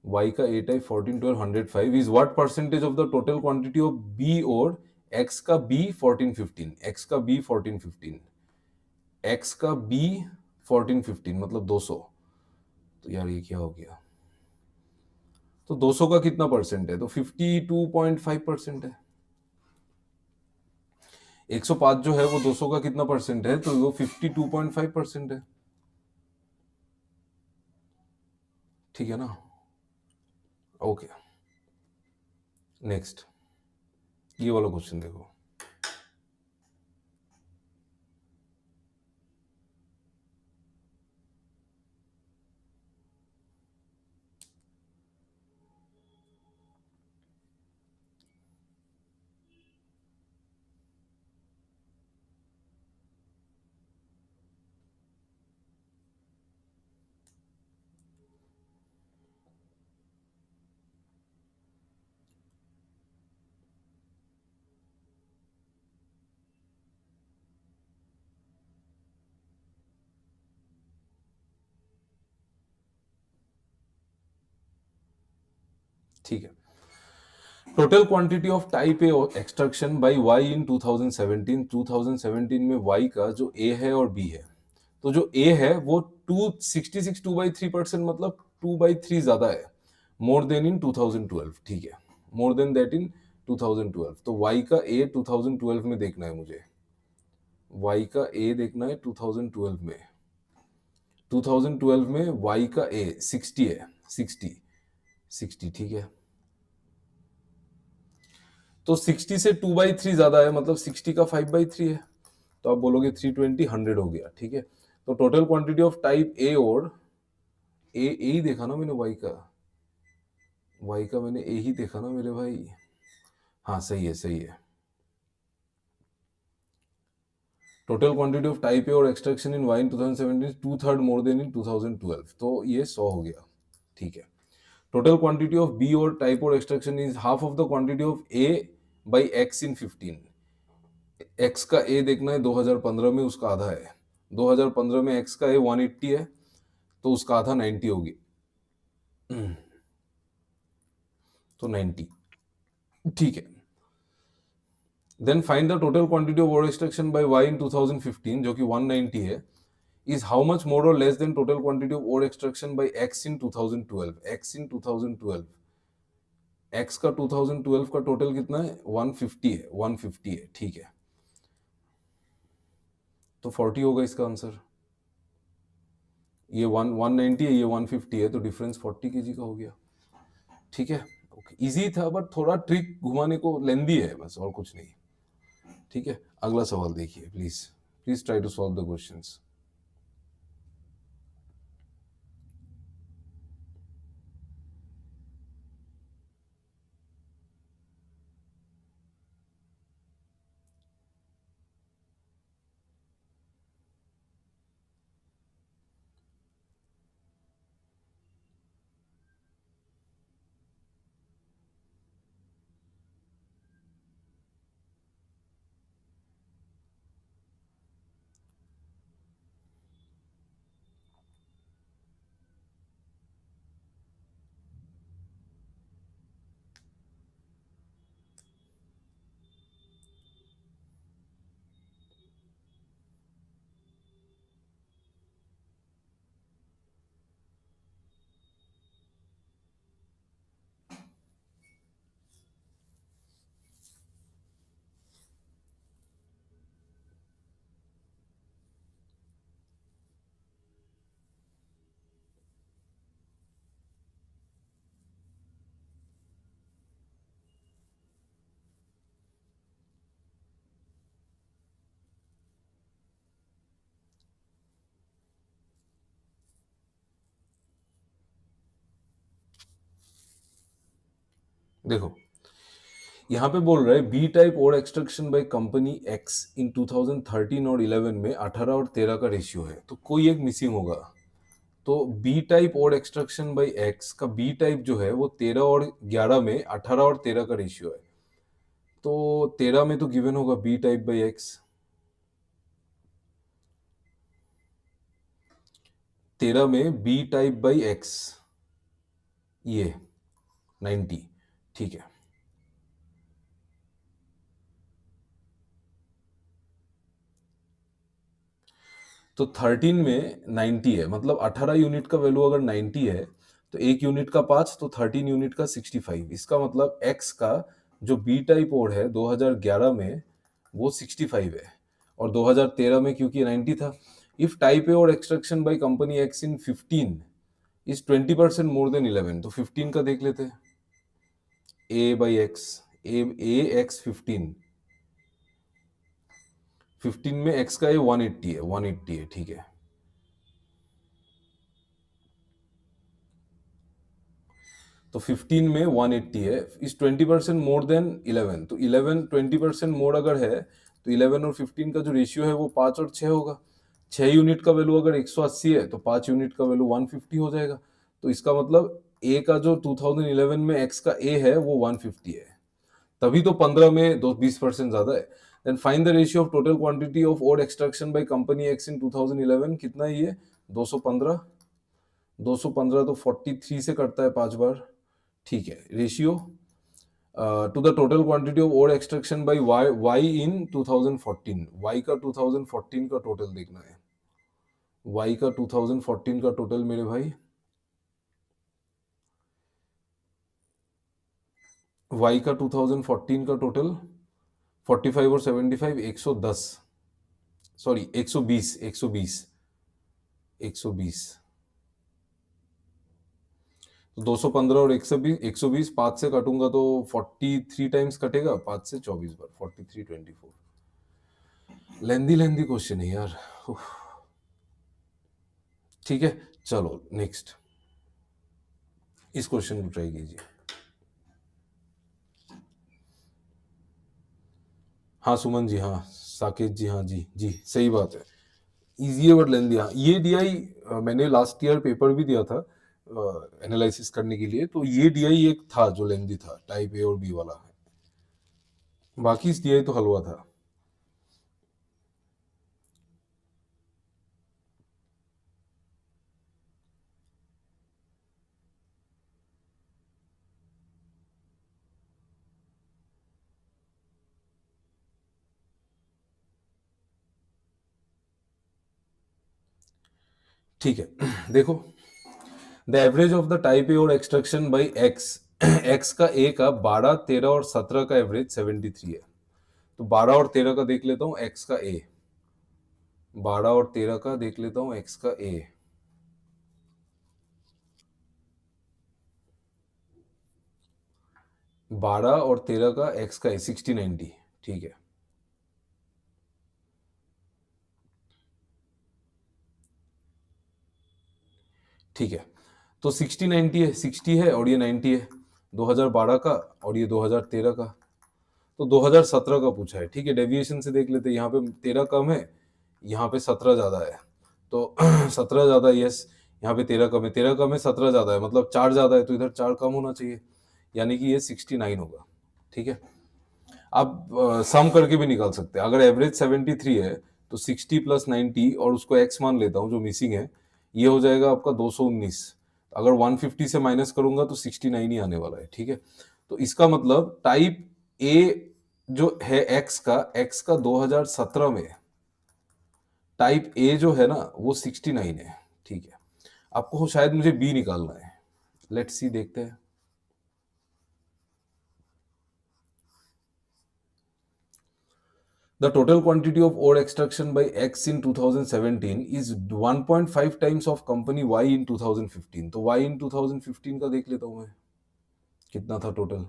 A: वाई का A type 14 12 105 is what percentage of the total quantity of B ore X का बी 14 15, एक्स का बी 14 15, एक्स का बी 14 15 मतलब 200, तो यार ये क्या हो गया, तो 200 का कितना परसेंट है, तो 52.5% है। 105 जो है वो 200 का कितना परसेंट है, तो वो 52.5% है, ठीक है ना, ओके। नेक्स्ट ये वाला क्वेश्चन देखो। ठीक है, total quantity of type A extraction by Y in 2017, 2017 में वाई का जो ए है और बी है, तो जो ए है वो 266 2/3% मतलब 2/3 ज्यादा है, मोर देन इन 2012, ठीक है, मोर देन दैट इन 2012, तो वाई का ए 2012 में देखना है मुझे, वाई का ए देखना है 2012 में, 2012 में वाई का ए 60 है, 60 60, ठीक है, तो 60 से 2/3 ज्यादा है मतलब 60 का 5/3 है, तो आप बोलोगे 320 100 हो गया, ठीक है, तो total quantity of type A और ए ही देखा ना मैंने, वाई का मैंने ए ही देखा ना मेरे भाई, हाँ सही है सही है, total quantity of type A ore extraction in Y in 2017 2/3 more then in 2012, तो ये 100 हो गया, ठीक है। टोटल क्वांटिटी ऑफ बी और type ore extraction is half of the quantity of A by x in 15, X का ए देखना है 2015 में, उसका आधा है, 2015 में एक्स का ए 180 है, तो उसका आधा 90 होगी, तो 90, ठीक है। Then find the total quantity of ore extraction by Y in 2015 जो कि 190 है, इज हाउ मच मोर और less than total quantity of ore extraction by X in 2012। X in 2012, X का 2012 का टोटल कितना है, 150 है, 150 है, ठीक है। तो 40 होगा इसका आंसर। ये 190 है, ये 150 है, तो डिफरेंस 40 केजी का हो गया, ठीक है। ओके, इजी था बट थोड़ा ट्रिक घुमाने को लेंदी है बस, और कुछ नहीं, ठीक है। अगला सवाल देखिए please, please try to solve the questions. देखो यहाँ पे बोल रहा है B type ore extraction by company X in 2013 और 11 में 18 और 13 का रेशियो है, तो कोई एक मिसिंग होगा। तो B type ore extraction by x का बी टाइप जो है वो 13 और 11 में 18 और 13 का रेशियो है, तो 13 में तो गिवन होगा बी टाइप बाय एक्स, 13 में बी टाइप बाय एक्स, ये 90, ठीक है। तो 13 में 90 है, मतलब 18 यूनिट का वैल्यू अगर 90 है तो एक यूनिट का 5, तो 13 यूनिट का 65। इसका मतलब एक्स का जो बी टाइप ओड है 2011 में वो 65 है, और 2013 में क्योंकि 90 था। If type A ore extraction by company X in 15 is 20% more than 11, तो 15 का देख लेते हैं। ए बाई एक्स, ए एक्स 15, 15 में एक्स का ये 180 है, 180 है, ठीक है। तो 15 में 180 है, इस 20% मोर देन 11, तो 11 20% मोर अगर है तो 11 और 15 का जो रेशियो है वो 5 और 6 होगा। 6 यूनिट का वैल्यू अगर 180 है तो 5 यूनिट का वैल्यू 150 हो जाएगा। तो इसका मतलब ए का जो 2011 में एक्स का ए है वो 150 है, तभी तो 15 में 20% ज्यादा है। Then find the ratio of total quantity of ore extraction by company X in 2011, कितना है ये, 215, 215 तो 43 से कटता है 5 बार, ठीक है। Ratio to the total quantity of ore extraction by Y, Y in 2014, Y का 2014 का टोटल देखना है। वाई का 2014 का टोटल मेरे भाई, वाई का 2014 का टोटल 45 और 75 110, सॉरी 120, 120, 120, तो 215 और 120, 120 5 से काटूंगा तो 43 टाइम्स कटेगा, 5 से 24 बार, 43 24। लेंदी लेंदी क्वेश्चन है यार, ठीक है। चलो नेक्स्ट, इस क्वेश्चन को ट्राई कीजिए। हाँ सुमन जी, हाँ साकेत जी, हाँ जी जी सही बात है। इजी है बट लेंदी, हाँ ये डीआई मैंने लास्ट ईयर पेपर भी दिया था एनालिसिस करने के लिए, तो ये डीआई एक था जो लेंदी था, टाइप ए और बी वाला है, बाकी इस डीआई तो हलवा था। ठीक है। देखो, the average of the type A ore extraction by X, X का ए का 12, 13 और 17 का एवरेज 73 है। तो 12 और 13 का देख लेता हूँ एक्स का ए, 12 और 13 का देख लेता हूँ एक्स का ए। बारह और 13 का एक्स का ए 60 90, ठीक है। ठीक है, तो 60 90 है, 60 है और ये 90 है, 2012 का और ये 2013 का। तो 2017 का पूछा है, ठीक है। डेविएशन से देख लेते हैं, यहाँ पे 13 कम है, यहाँ पे 17 ज्यादा है। तो 17 ज्यादा, यस। यहाँ पे 13 कम है, 13 कम है, 17 ज्यादा है, मतलब 4 ज्यादा है, तो इधर 4 कम होना चाहिए, यानी कि ये 69 होगा। ठीक है, आप सम करके भी निकाल सकते हैं। अगर एवरेज 73 है तो 60 प्लस 90 और उसको एक्स मान लेता हूँ जो मिसिंग है, ये हो जाएगा आपका 219। अगर 150 से माइनस करूंगा तो 69 ही आने वाला है। ठीक है, तो इसका मतलब टाइप ए जो है एक्स का 2017 में टाइप ए जो है ना वो 69 है। ठीक है, आपको शायद मुझे बी निकालना है। लेट्स सी, देखते हैं। The total quantity of ore extraction by X in 2017 is 1.5 times of company Y in 2015. तो Y in 2015 का देख लेता हूं मैं, कितना था टोटल।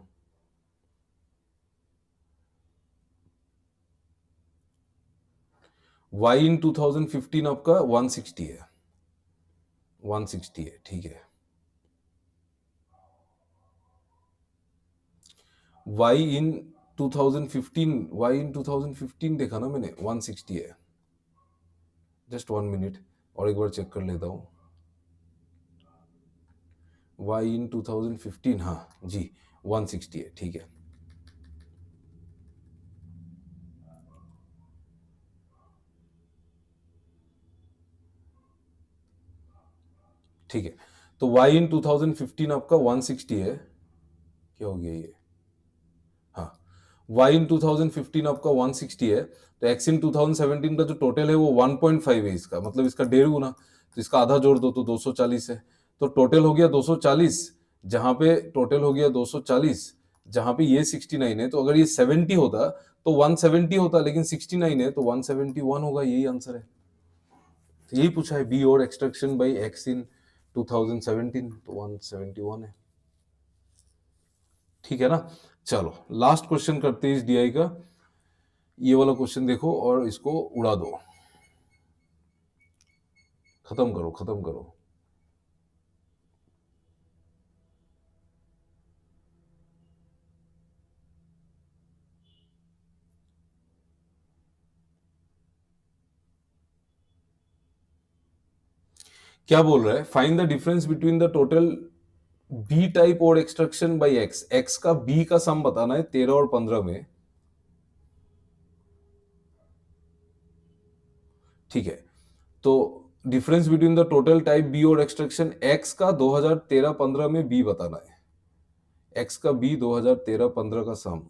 A: Y in 2015 आपका 160 है, 160 है। ठीक है, Y in 2015, Y in 2015 देखा ना मैंने, 160 है। जस्ट 1 मिनट, और एक बार चेक कर लेता हूँ। Y in 2015, हाँ जी, 160 है। ठीक है, ठीक है। तो Y in 2015 आपका 160 है। क्या हो गया ये, हाँ, Y in 2015 आपका 160 है, तो X in 2017 का जो टोटल है वो 1.5 है इसका, मतलब इसका 1.5 गुना, तो इसका आधा जोड़ दो तो 240 है। तो टोटल हो गया 240, जहां पे टोटल हो गया 240, जहां पे ये 69 है। तो अगर ये 70 होता तो 170 होता, लेकिन 69 है तो 171 होगा, यही आंसर है। तो यही पूछा है, B ore extraction by x इन 2017, तो 171 है। ठीक है ना। चलो लास्ट क्वेश्चन करते हैं इस डीआई का। ये वाला क्वेश्चन देखो और इसको उड़ा दो, खत्म करो, खत्म करो। क्या बोल रहा है, find the difference between the total B type ore extraction by X. X का बी का सम बताना है 13 और 15 में। ठीक है, तो difference between the total type B ore extraction X का 2013-15 में बी बताना है। एक्स का बी 2013-15 का सम,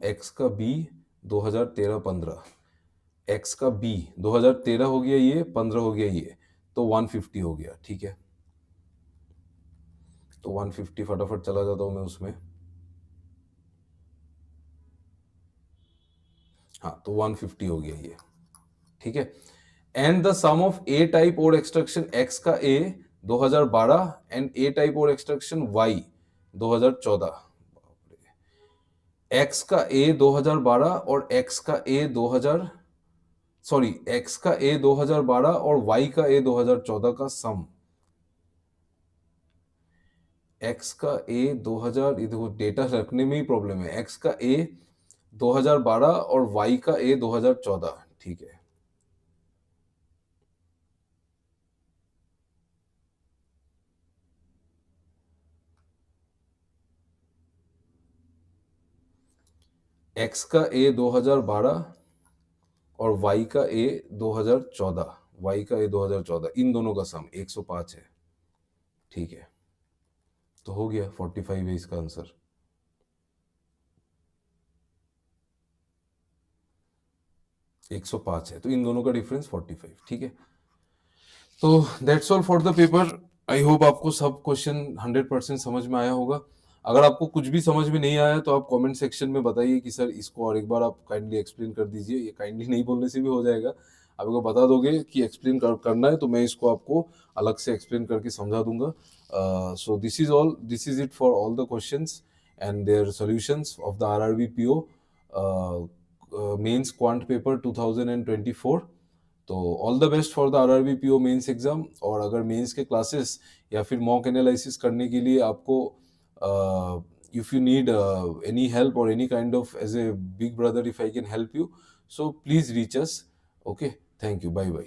A: एक्स का बी 2013-15, एक्स का बी 2013 हो गया, ये 15 हो गया, ये तो 150 हो गया। ठीक है, तो 150 फटाफट चला जाता हूं मैं उसमें। हाँ, तो 150 हो गया ये। ठीक है, and the sum of A type ore extraction X का A 2012 and A type ore extraction Y 2014। X का ए 2012 और एक्स का ए 2000, सॉरी, एक्स का ए 2012 और वाई का ए 2014 का सम। एक्स का ए 2000, ये देखो डेटा रखने में ही प्रॉब्लम है। एक्स का ए 2012 और वाई का ए 2014। ठीक है, एक्स का ए 2012 और वाई का ए 2014, वाई का ए 2014, इन दोनों का सम 105 है। ठीक है, तो हो गया 45 है इसका आंसर। 105 है, तो इन दोनों का डिफरेंस 45, ठीक है। तो that's all for the paper. I hope आपको सब क्वेश्चन 100% समझ में आया होगा। अगर आपको कुछ भी समझ में नहीं आया तो आप कमेंट सेक्शन में बताइए कि सर इसको और एक बार आप काइंडली एक्सप्लेन कर दीजिए। ये काइंडली नहीं बोलने से भी हो जाएगा। आप मेरे को बता दोगे कि एक्सप्लेन करना है तो मैं इसको आपको अलग से एक्सप्लेन करके समझा दूंगा। So this is it for all the questions and their solutions of the RRB PO mains quant paper 2024। तो all the best for the RRB PO mains exam. और अगर मेंस के क्लासेस या फिर मॉक एनालिसिस करने के लिए आपको if you need any help और any kind of as a big brother if I can help you, so please reach us. Okay, thank you, bye bye.